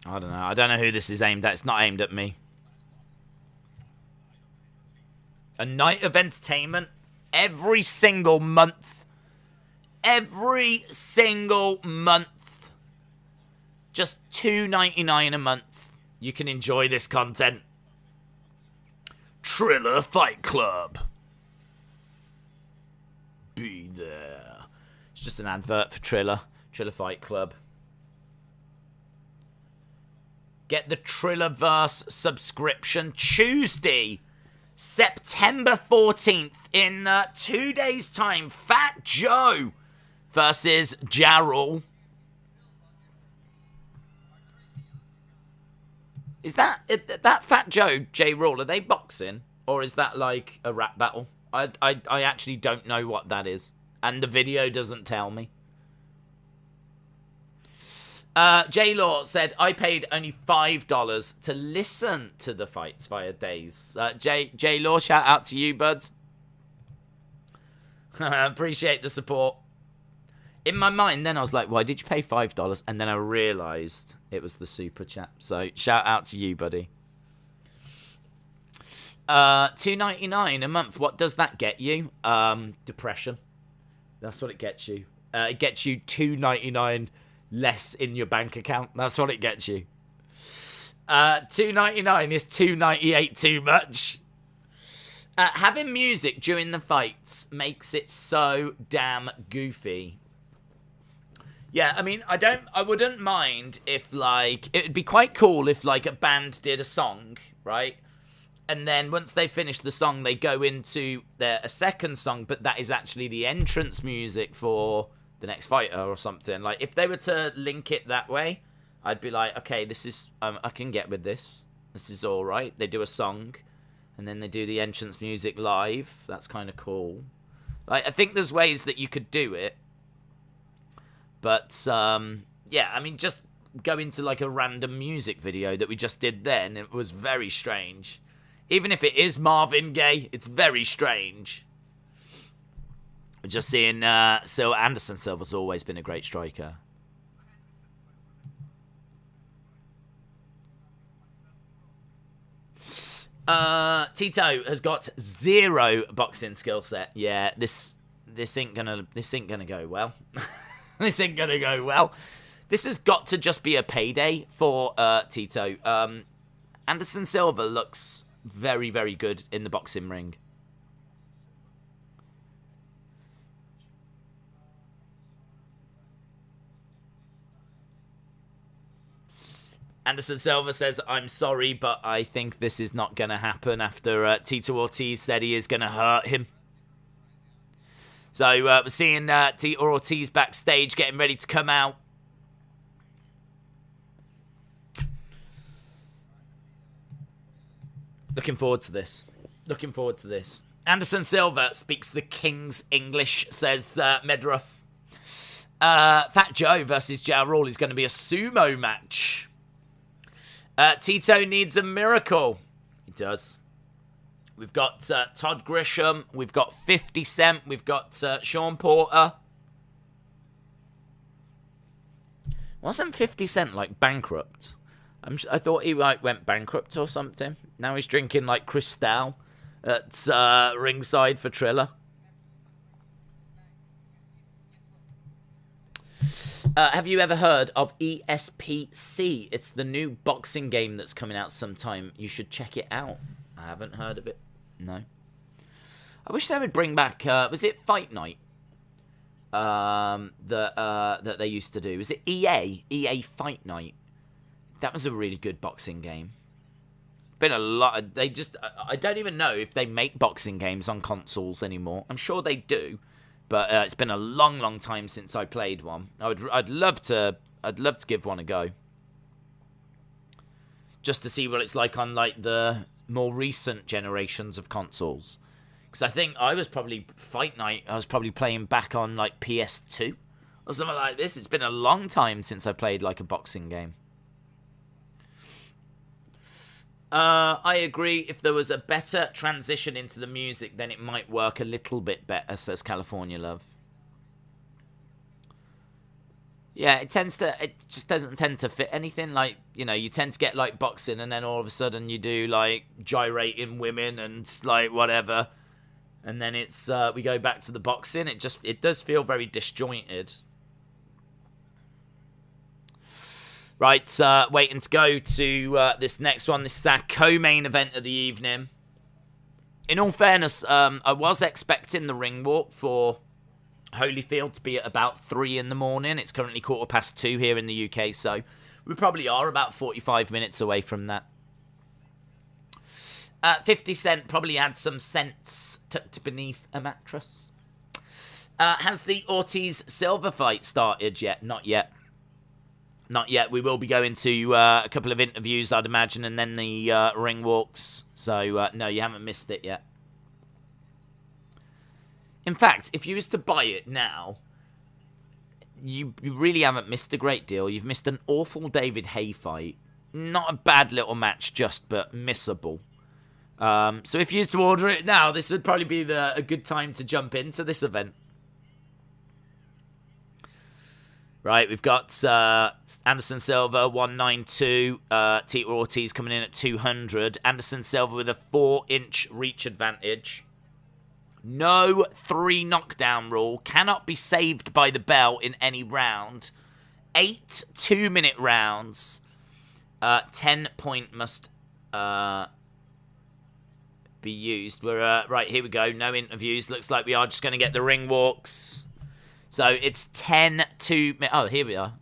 I don't know. I don't know who this is aimed at. It's not aimed at me. A night of entertainment every single month. Every single month. just $2.99 a month. You can enjoy this content. Triller Fight Club. Be there. It's just an advert for Triller Fight Club. Get the Trillerverse subscription Tuesday, September 14th. In 2 days' time, Fat Joe versus Carroll. Is that Fat Joe, J. Rule, are they boxing? Or is that like a rap battle? I actually don't know what that is. And the video doesn't tell me. J-Law said, I paid only $5 to listen to the fights via Days. J-Law, shout out to you, buds. Appreciate the support. In my mind, then I was like, why did you pay $5? And then I realised it was the super chat. So, shout out to you, buddy. $2.99 a month. What does that get you? Depression. That's what it gets you. It gets you $2.99 less in your bank account. That's what it gets you. $2.99 is $2.98 too much. Having music during the fights makes it so damn goofy. Yeah, I mean, I wouldn't mind if, like, it would be quite cool if, like, a band did a song, right? And then once they finish the song, they go into a second song, but that is actually the entrance music for the next fighter or something. Like, if they were to link it that way, I'd be like, okay, this is, I can get with this. This is all right. They do a song, and then they do the entrance music live. That's kind of cool. Like, I think there's ways that you could do it. But, yeah, I mean, just go into, like, a random music video that we just did then. It was very strange. Even if it is Marvin Gaye, it's very strange. We're just seeing, so Anderson Silva's always been a great striker. Tito has got 0 boxing skill set. Yeah, this ain't gonna go well. This ain't gonna go well. This has got to just be a payday for Tito. Anderson Silva looks very, very good in the boxing ring. Anderson Silva says, I'm sorry, but I think this is not going to happen after Tito Ortiz said he is going to hurt him. So we're seeing Tito Ortiz backstage getting ready to come out. Looking forward to this. Looking forward to this. Anderson Silva speaks the King's English, says Medruff. Fat Joe versus Carroll is going to be a sumo match. Tito needs a miracle. He does. We've got Todd Grisham. We've got 50 Cent. We've got Sean Porter. Wasn't 50 Cent, like, bankrupt? I thought he, like, went bankrupt or something. Now he's drinking, like, Cristal at ringside for Triller. Have you ever heard of ESPC? It's the new boxing game that's coming out sometime. You should check it out. I haven't heard of it. No. I wish they would bring back, was it Fight Night? That they used to do. Was it EA? EA Fight Night. That was a really good boxing game. Been a lot of, I don't even know if they make boxing games on consoles anymore. I'm sure they do. But it's been a long, long time since I played one. I'd love to give one a go. Just to see what it's like on, like, the more recent generations of consoles. Because I think I was probably, Fight Night, I was probably playing back on, like, PS2 or something like this. It's been a long time since I played, like, a boxing game. I agree. If there was a better transition into the music, then it might work a little bit better, says California Love. Yeah, it just doesn't tend to fit anything. Like, you know, you tend to get, like, boxing, and then all of a sudden you do, like, gyrating women and, like, whatever. And then it's, we go back to the boxing. It does feel very disjointed. Right, waiting to go to this next one. This is our co-main event of the evening. In all fairness, I was expecting the ring walk for Holyfield to be at about 3 in the morning. It's currently 2:15 here in the UK, so we probably are about 45 minutes away from that. 50 Cent probably had some sense tucked beneath a mattress. Has the Ortiz-Silva fight started yet? Not yet. Not yet. We will be going to a couple of interviews, I'd imagine, and then the ring walks. So, no, you haven't missed it yet. In fact, if you was to buy it now, you really haven't missed a great deal. You've missed an awful David Haye fight. Not a bad little match, but missable. So if you used to order it now, this would probably be a good time to jump into this event. Right, we've got Anderson Silva, 192. Tito Ortiz coming in at 200. Anderson Silva with a 4-inch reach advantage. No 3 knockdown rule. Cannot be saved by the bell in any round. 8 2-minute rounds. 10 point must be used. We're right, here we go. No interviews. Looks like we are just going to get the ring walks. So it's 10 2. Oh, here we are.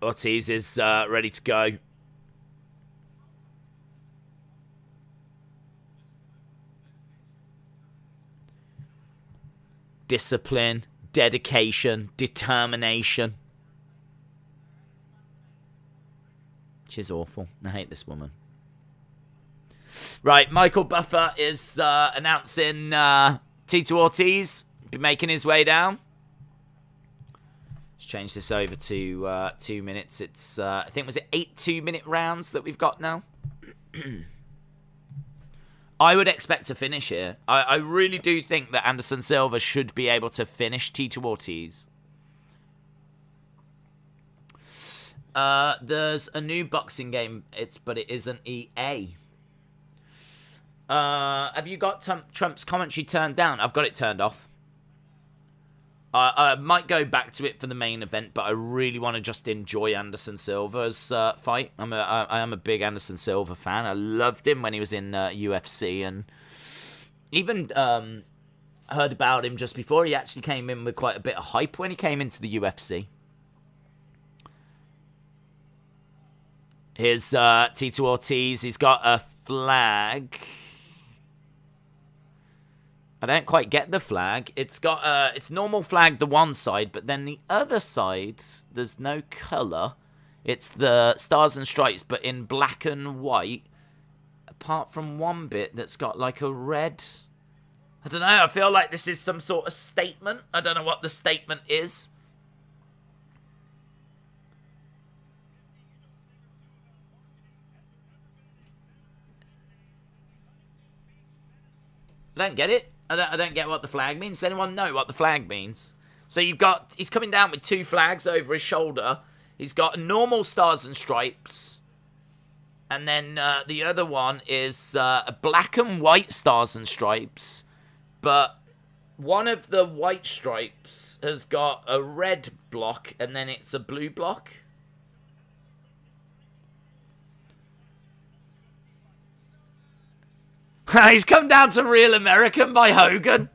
Ortiz is ready to go. Discipline, dedication, determination. She's awful. I hate this woman. Right, Michael Buffer is announcing Tito Ortiz be making his way down. Let's change this over to 2 minutes. It's, I think, was it 8 2-minute rounds that we've got now? I would expect to finish here. I really do think that Anderson Silva should be able to finish Tito Ortiz. There's a new boxing game, but it isn't EA. Have you got Trump's commentary turned down? I've got it turned off. I might go back to it for the main event, but I really want to just enjoy Anderson Silva's fight. I am a big Anderson Silva fan. I loved him when he was in UFC, and even heard about him just before. He actually came in with quite a bit of hype when he came into the UFC. Here's Tito Ortiz. He's got a flag. I don't quite get the flag. It's got it's normal flag the one side, but then the other side there's no colour. It's the stars and stripes, but in black and white. Apart from one bit that's got like a red. I don't know. I feel like this is some sort of statement. I don't know what the statement is. I don't get it. I don't get what the flag means. Does anyone know what the flag means? So he's coming down with 2 flags over his shoulder. He's got normal stars and stripes. And then the other one is a black and white stars and stripes. But one of the white stripes has got a red block and then it's a blue block. He's come down to Real American by Hogan.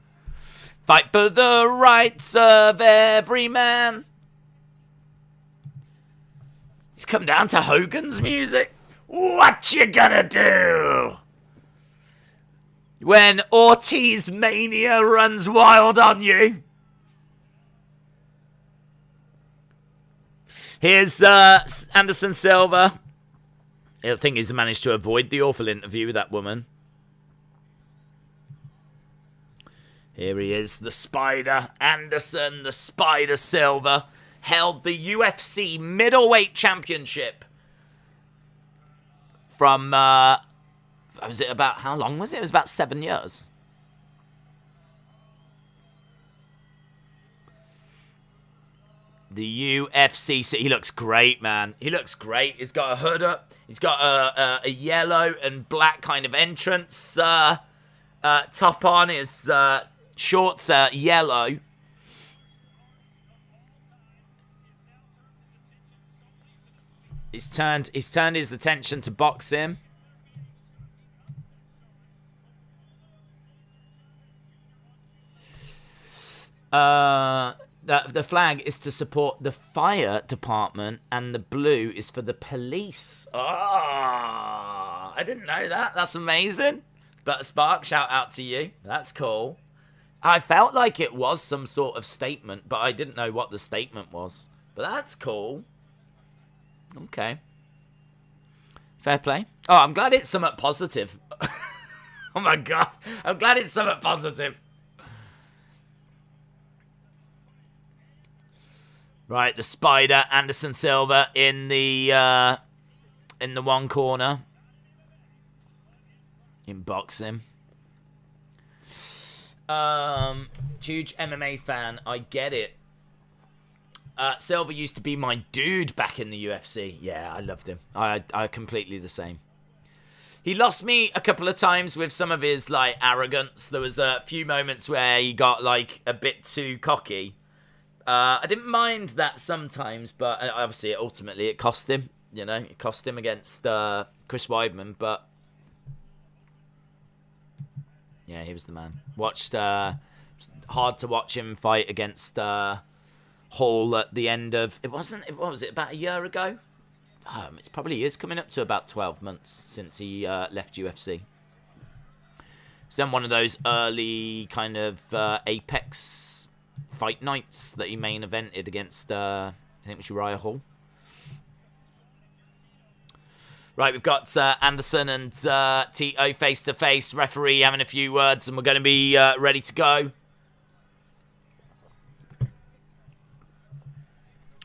Fight for the rights of every man. He's come down to Hogan's music. What you gonna do when Ortiz mania runs wild on you? Here's Anderson Silva. I think he's managed to avoid the awful interview with that woman. Here he is, the Spider. Anderson, the Spider Silva, held the UFC middleweight championship from, was it about, how long was it? It was about 7 years. The UFC, so he looks great, man. He looks great. He's got a hood up. He's got a yellow and black kind of entrance top on, his shorts are yellow. He's turned his attention to boxing. The flag is to support the fire department, and the blue is for the police. Oh, I didn't know that. That's amazing. But Spark, shout out to you. That's cool. I felt like it was some sort of statement, but I didn't know what the statement was. But that's cool. Okay. Fair play. Oh, I'm glad it's somewhat positive. Oh my god. I'm glad it's somewhat positive. Right, the Spider, Anderson Silva in the one corner. In boxing. Huge MMA fan, I get it. Silva used to be my dude back in the UFC. Yeah, I loved him. I completely the same. He lost me a couple of times with some of his like arrogance. There was a few moments where he got like a bit too cocky. I didn't mind that sometimes, but obviously ultimately it cost him. You know, it cost him against Chris Weidman, but yeah, he was the man. Watched hard to watch him fight against Hall at the end of what was it, about a year ago? It's probably is coming up to about 12 months since he left UFC. It's then one of those early kind of Apex fight nights that he main evented against I think it was Uriah Hall. Right, we've got Anderson and Tito face to face. Referee having a few words, and we're going to be ready to go.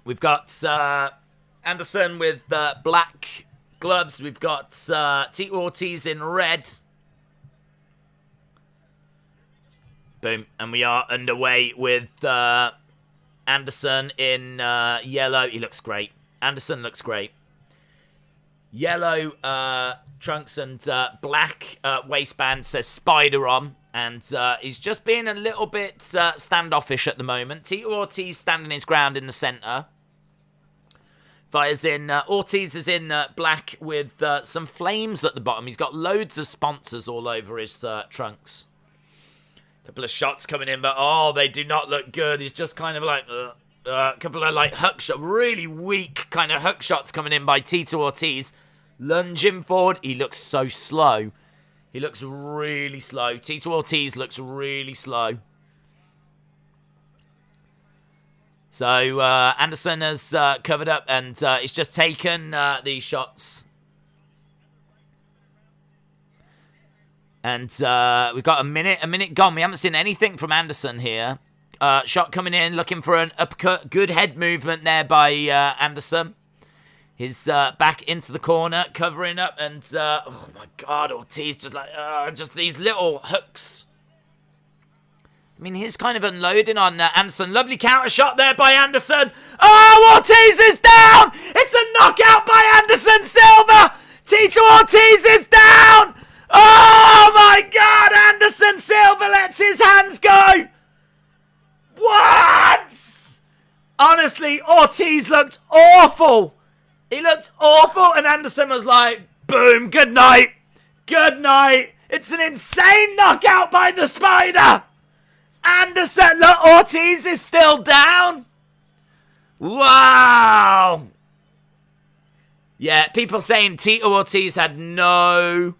We've got Anderson with black gloves. We've got Tito Ortiz in red. Boom. And we are underway with Anderson in yellow. He looks great. Anderson looks great. Yellow trunks and black waistband says Spider on. And he's just being a little bit standoffish at the moment. Tito Ortiz standing his ground in the centre. Fires in. Ortiz is in black with some flames at the bottom. He's got loads of sponsors all over his trunks. Couple of shots coming in, but oh, they do not look good. He's just kind of like a couple of like hook shot, really weak kind of hook shots coming in by Tito Ortiz. Lunging forward, he looks so slow. He looks really slow. Tito Ortiz looks really slow. So Anderson has covered up and he's just taken these shots. And we've got a minute gone. We haven't seen anything from Anderson here. Shot coming in, looking for an uppercut. Good head movement there by Anderson. He's back into the corner, covering up, and oh my God, Ortiz just like just these little hooks. I mean, he's kind of unloading on Anderson. Lovely counter shot there by Anderson. Oh, Ortiz is down! It's a knockout by Anderson Silva. Tito Ortiz is down. Oh my God, Anderson Silva lets his hands go. What? Honestly, Ortiz looked awful. He looked awful, and Anderson was like, boom, good night. Good night. It's an insane knockout by the Spider. Anderson, look, Ortiz is still down. Wow. Yeah, people saying Tito Ortiz had no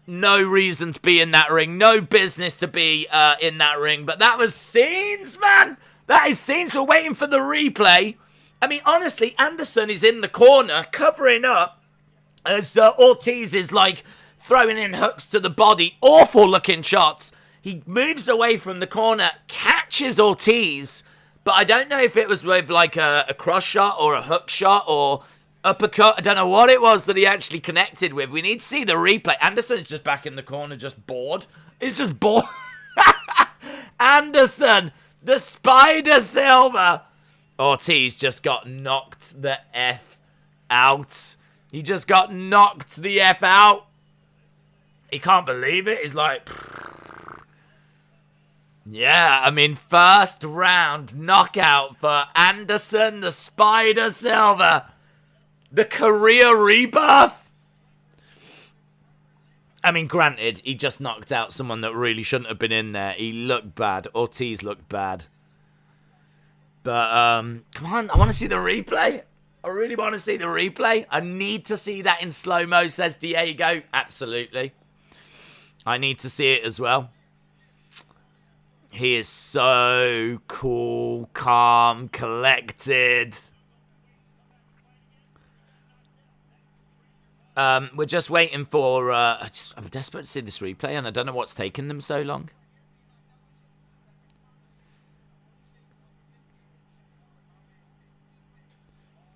reason to be in that ring. No business to be in that ring. But that was scenes, man. That is scenes. We're waiting for the replay. I mean, honestly, Anderson is in the corner covering up as Ortiz is like throwing in hooks to the body. Awful looking shots. He moves away from the corner, catches Ortiz, but I don't know if it was with like a cross shot or a hook shot or uppercut. I don't know what it was that he actually connected with. We need to see the replay. Anderson's just back in the corner, just bored. He's just bored. Anderson, the Spider Silva. Ortiz just got knocked the F out. He just got knocked the F out. He can't believe it. He's like, Yeah, I mean, first round knockout for Anderson the Spider Silva. The career rebirth. I mean, granted, he just knocked out someone that really shouldn't have been in there. He looked bad. Ortiz looked bad. But, come on, I want to see the replay. I really want to see the replay. I need to see that in slow-mo, says Diego. Absolutely. I need to see it as well. He is so cool, calm, collected. We're just waiting for... I'm desperate to see this replay, and I don't know what's taken them so long.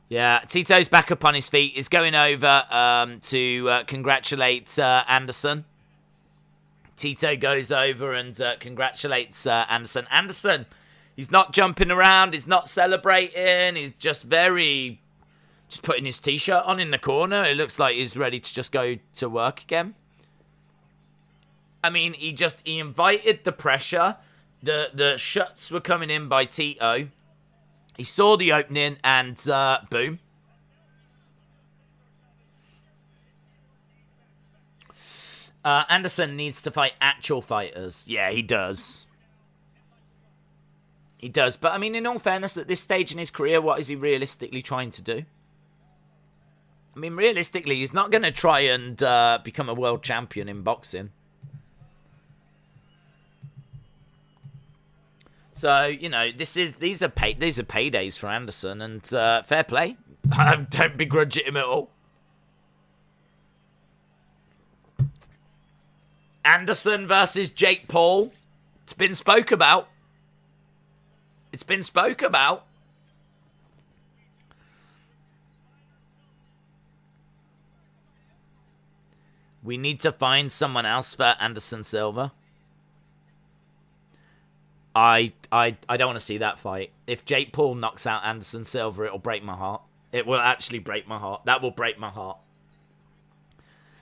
Yeah, Tito's back up on his feet. He's going over to congratulate Anderson. Tito goes over and congratulates Anderson. Anderson, he's not jumping around. He's not celebrating. He's just just putting his t-shirt on in the corner. It looks like he's ready to just go to work again. I mean, he invited the pressure. The shots were coming in by Tito. He saw the opening and boom. Anderson needs to fight actual fighters. Yeah, he does. He does. But, I mean, in all fairness, at this stage in his career, what is he realistically trying to do? I mean, realistically, he's not going to try and become a world champion in boxing. So, you know, these are paydays for Anderson, and fair play. I don't begrudge it him at all. Anderson versus Jake Paul. It's been spoke about. It's been spoke about. We need to find someone else for Anderson Silva. I don't want to see that fight. If Jake Paul knocks out Anderson Silva, it'll break my heart. It will actually break my heart. That will break my heart.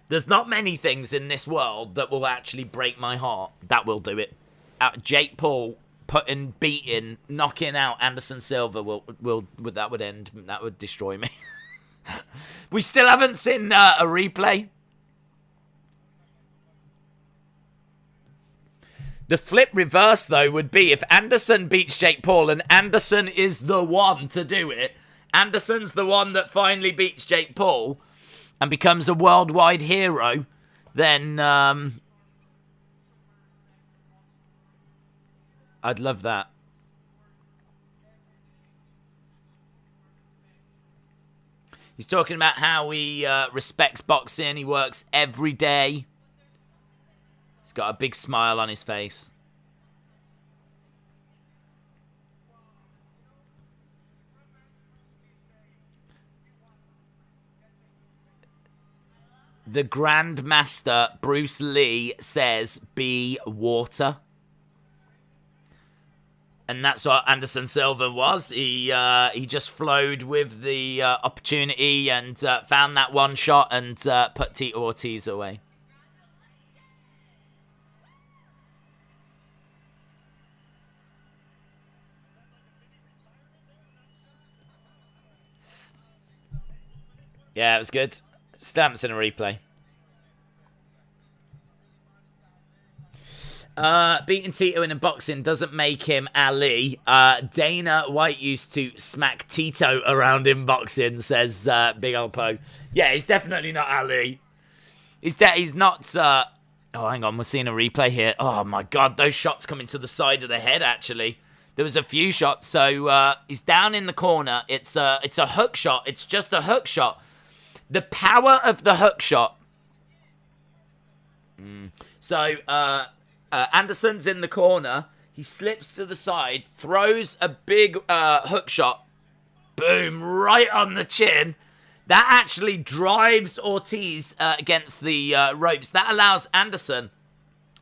There's not many things in this world that will actually break my heart. That will do it. Jake Paul beating, knocking out Anderson Silva that would end. That would destroy me. We still haven't seen a replay. The flip reverse, though, would be if Anderson beats Jake Paul and Anderson is the one to do it. Anderson's the one that finally beats Jake Paul and becomes a worldwide hero, then I'd love that. He's talking about how he respects boxing. He works every day. He's got a big smile on his face. The Grandmaster Bruce Lee says, be water. And that's what Anderson Silva was. He just flowed with the opportunity and found that one shot and put Tito Ortiz away. Yeah, it was good. Stamps in a replay. Beating Tito in a boxing doesn't make him Ali. Dana White used to smack Tito around in boxing, says Big Ol' Poe. Yeah, he's definitely not Ali. He's not... oh, hang on, we're seeing a replay here. Oh, my God, those shots coming to the side of the head, actually. There was a few shots, so he's down in the corner. It's a hook shot. It's just a hook shot. The power of the hook shot. So, Anderson's in the corner. He slips to the side, throws a big hook shot. Boom, right on the chin. That actually drives Ortiz against the ropes. That allows Anderson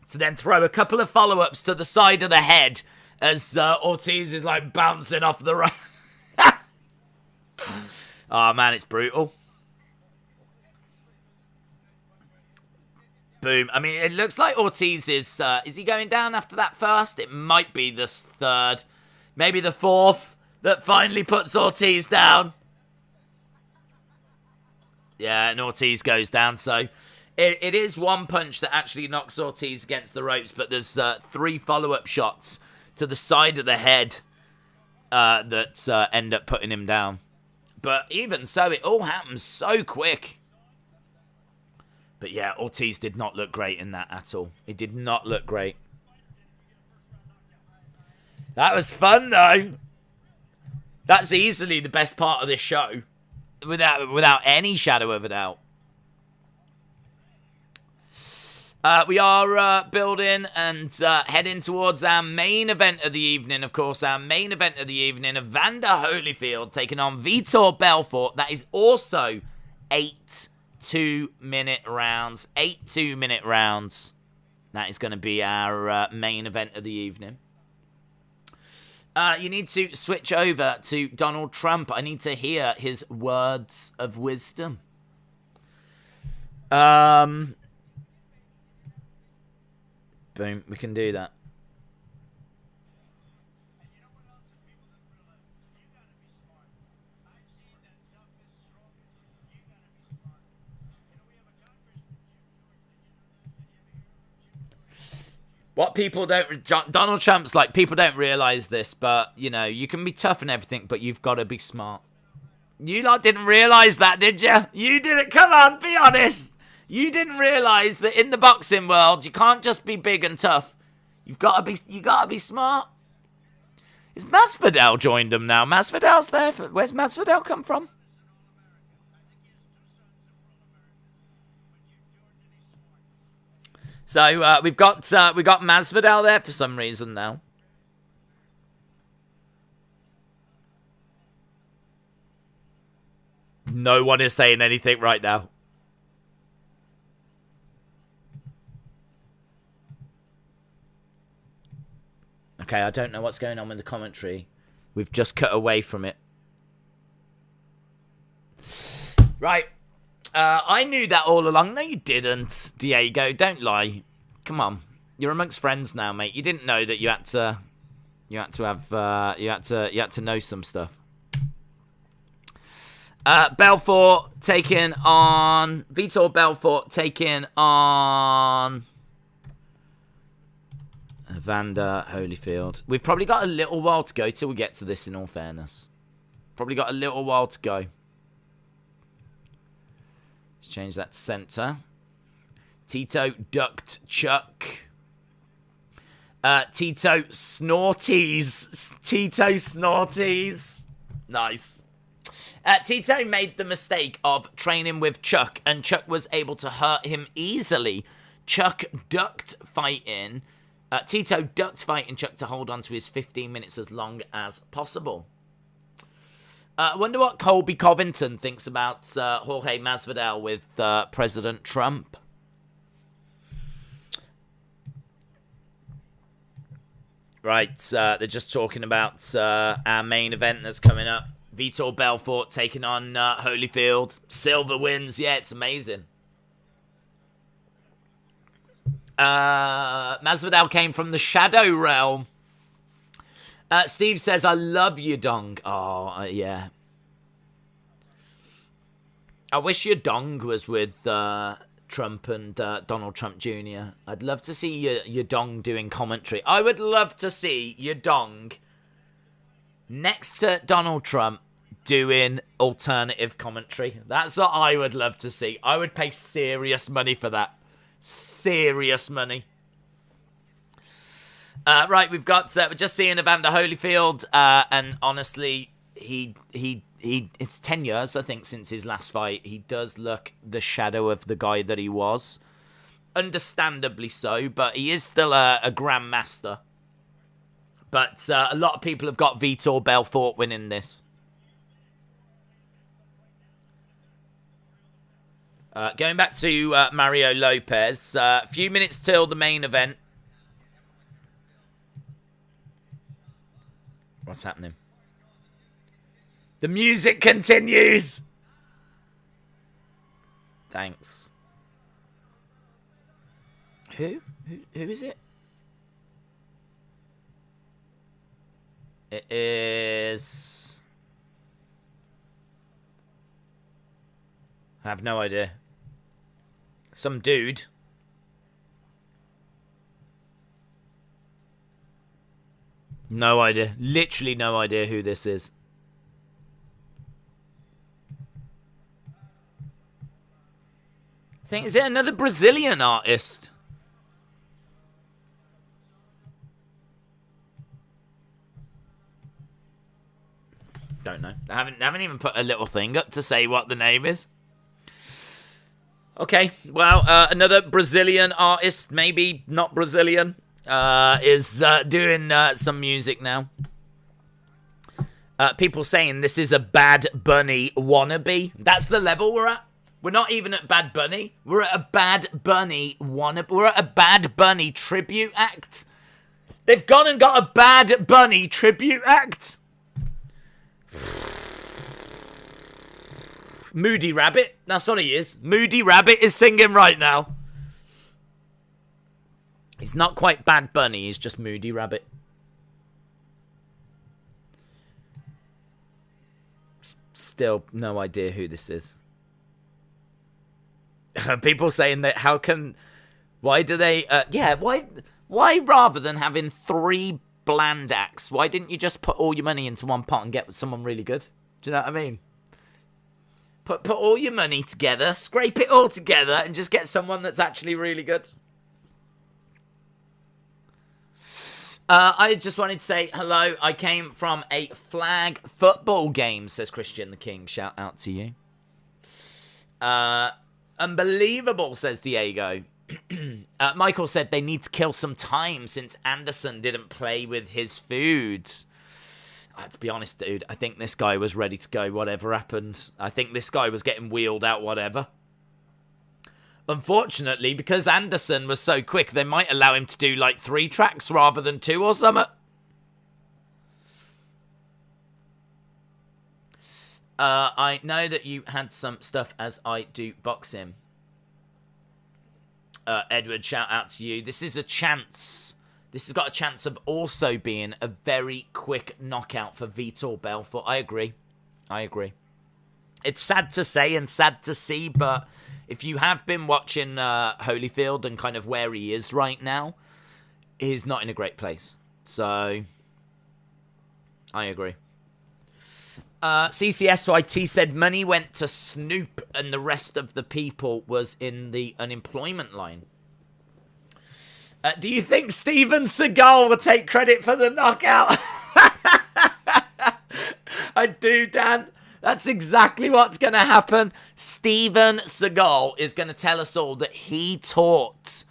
to then throw a couple of follow-ups to the side of the head as Ortiz is like bouncing off the rope. Oh, man, it's brutal. Boom. I mean, it looks like Ortiz is he going down after that first? It might be the third. Maybe the fourth that finally puts Ortiz down. Yeah, and Ortiz goes down, so it is one punch that actually knocks Ortiz against the ropes, but there's 3 follow-up shots to the side of the head that end up putting him down. But even so, it all happens so quick. But yeah, Ortiz did not look great in that at all. It did not look great. That was fun, though. That's easily the best part of this show. Without any shadow of a doubt. We are building and heading towards our main event of the evening. Of course, our main event of the evening, Evander Holyfield taking on Vitor Belfort. That is also 8 2-minute rounds. 8 2-minute rounds. That is going to be our main event of the evening. You need to switch over to Donald Trump. I need to hear his words of wisdom. Boom, we can do that. What people don't... Donald Trump's like, people don't realise this, but, you know, you can be tough and everything, but you've got to be smart. You lot didn't realise that, did you? You didn't. Come on, be honest. You didn't realise that in the boxing world, you can't just be big and tough. You got to be smart. Is Masvidal joined them now? Masvidal's there. Where's Masvidal come from? So we got Masvidal there for some reason now. No one is saying anything right now. Okay, I don't know what's going on with the commentary. We've just cut away from it. Right. I knew that all along. No, you didn't, Diego. Don't lie. Come on. You're amongst friends now, mate. You didn't know that you had to know some stuff. Belfort taking on Vitor Belfort taking on Evander Holyfield. We've probably got a little while to go till we get to this, in all fairness. Probably got a little while to go. Let's change that to center. Tito ducked Chuck. Tito Snorties. Tito Snorties. Nice. Tito made the mistake of training with Chuck, and Chuck was able to hurt him easily. Chuck ducked fighting. Tito ducked fighting Chuck to hold on to his 15 minutes as long as possible. I wonder what Colby Covington thinks about Jorge Masvidal with President Trump. Right, they're just talking about our main event that's coming up. Vitor Belfort taking on Holyfield. Silva wins. Yeah, it's amazing. Masvidal came from the Shadow Realm. Steve says, I love you, Dong. Oh, yeah. I wish your Dong was with Trump and Donald Trump Jr. I'd love to see your Dong doing commentary. I would love to see your Dong next to Donald Trump doing alternative commentary. That's what I would love to see. I would pay serious money for that. Serious money. Right, we've got we're just seeing Evander Holyfield, and honestly, it's 10 years, I think, since his last fight. He does look the shadow of the guy that he was. Understandably so, but he is still a grandmaster. But a lot of people have got Vitor Belfort winning this. Going back to Mario Lopez, a few minutes till the main event. What's happening? The music continues. Thanks. Who is it? It is... I have no idea. Some dude. No idea. Literally no idea who this is. I think, is it another Brazilian artist? Don't know. I haven't even put a little thing up to say what the name is. Okay, well, another Brazilian artist, maybe not Brazilian, is doing some music now. People saying this is a Bad Bunny wannabe. That's the level we're at. We're not even at Bad Bunny. We're at a Bad Bunny wannabe. We're at a Bad Bunny tribute act. They've gone and got a Bad Bunny tribute act. Moody Rabbit. That's what he is. Moody Rabbit is singing right now. He's not quite Bad Bunny. He's just Moody Rabbit. Still no idea who this is. People saying that how can... Why do they... Why rather than having 3 bland acts, why didn't you just put all your money into one pot and get someone really good? Do you know what I mean? Put all your money together, scrape it all together, and just get someone that's actually really good. I just wanted to say hello. I came from a flag football game, says Christian the King. Shout out to you. Unbelievable, says Diego. Michael said they need to kill some time since Anderson didn't play with his food. To be honest, dude, I think this guy was ready to go whatever happened. I think this guy was getting wheeled out whatever. Unfortunately, because Anderson was so quick, they might allow him to do like 3 tracks rather than 2 or something. I know that you had some stuff as I do boxing. Edward, shout out to you. This is a chance. This has got a chance of also being a very quick knockout for Vitor Belfort. I agree. It's sad to say and sad to see, but if you have been watching Holyfield and kind of where he is right now, he's not in a great place. So, I agree. CCSYT said money went to Snoop and the rest of the people was in the unemployment line. Do you think Steven Seagal will take credit for the knockout? I do, Dan. That's exactly what's going to happen. Steven Seagal is going to tell us all that he taught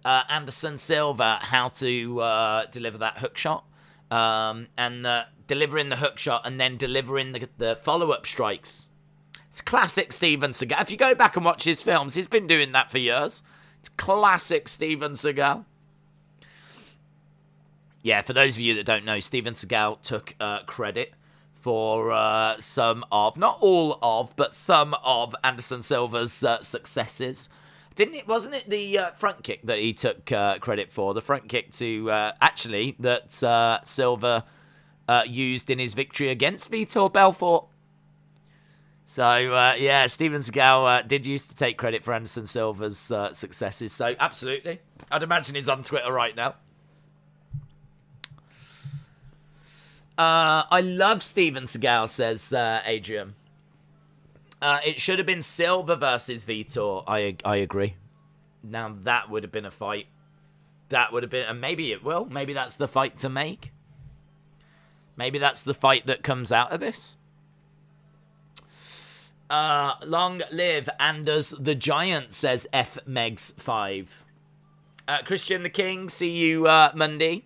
Anderson Silva how to deliver that hook shot. And delivering the hook shot and then delivering the follow-up strikes. It's classic Steven Seagal. If you go back and watch his films, he's been doing that for years. It's classic Steven Seagal. Yeah, for those of you that don't know, Steven Seagal took credit for some of, not all of, but some of Anderson Silva's successes. Wasn't it the front kick that he took credit for? The front kick to, actually, that Silva used in his victory against Vitor Belfort. So, yeah, Steven Seagal did used to take credit for Anderson Silva's successes. So, absolutely. I'd imagine he's on Twitter right now. I love Steven Seagal, says Adrian. It should have been Silva versus Vitor. I agree. Now, that would have been a fight. That would have been... And maybe it will. Maybe that's the fight to make. Maybe that's the fight that comes out of this. Long live Anders the Giant, says FMegs5. Christian the King, see you Monday.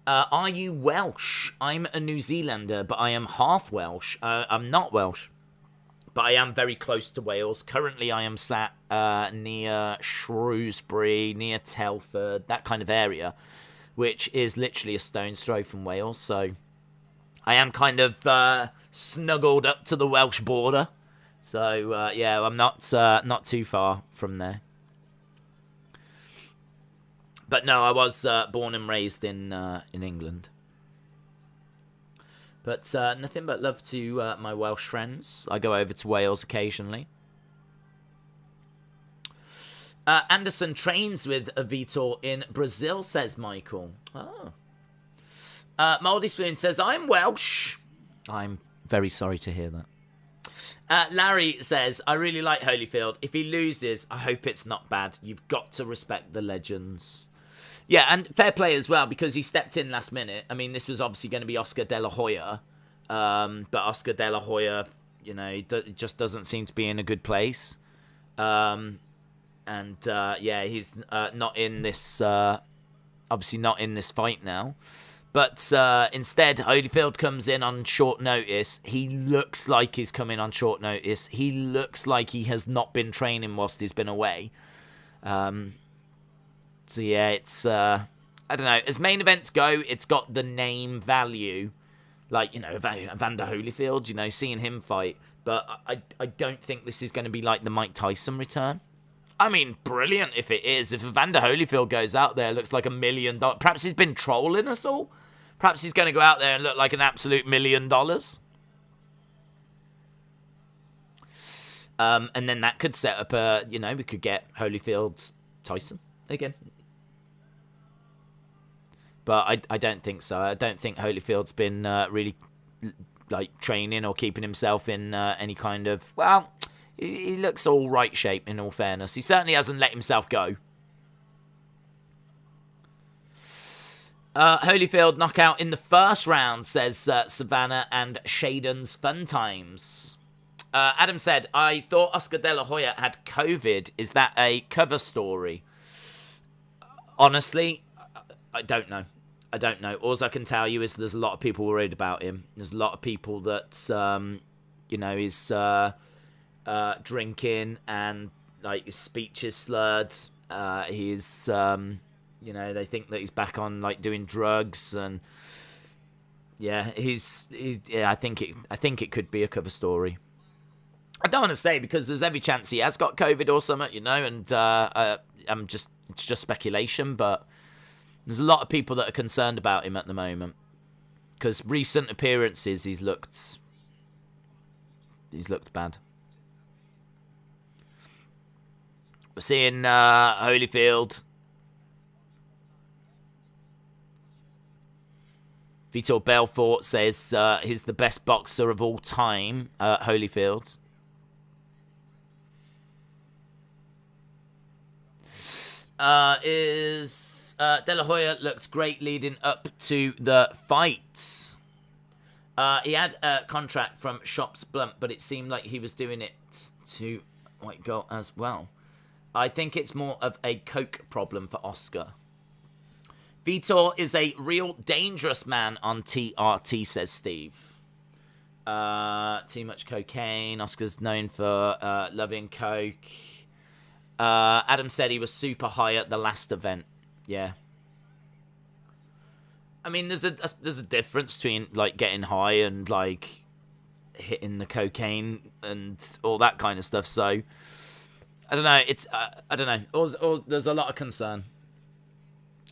Are you Welsh? I'm a New Zealander, but I am half Welsh. I'm not Welsh, but I am very close to Wales. Currently, I am sat near Shrewsbury, near Telford, that kind of area, which is literally a stone's throw from Wales. So I am kind of snuggled up to the Welsh border. So, yeah, I'm not too far from there. But no, I was born and raised in England. But nothing but love to my Welsh friends. I go over to Wales occasionally. Anderson trains with Vitor in Brazil, says Michael. Oh. Mouldy Spoon says, I'm Welsh. I'm very sorry to hear that. Larry says, I really like Holyfield. If he loses, I hope it's not bad. You've got to respect the legends. Yeah, and fair play as well, because he stepped in last minute. I mean, this was obviously going to be Oscar De La Hoya. But Oscar De La Hoya, you know, just doesn't seem to be in a good place. Yeah, he's not in this, obviously not in this fight now. But instead, Holyfield comes in on short notice. He looks like he's coming on short notice. He looks like he has not been training whilst he's been away. So yeah, it's, I don't know. As main events go, it's got the name value. Like, you know, Evander Holyfield, you know, seeing him fight. But I don't think this is going to be like the Mike Tyson return. I mean, brilliant if it is. If Evander Holyfield goes out there, looks like $1 million. Perhaps he's been trolling us all. Perhaps he's going to go out there and look like an absolute $1 million. And then that could set up a, you know, we could get Holyfield's Tyson again. But I don't think so. I don't think Holyfield's been really, like, training or keeping himself in any kind of, well, he looks all right shape, in all fairness. He certainly hasn't let himself go. Holyfield knockout in the first round, says Savannah and Shaden's Fun Times. Adam said, I thought Oscar De La Hoya had COVID. Is that a cover story? Honestly, I don't know. I don't know. All I can tell you is there's a lot of people worried about him. There's a lot of people that, you know, is drinking and, like, his speech is slurred. He's, you know, they think that he's back on, like, doing drugs. And, yeah, yeah, I think it could be a cover story. I don't want to say because there's every chance he has got COVID or something, you know, and it's just speculation, but there's a lot of people that are concerned about him at the moment because recent appearances he's looked bad. We're seeing Holyfield. Vitor Belfort says he's the best boxer of all time, Holyfield. De La Hoya looked great leading up to the fight. He had a contract from Shops Blunt, but it seemed like he was doing it to White Girl as well. I think it's more of a coke problem for Oscar. Vitor is a real dangerous man on TRT, says Steve. Too much cocaine. Oscar's known for loving coke. Adam said he was super high at the last event. Yeah. I mean, there's a difference between, like, getting high and, like, hitting the cocaine and all that kind of stuff. So, I don't know. It's, I don't know. There's a lot of concern.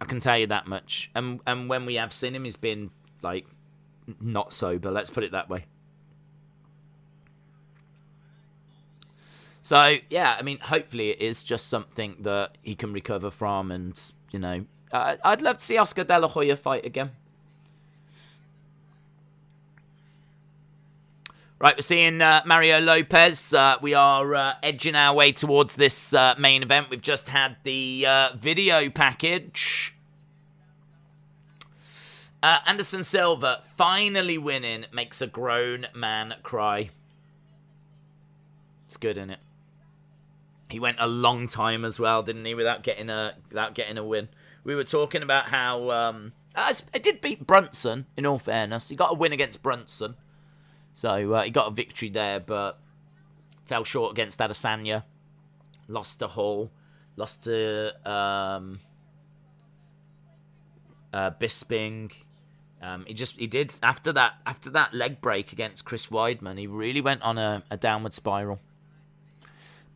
I can tell you that much. And when we have seen him, he's been, like, not sober. Let's put it that way. So, yeah, I mean, hopefully it is just something that he can recover from and, you know, I'd love to see Oscar De La Hoya fight again. Right, we're seeing Mario Lopez. We are edging our way towards this main event. We've just had the video package. Anderson Silva finally winning makes a grown man cry. It's good, isn't it? He went a long time as well, didn't he, without getting a win. We were talking about how I did beat Brunson, in all fairness. He got a win against Brunson. So he got a victory there, but fell short against Adesanya. Lost to Hall. Lost to Bisping. He did after that leg break against Chris Weidman. He really went on a downward spiral.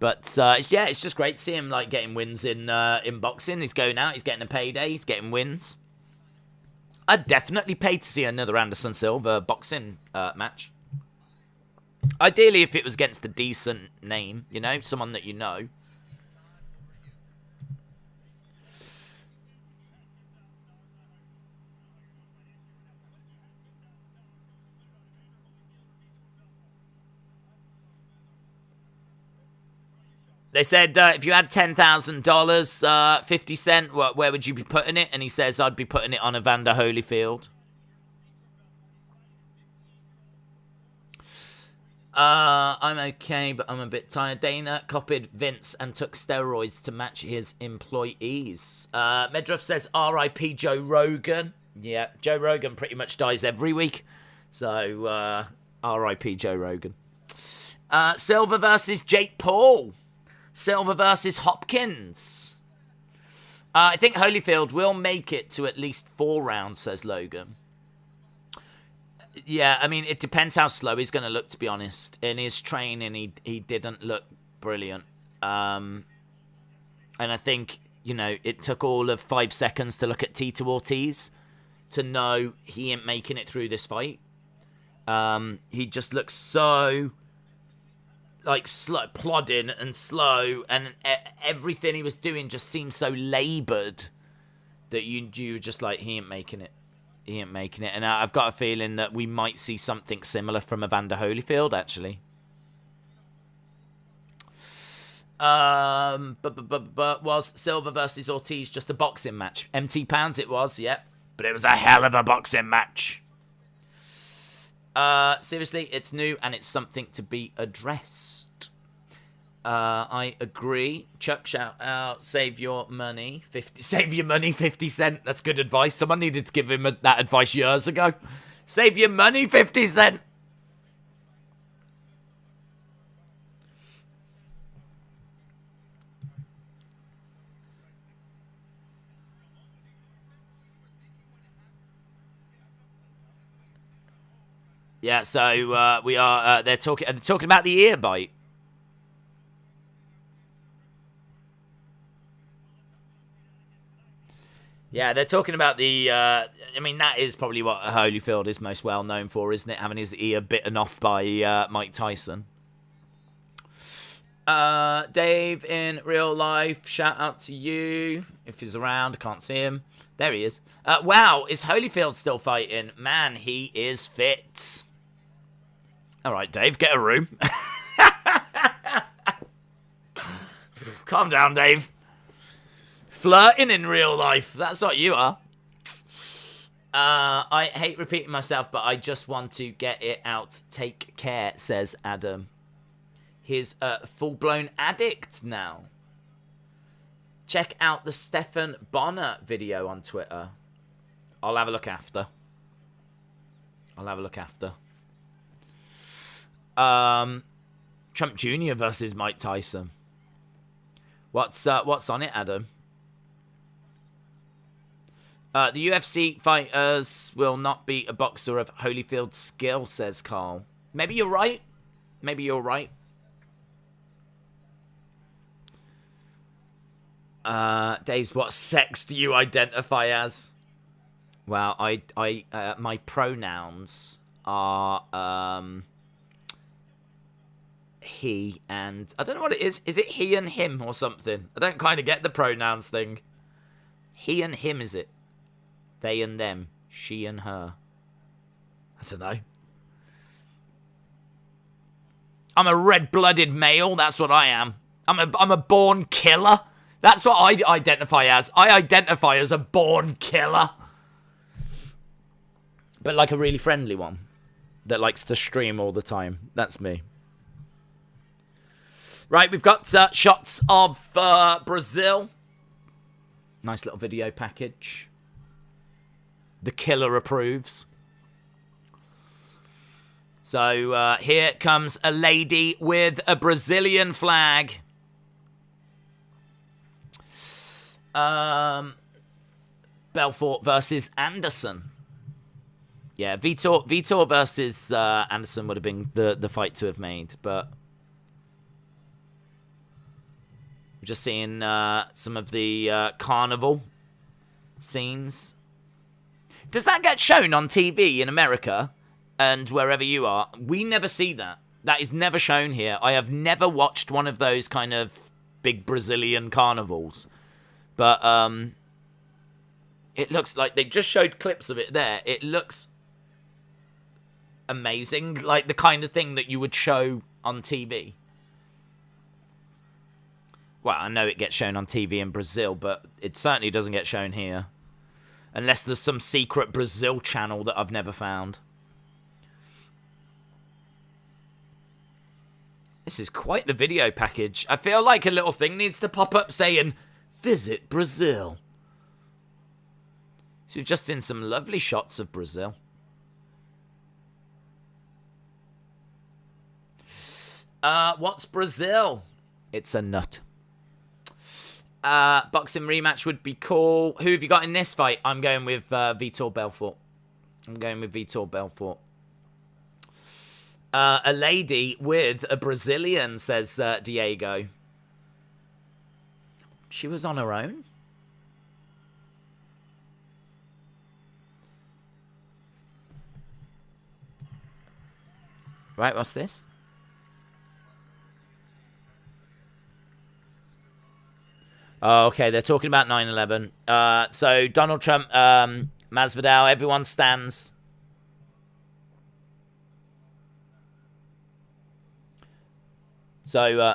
But yeah, it's just great to see him like getting wins in boxing. He's going out, he's getting a payday, he's getting wins. I'd definitely pay to see another Anderson Silva boxing match. Ideally, if it was against a decent name, you know, someone that you know. They said, if you had $10,000, 50 cent, where would you be putting it? And he says, I'd be putting it on Evander Holyfield. I'm okay, but I'm a bit tired. Dana copied Vince and took steroids to match his employees. Medref says, R.I.P. Joe Rogan. Yeah, Joe Rogan pretty much dies every week. So, R.I.P. Joe Rogan. Silva versus Jake Paul. Silva versus Hopkins. I think Holyfield will make it to at least 4 rounds, says Logan. Yeah, I mean, it depends how slow he's going to look, to be honest. In his training, he didn't look brilliant. And I think, you know, it took all of 5 seconds to look at Tito Ortiz to know he ain't making it through this fight. He just looks so... like slow, plodding and slow, and everything he was doing just seemed so laboured that you were just like, he ain't making it. He ain't making it. And I've got a feeling that we might see something similar from Evander Holyfield, actually. But was Silva versus Ortiz just a boxing match? MT pounds it was, yep. But it was a hell of a boxing match. Seriously, it's new and it's something to be addressed. I agree. Chuck, shout out, save your money, 50 cent. That's good advice. Someone needed to give him that advice years ago. Save your money, 50 cent. Yeah, so we are. They're talking about the ear bite. Yeah, they're talking about the. I mean, that is probably what Holyfield is most well known for, isn't it? Having his ear bitten off by Mike Tyson. Dave in real life, shout out to you. If he's around, I can't see him. There he is. Wow, is Holyfield still fighting? Man, he is fit. All right, Dave, get a room. Calm down, Dave. Flirting in real life. That's what you are. I hate repeating myself, but I just want to get it out. Take care, says Adam. He's a full-blown addict now. Check out the Stefan Bonner video on Twitter. I'll have a look after. Trump Jr. versus Mike Tyson. What's on it, Adam? The UFC fighters will not beat a boxer of Holyfield's skill, says Carl. Maybe you're right. Days, what sex do you identify as? Well, my pronouns are he and I don't know what it is. Is it he and him or something? I don't kind of get the pronouns thing. He and him, is it? They and them, she and her. I don't know. I'm a red-blooded male. That's what I am. I'm a born killer. That's what I identify as. I identify as a born killer. But like a really friendly one that likes to stream all the time. That's me. Right, we've got shots of Brazil. Nice little video package. The killer approves. So here comes a lady with a Brazilian flag. Belfort versus Anderson. Yeah, Vitor versus Anderson would have been the fight to have made, but We're just seeing some of the carnival scenes. Does that get shown on TV in America and wherever you are? We never see that. That is never shown here. I have never watched one of those kind of big Brazilian carnivals. But it looks like they just showed clips of it there. It looks amazing. Like the kind of thing that you would show on TV. Well, I know it gets shown on TV in Brazil, but it certainly doesn't get shown here. Unless there's some secret Brazil channel that I've never found. This is quite the video package. I feel like a little thing needs to pop up saying, "Visit Brazil." So we've just seen some lovely shots of Brazil. What's Brazil? It's a nut. Boxing rematch would be cool. Who have you got in this fight? I'm going with Vitor Belfort. A lady with a Brazilian, says Diego. She was on her own? Right, what's this? Oh, okay, they're talking about 9/11. So Donald Trump, Masvidal, everyone stands. So,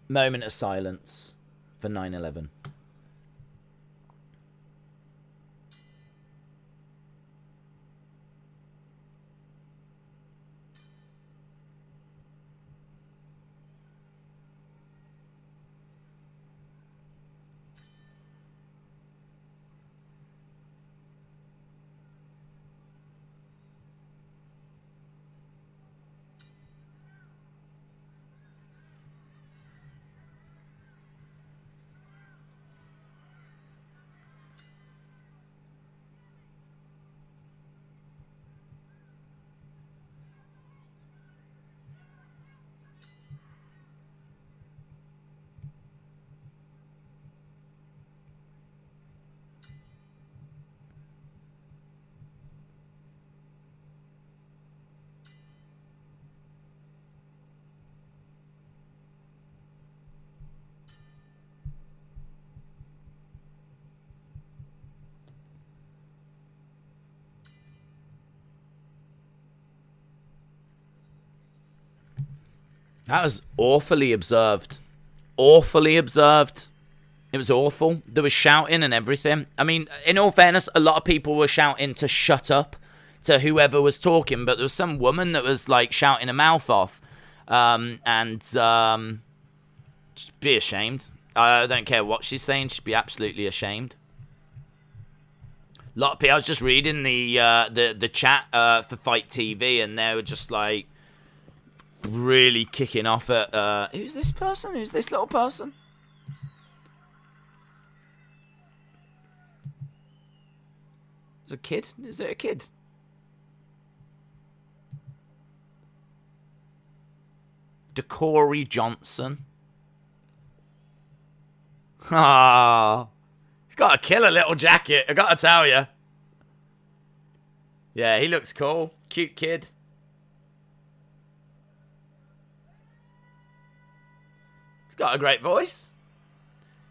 moment of silence for 9/11. That was awfully observed. Awfully observed. It was awful. There was shouting and everything. I mean, in all fairness, a lot of people were shouting to shut up to whoever was talking, but there was some woman that was like shouting her mouth off. Just be ashamed. I don't care what she's saying. She'd be absolutely ashamed. A lot of people. I was just reading the chat for Fight TV, and they were just like really kicking off at who's this person? Who's this little person? Is it a kid? Is it a kid? Decory Johnson. Ah, he's got a killer little jacket, I gotta tell you. Yeah, he looks cool. Cute kid. He's got a great voice.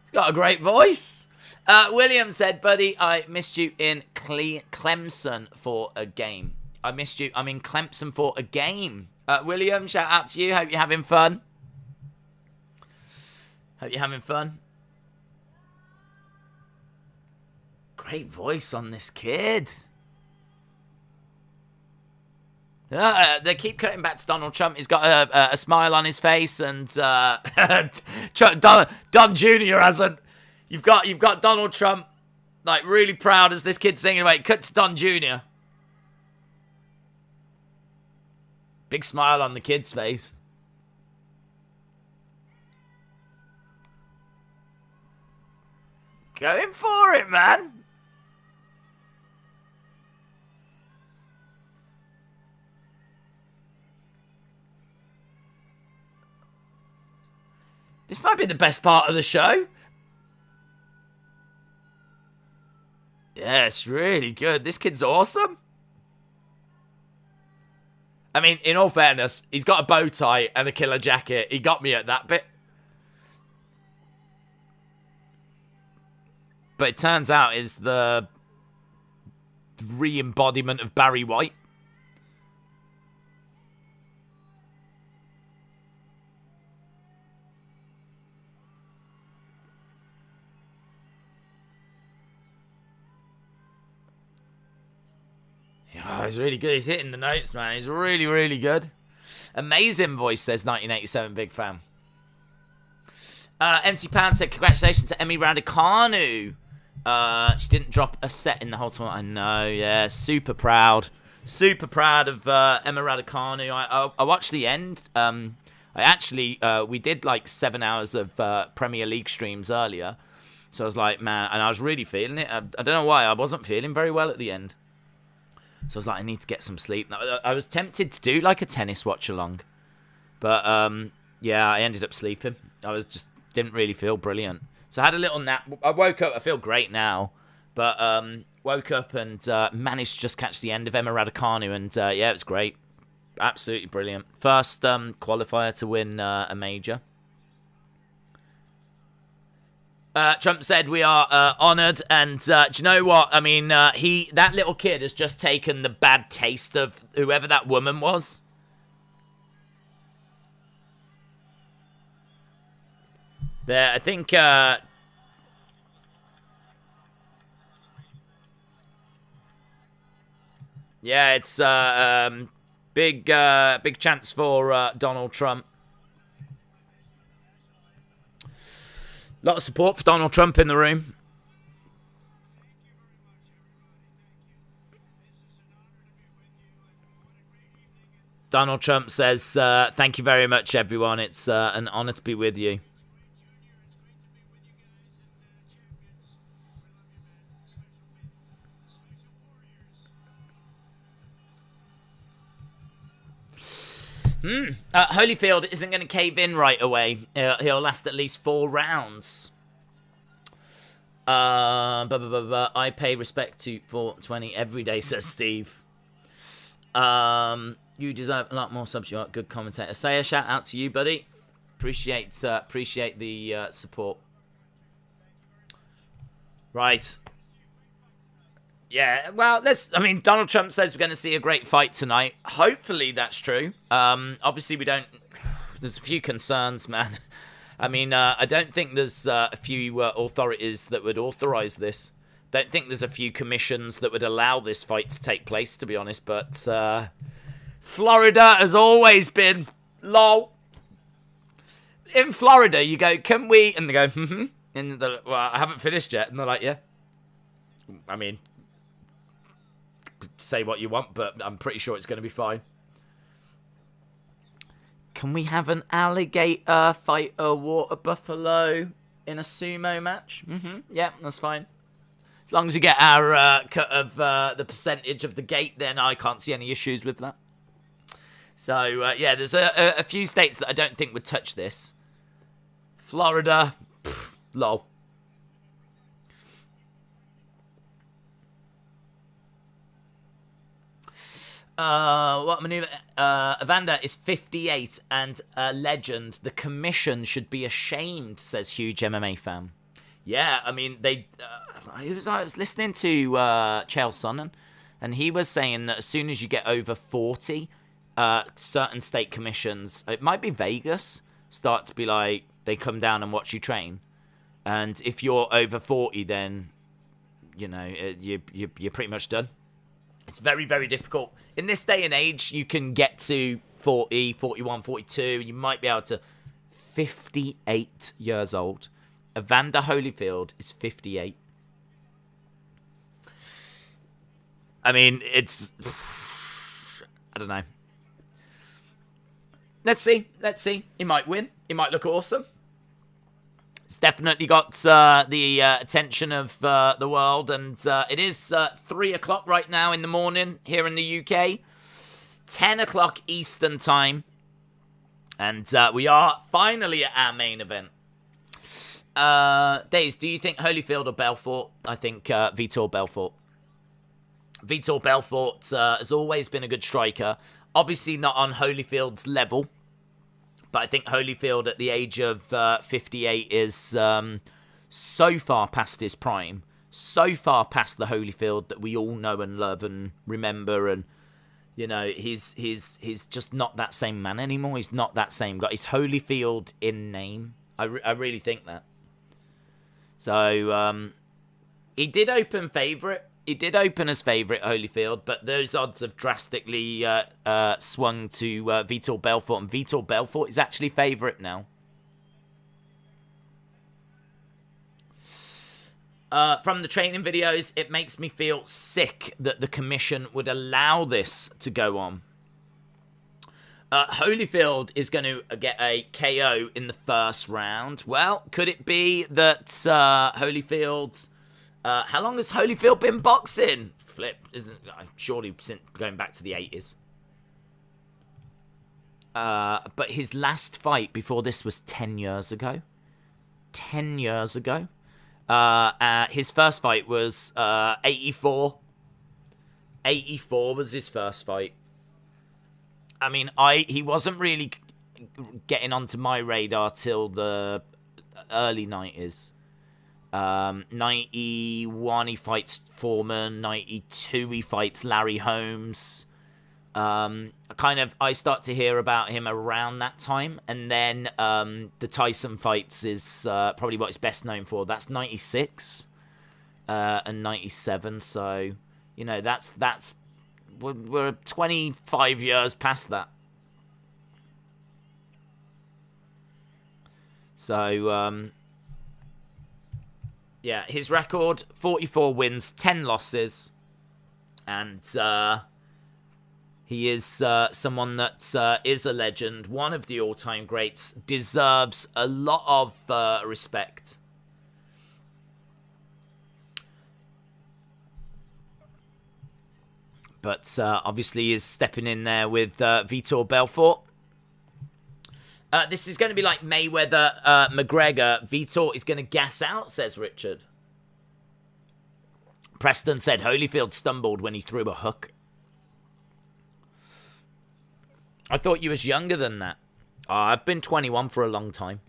He's got a great voice. William said, buddy, I missed you in Clemson for a game. I missed you. I'm in Clemson for a game. William, shout out to you. Hope you're having fun. Hope you're having fun. Great voice on this kid. They keep cutting back to Donald Trump. He's got a smile on his face, and Don Jr. hasn't. You've got Donald Trump like really proud as this kid's singing away. Cut to Don Jr. Big smile on the kid's face. Going for it, man. This might be the best part of the show. Yeah, it's really good. This kid's awesome. I mean, in all fairness, he's got a bow tie and a killer jacket. He got me at that bit. But it turns out is the re-embodiment of Barry White. Oh, he's really good. He's hitting the notes, man. He's really, really good. Amazing voice, says 1987 big fan. Empty Pound said, congratulations to Emmy Raducanu. She didn't drop a set in the whole tournament. I know, yeah. Super proud. Super proud of Emma Raducanu. I watched the end. We did like 7 hours of Premier League streams earlier. So I was like, man, and I was really feeling it. I don't know why. I wasn't feeling very well at the end. So I was like, I need to get some sleep. I was tempted to do like a tennis watch along. But, yeah, I ended up sleeping. I didn't really feel brilliant. So I had a little nap. I woke up. I feel great now. But woke up and managed to just catch the end of Emma Raducanu. And, yeah, it was great. Absolutely brilliant. First qualifier to win a major. Trump said we are honoured, and do you know what? I mean, that little kid has just taken the bad taste of whoever that woman was. There, I think. Yeah, it's big chance for Donald Trump. A lot of support for Donald Trump in the room. Donald Trump says, thank you very much, everyone. It's an honor to be with you. Holyfield isn't going to cave in right away. He'll last at least 4 rounds. I pay respect to 420 every day, says Steve. You deserve a lot more subs. You're a good commentator. Say a shout out to you, buddy. Appreciate the support. Right. Yeah, well, Donald Trump says we're going to see a great fight tonight. Hopefully that's true. Obviously there's a few concerns, man. I mean, I don't think there's a few authorities that would authorize this. Don't think there's a few commissions that would allow this fight to take place, to be honest. But Florida has always been lol. In Florida, you go, can we? And they go, And they're like, well, I haven't finished yet. And they're like, yeah. I mean, say what you want, but I'm pretty sure it's going to be fine. Can we have an alligator fight a water buffalo in a sumo match? Yeah, that's fine. As long as we get our cut of the percentage of the gate, then I can't see any issues with that. So, yeah, there's a few states that I don't think would touch this. Florida, lol. What maneuver? Evander is 58 and a legend. The commission should be ashamed, says huge MMA fan. Yeah, I mean, I was listening to Chael Sonnen, and he was saying that as soon as you get over 40, certain state commissions, it might be Vegas, start to be like, they come down and watch you train. And if you're over 40, then, you know, you're pretty much done. It's very, very difficult. In this day and age, you can get to 40, 41, 42. You might be able to... 58 years old. Evander Holyfield is 58. I mean, it's... I don't know. Let's see. He might win. He might look awesome. It's definitely got the attention of the world, and it is 3 o'clock right now in the morning here in the UK. 10 o'clock Eastern time. And we are finally at our main event. Days, do you think Holyfield or Belfort? I think Vitor Belfort. Vitor Belfort has always been a good striker. Obviously not on Holyfield's level. But I think Holyfield at the age of 58 is so far past his prime. So far past the Holyfield that we all know and love and remember. And, you know, he's just not that same man anymore. He's not that same guy. He's Holyfield in name. I really think that. So, he did open favourite. He did open as favourite, Holyfield, but those odds have drastically swung to Vitor Belfort, and Vitor Belfort is actually favourite now. From the training videos, it makes me feel sick that the commission would allow this to go on. Holyfield is going to get a KO in the first round. Well, could it be that Holyfield... how long has Holyfield been boxing? Flip, isn't surely since going back to the 80s. But his last fight before this was 10 years ago. 10 years ago. His first fight was 84. 84 was his first fight. I mean, he wasn't really getting onto my radar till the early 90s. 91 he fights Foreman, 92 he fights Larry Holmes. I start to hear about him around that time, and then the Tyson fights is probably what he's best known for. That's 96 and 97, so you know that's we're 25 years past that. So yeah, his record, 44 wins, 10 losses. And he is someone that is a legend, one of the all-time greats, deserves a lot of respect. But obviously is stepping in there with Vitor Belfort. This is going to be like Mayweather, McGregor. Vitor is going to gas out, says Richard. Preston said Holyfield stumbled when he threw a hook. I thought you was younger than that. I've been 21 for a long time.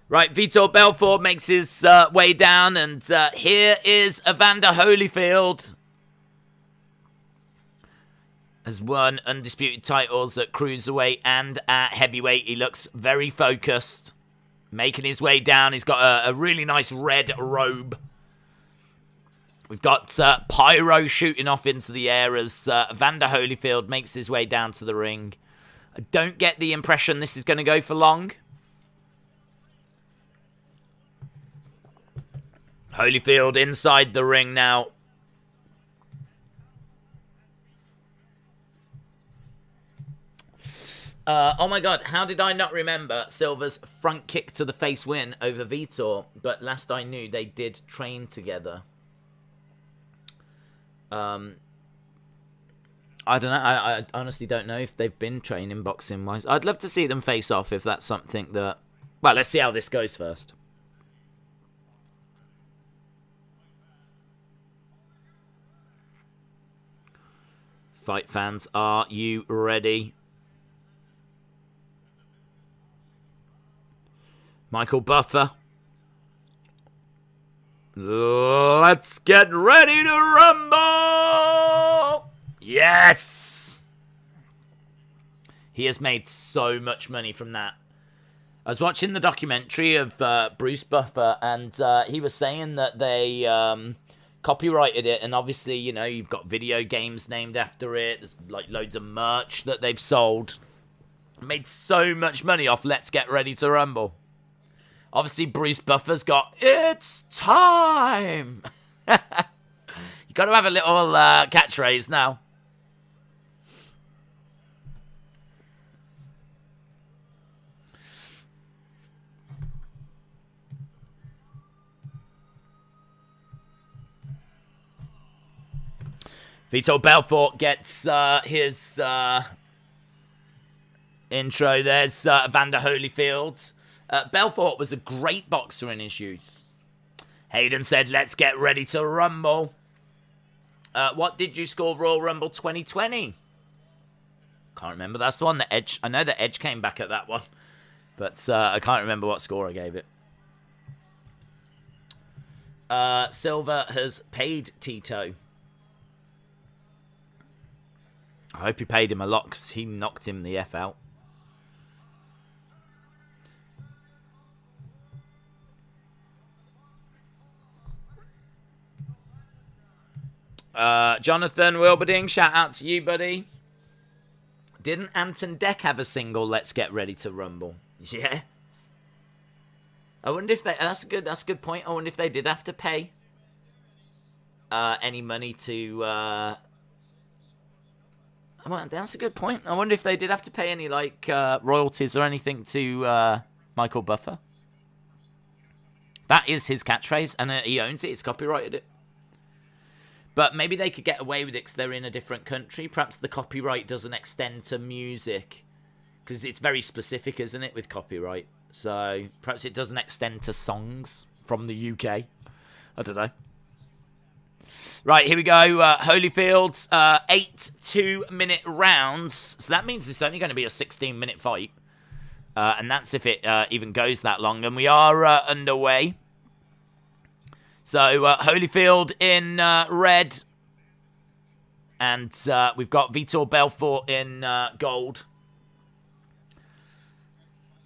Right, Vitor Belfort makes his way down, and here is Evander Holyfield. Has won undisputed titles at cruiserweight and at heavyweight. He looks very focused. Making his way down. He's got a really nice red robe. We've got pyro shooting off into the air as Evander Holyfield makes his way down to the ring. I don't get the impression this is going to go for long. Holyfield inside the ring now. Oh my god, how did I not remember Silva's front kick to the face win over Vitor? But last I knew, they did train together. I don't know. I honestly don't know if they've been training boxing-wise. I'd love to see them face off if that's something that... Well, let's see how this goes first. Fight fans, are you ready? Michael Buffer. Let's get ready to rumble! Yes! He has made so much money from that. I was watching the documentary of Bruce Buffer, and he was saying that they copyrighted it, and obviously, you know, you've got video games named after it. There's like loads of merch that they've sold. Made so much money off Let's Get Ready to Rumble. Obviously, Bruce Buffer's got, it's time! You got to have a little catchphrase now. Vitor Belfort gets his intro. There's Evander Holyfield. Belfort was a great boxer in his youth. Hayden said, let's get ready to rumble. What did you score Royal Rumble 2020? Can't remember. That's the one that Edge... I know that Edge came back at that one. But I can't remember what score I gave it. Silva has paid Tito. I hope he paid him a lot because he knocked him the F out. Jonathan Wilberding, shout out to you, buddy. Didn't Anton Deck have a single Let's Get Ready to Rumble? Yeah. I wonder if they... That's a good point. I wonder if they did have to pay any money to... That's a good point. I wonder if they did have to pay any, like, royalties or anything to Michael Buffer. That is his catchphrase, and he owns it. It's copyrighted it. But maybe they could get away with it because they're in a different country. Perhaps the copyright doesn't extend to music. Because it's very specific, isn't it, with copyright? So perhaps it doesn't extend to songs from the UK. I don't know. Right, here we go. Holyfield, 8 2-minute rounds. So that means it's only going to be a 16-minute fight. And that's if it even goes that long. And we are underway. So, Holyfield in red. And we've got Vitor Belfort in gold.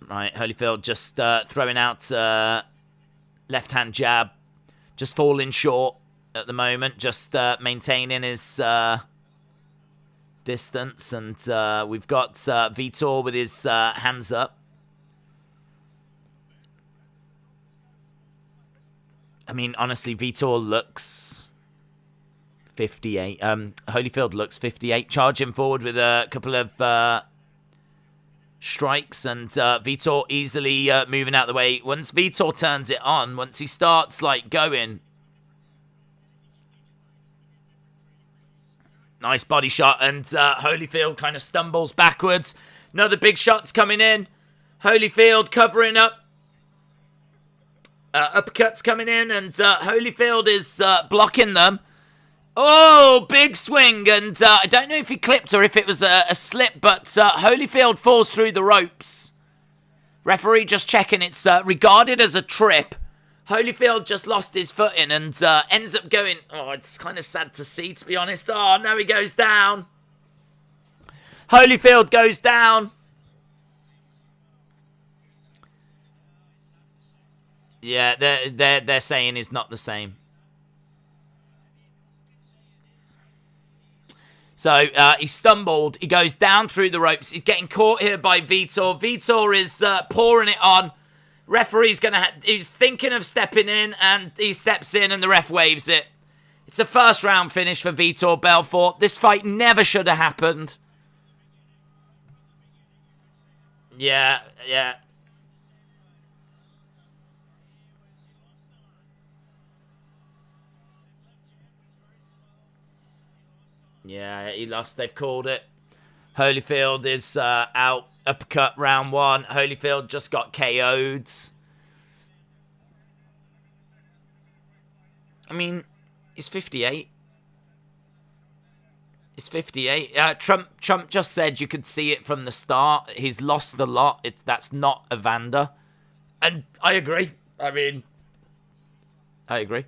Right, Holyfield just throwing out left-hand jab. Just falling short at the moment. Just maintaining his distance. And we've got Vitor with his hands up. I mean, honestly, Vitor looks 58. Holyfield looks 58. Charging forward with a couple of strikes. And Vitor easily moving out of the way. Once Vitor turns it on, once he starts, like, going. Nice body shot. And Holyfield kind of stumbles backwards. Another big shot's coming in. Holyfield covering up. Uppercuts coming in, and Holyfield is blocking them. Oh, big swing, and I don't know if he clipped or if it was a slip, but Holyfield falls through the ropes. Referee just checking it's regarded as a trip. Holyfield just lost his footing and ends up going... Oh, it's kind of sad to see, to be honest. Oh, no, he goes down. Holyfield goes down. Yeah, they're saying he's not the same. So he stumbled. He goes down through the ropes. He's getting caught here by Vitor. Vitor is pouring it on. Referee's he's thinking of stepping in, and he steps in, and the ref waves it. It's a first round finish for Vitor Belfort. This fight never should have happened. Yeah. Yeah, he lost. They've called it. Holyfield is out. Uppercut round 1. Holyfield just got KO'd. I mean, he's 58. He's 58. Trump just said you could see it from the start. He's lost a lot. That's not Evander. And I agree. I mean, I agree.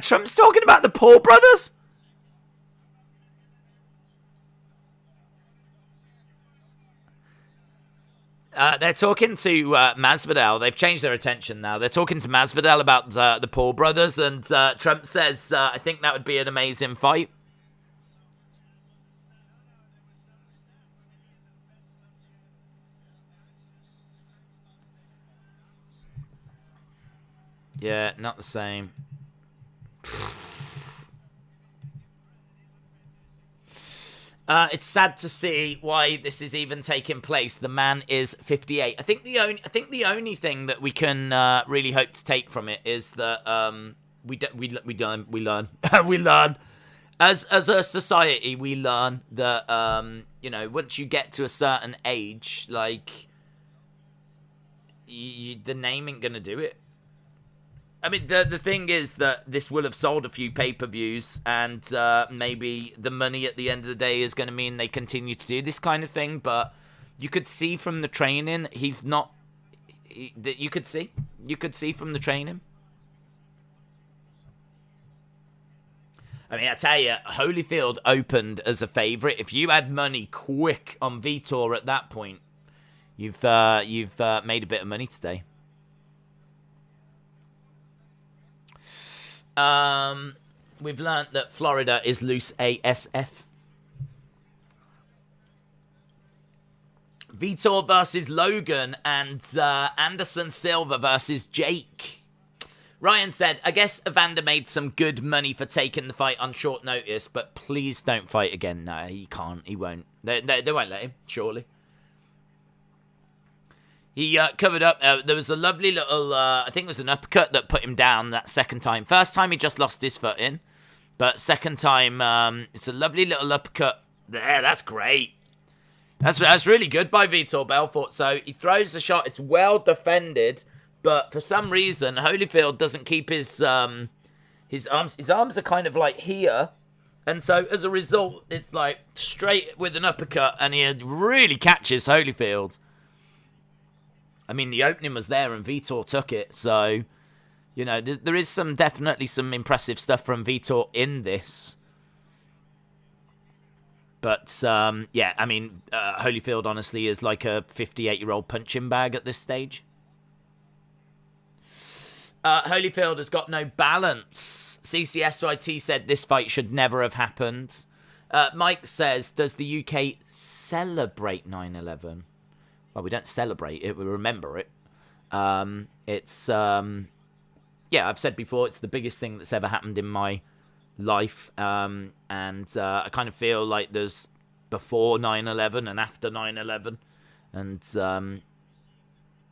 Trump's talking about the Paul brothers? They're talking to Masvidal. They've changed their attention now. They're talking to Masvidal about the Paul brothers, and Trump says, I think that would be an amazing fight. Yeah, not the same. It's sad to see why this is even taking place. The man is 58. I think the only thing that we can really hope to take from it is that we learn. We learn. As a society, we learn that once you get to a certain age, like the name ain't gonna do it. I mean, the thing is that this will have sold a few pay-per-views, and maybe the money at the end of the day is going to mean they continue to do this kind of thing, but you could see from the training, he's not... You could see from the training. I mean, I tell you, Holyfield opened as a favourite. If you had money quick on Vitor at that point, you've made a bit of money today. We've learned that Florida is loose ASF. Vitor versus Logan and Anderson Silva versus Jake. Ryan said, I guess Evander made some good money for taking the fight on short notice, but please don't fight again. No, he can't. He won't. They won't let him, surely. He covered up. There was a lovely little, I think it was an uppercut that put him down that second time. First time he just lost his footing. But second time, it's a lovely little uppercut. There, that's great. That's really good by Vitor Belfort. So he throws the shot. It's well defended. But for some reason, Holyfield doesn't keep his arms. His arms are kind of like here. And so as a result, it's like straight with an uppercut. And he really catches Holyfield. I mean, the opening was there and Vitor took it. So, there is definitely some impressive stuff from Vitor in this. But, yeah, I mean, Holyfield honestly is like a 58-year-old punching bag at this stage. Holyfield has got no balance. CCSYT said this fight should never have happened. Mike says, does the UK celebrate 9/11? Well, we don't celebrate it, we remember it. Yeah, I've said before, it's the biggest thing that's ever happened in my life. And I kind of feel like there's before 9/11 and after 9/11. And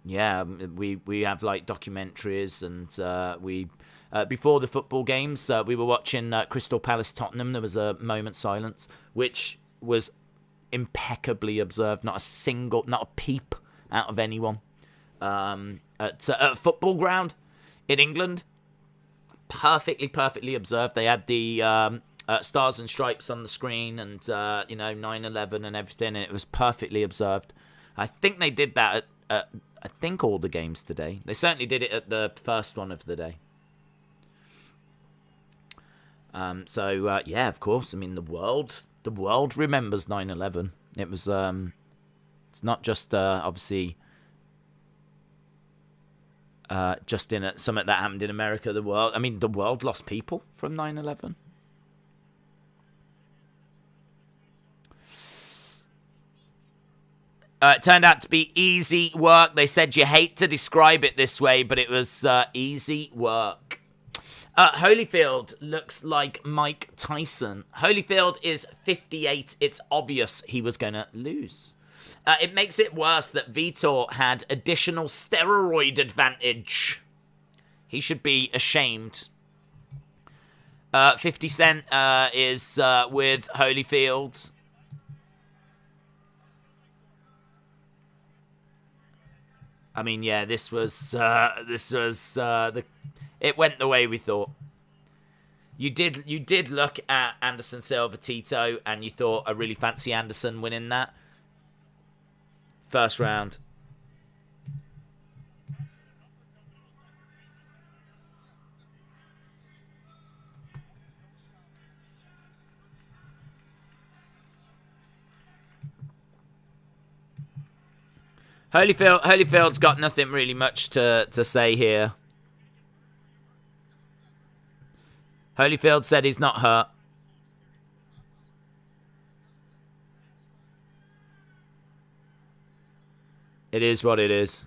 yeah, we have like documentaries, and we before the football games, we were watching Crystal Palace Tottenham. There was a moment's silence, which was impeccably observed. Not a peep out of anyone at a football ground in England. Perfectly observed. They had the stars and stripes on the screen, and 9/11 and everything, and it was perfectly observed. I think they did that at I think all the games today. They certainly did it at the first one of the day. So yeah, of course. I mean, the world remembers 9/11. It was it's not just obviously just in something that happened in America. The world lost people from 9/11. It turned out to be easy work. They said you hate to describe it this way, but it was easy work. Holyfield looks like Mike Tyson. Holyfield is 58. It's obvious he was going to lose. It makes it worse that Vitor had additional steroid advantage. He should be ashamed. 50 Cent is with Holyfield. I mean, yeah, this was it went the way we thought. You did look at Anderson Silva, Tito, and you thought, I really fancy Anderson winning that. First round. Holyfield's got nothing really much to say here. Holyfield said he's not hurt. It is what it is.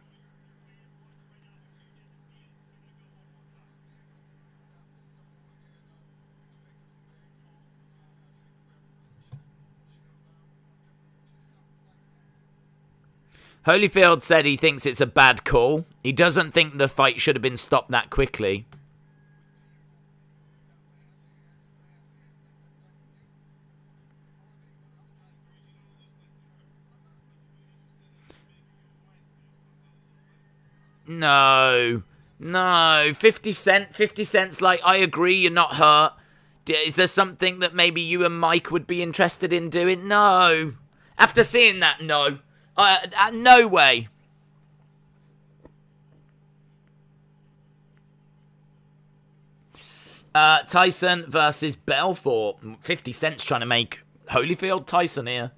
Holyfield said he thinks it's a bad call. He doesn't think the fight should have been stopped that quickly. No. No. 50 Cent. 50 Cent's like, I agree, you're not hurt. Is there something that maybe you and Mike would be interested in doing? No. After seeing that, no. No way. Tyson versus Belfort. 50 Cent's trying to make Holyfield Tyson here.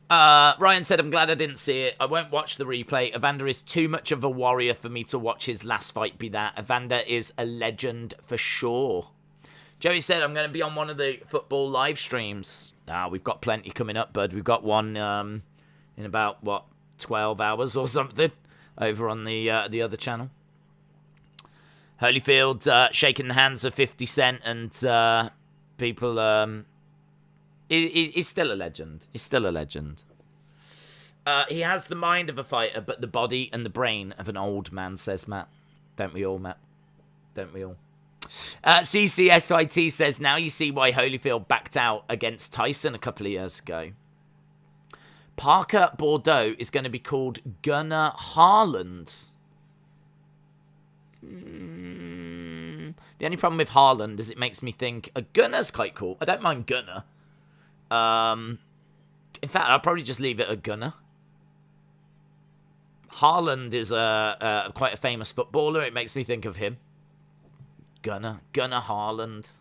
Ryan said, I'm glad I didn't see it. I won't watch the replay. Evander is too much of a warrior for me to watch his last fight be that. Evander is a legend for sure. Joey said, I'm going to be on one of the football live streams. We've got plenty coming up, bud. We've got one in about, 12 hours or something over on the other channel. Holyfield shaking the hands of 50 Cent and people... He's still a legend. He's still a legend. He has the mind of a fighter, but the body and the brain of an old man, says Matt. Don't we all, Matt? Don't we all? CCSIT says, now you see why Holyfield backed out against Tyson a couple of years ago. Parker Bordeaux is going to be called Gunnar Haaland. The only problem with Haaland is it makes me think Gunnar's quite cool. I don't mind Gunnar. In fact, I'll probably just leave it at Gunnar. Haaland is quite a famous footballer. It makes me think of him. Gunnar Haaland.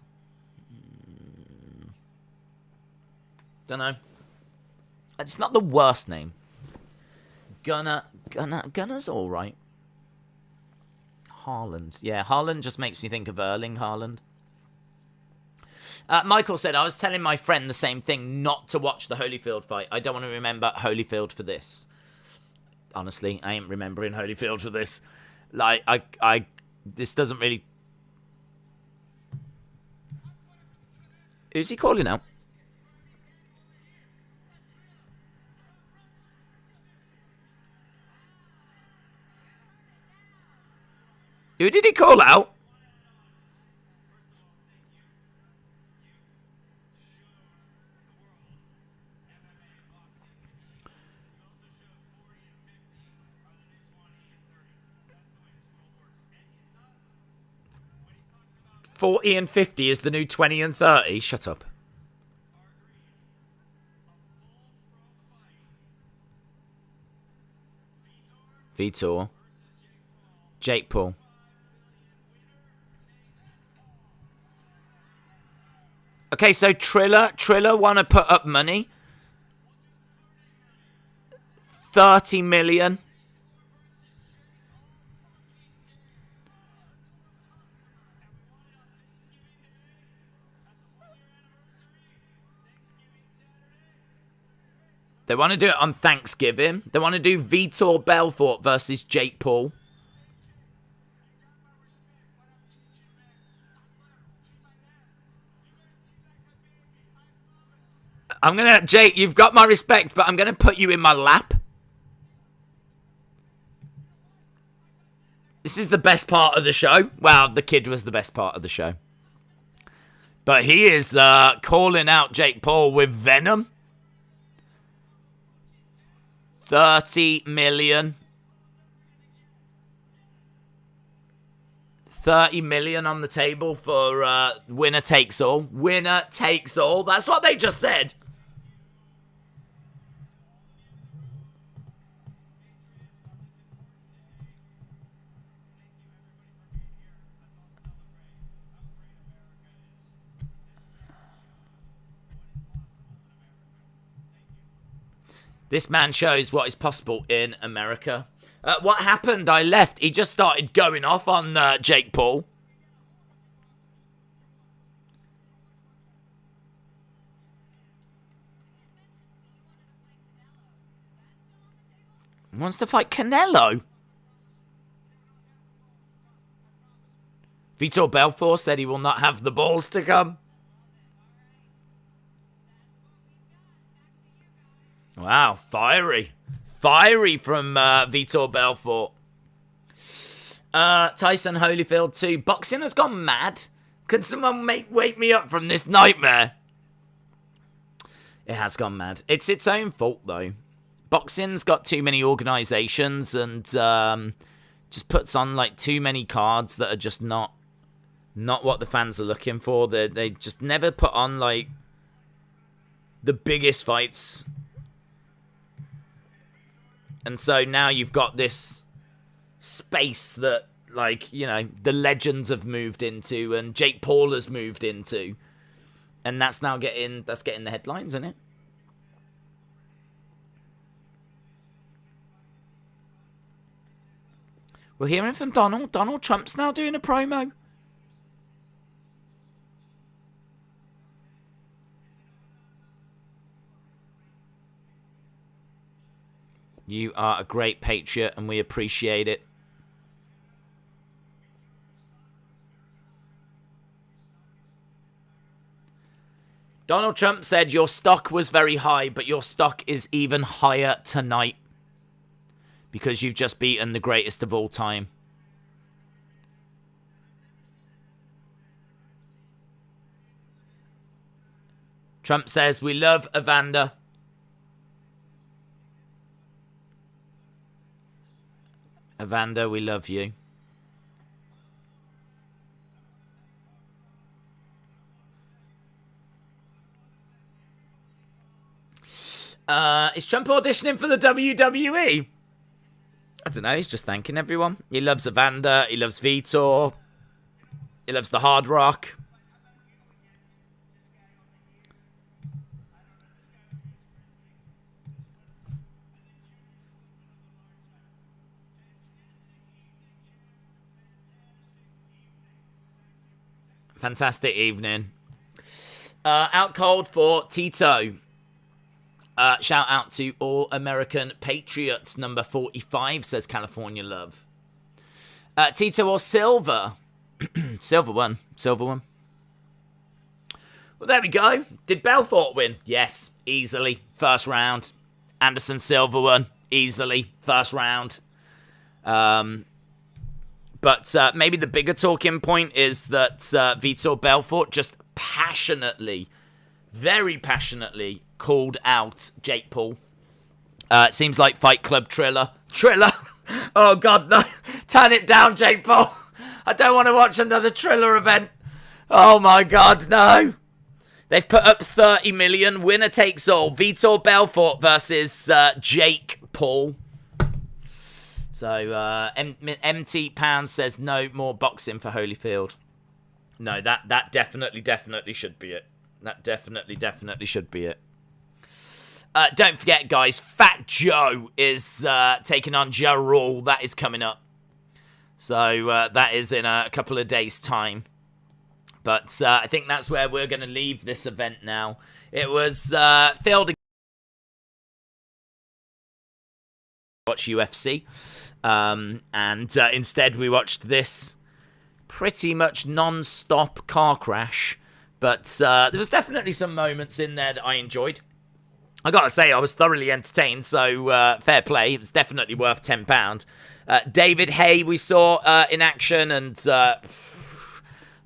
Don't know. It's not the worst name. Gunnar's all right. Haaland. Yeah, Haaland just makes me think of Erling Haaland. Michael said, I was telling my friend the same thing, not to watch the Holyfield fight. I don't want to remember Holyfield for this. Honestly, I ain't remembering Holyfield for this. Like, this doesn't really... Who's he calling out? Who did he call out? $40 and $50 is the new $20 and $30. Shut up. Vitor. Jake Paul. Okay, so Triller want to put up money. 30 million. They want to do it on Thanksgiving. They want to do Vitor Belfort versus Jake Paul. Jake, you've got my respect, but I'm going to put you in my lap. This is the best part of the show. Well, the kid was the best part of the show. But he is calling out Jake Paul with venom. 30 million. 30 million on the table for winner takes all. Winner takes all. That's what they just said. This man shows what is possible in America. What happened? I left. He just started going off on Jake Paul. He wants to fight Canelo. Vitor Belfort said he will not have the balls to come. Wow, fiery. Fiery from Vitor Belfort. Tyson Holyfield too. Boxing has gone mad. Can someone wake me up from this nightmare? It has gone mad. It's its own fault, though. Boxing's got too many organisations and just puts on like too many cards that are just not what the fans are looking for. They just never put on like the biggest fights. And so now you've got this space that, like, you know, the legends have moved into and Jake Paul has moved into. And that's now getting the headlines, isn't it? We're hearing from Donald. Donald Trump's now doing a promo. You are a great patriot and we appreciate it. Donald Trump said your stock was very high, but your stock is even higher tonight because you've just beaten the greatest of all time. Trump says, we love Evander. Evander, we love you. Is Trump auditioning for the WWE? I don't know, he's just thanking everyone. He loves Evander, he loves Vitor, he loves the Hard Rock. Fantastic evening. Out cold for Tito. Shout out to All American Patriots, number 45, says California Love. Tito or Silva? Silva won. Silva won. Well, there we go. Did Belfort win? Yes, easily. First round. Anderson Silva won. Easily. First round. But maybe the bigger talking point is that Vitor Belfort just passionately, very passionately called out Jake Paul. It seems like Fight Club Triller. Triller? Oh, God, no. Turn it down, Jake Paul. I don't want to watch another Triller event. Oh, my God, no. They've put up 30 million. Winner takes all. Vitor Belfort versus Jake Paul. So, MT Pound says no more boxing for Holyfield. No, that definitely should be it. That definitely should be it. Don't forget, guys, Fat Joe is taking on Joe Rule. That is coming up. So, that is in a couple of days' time. But I think that's where we're going to leave this event now. It was filled watch UFC. And instead we watched this pretty much non-stop car crash. But there was definitely some moments in there that I enjoyed. I gotta say, I was thoroughly entertained, so fair play. It was definitely worth £10. David Haye we saw in action, and don't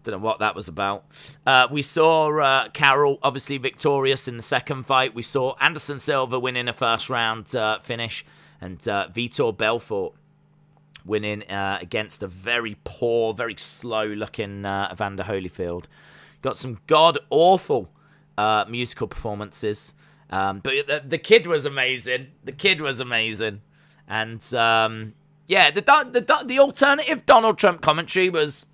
know what that was about. We saw Carroll obviously victorious in the second fight. We saw Anderson Silva winning a first round finish, and Vitor Belfort winning against a very poor, very slow-looking Evander Holyfield. Got some god-awful musical performances. But the kid was amazing. The kid was amazing. And, yeah, the alternative Donald Trump commentary was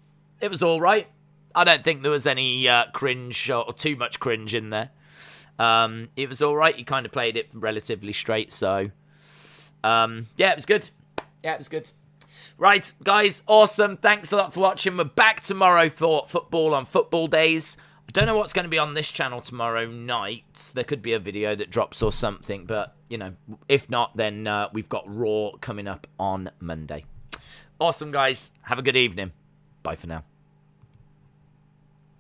all right. I don't think there was any cringe or too much cringe in there. It was all right. He kind of played it relatively straight, so... yeah, it was good. Yeah, it was good. Right, guys, awesome. Thanks a lot for watching. We're back tomorrow for football on football days. I don't know what's going to be on this channel tomorrow night. There could be a video that drops or something, but, you know, if not, then we've got Raw coming up on Monday. Awesome, guys. Have a good evening. Bye for now.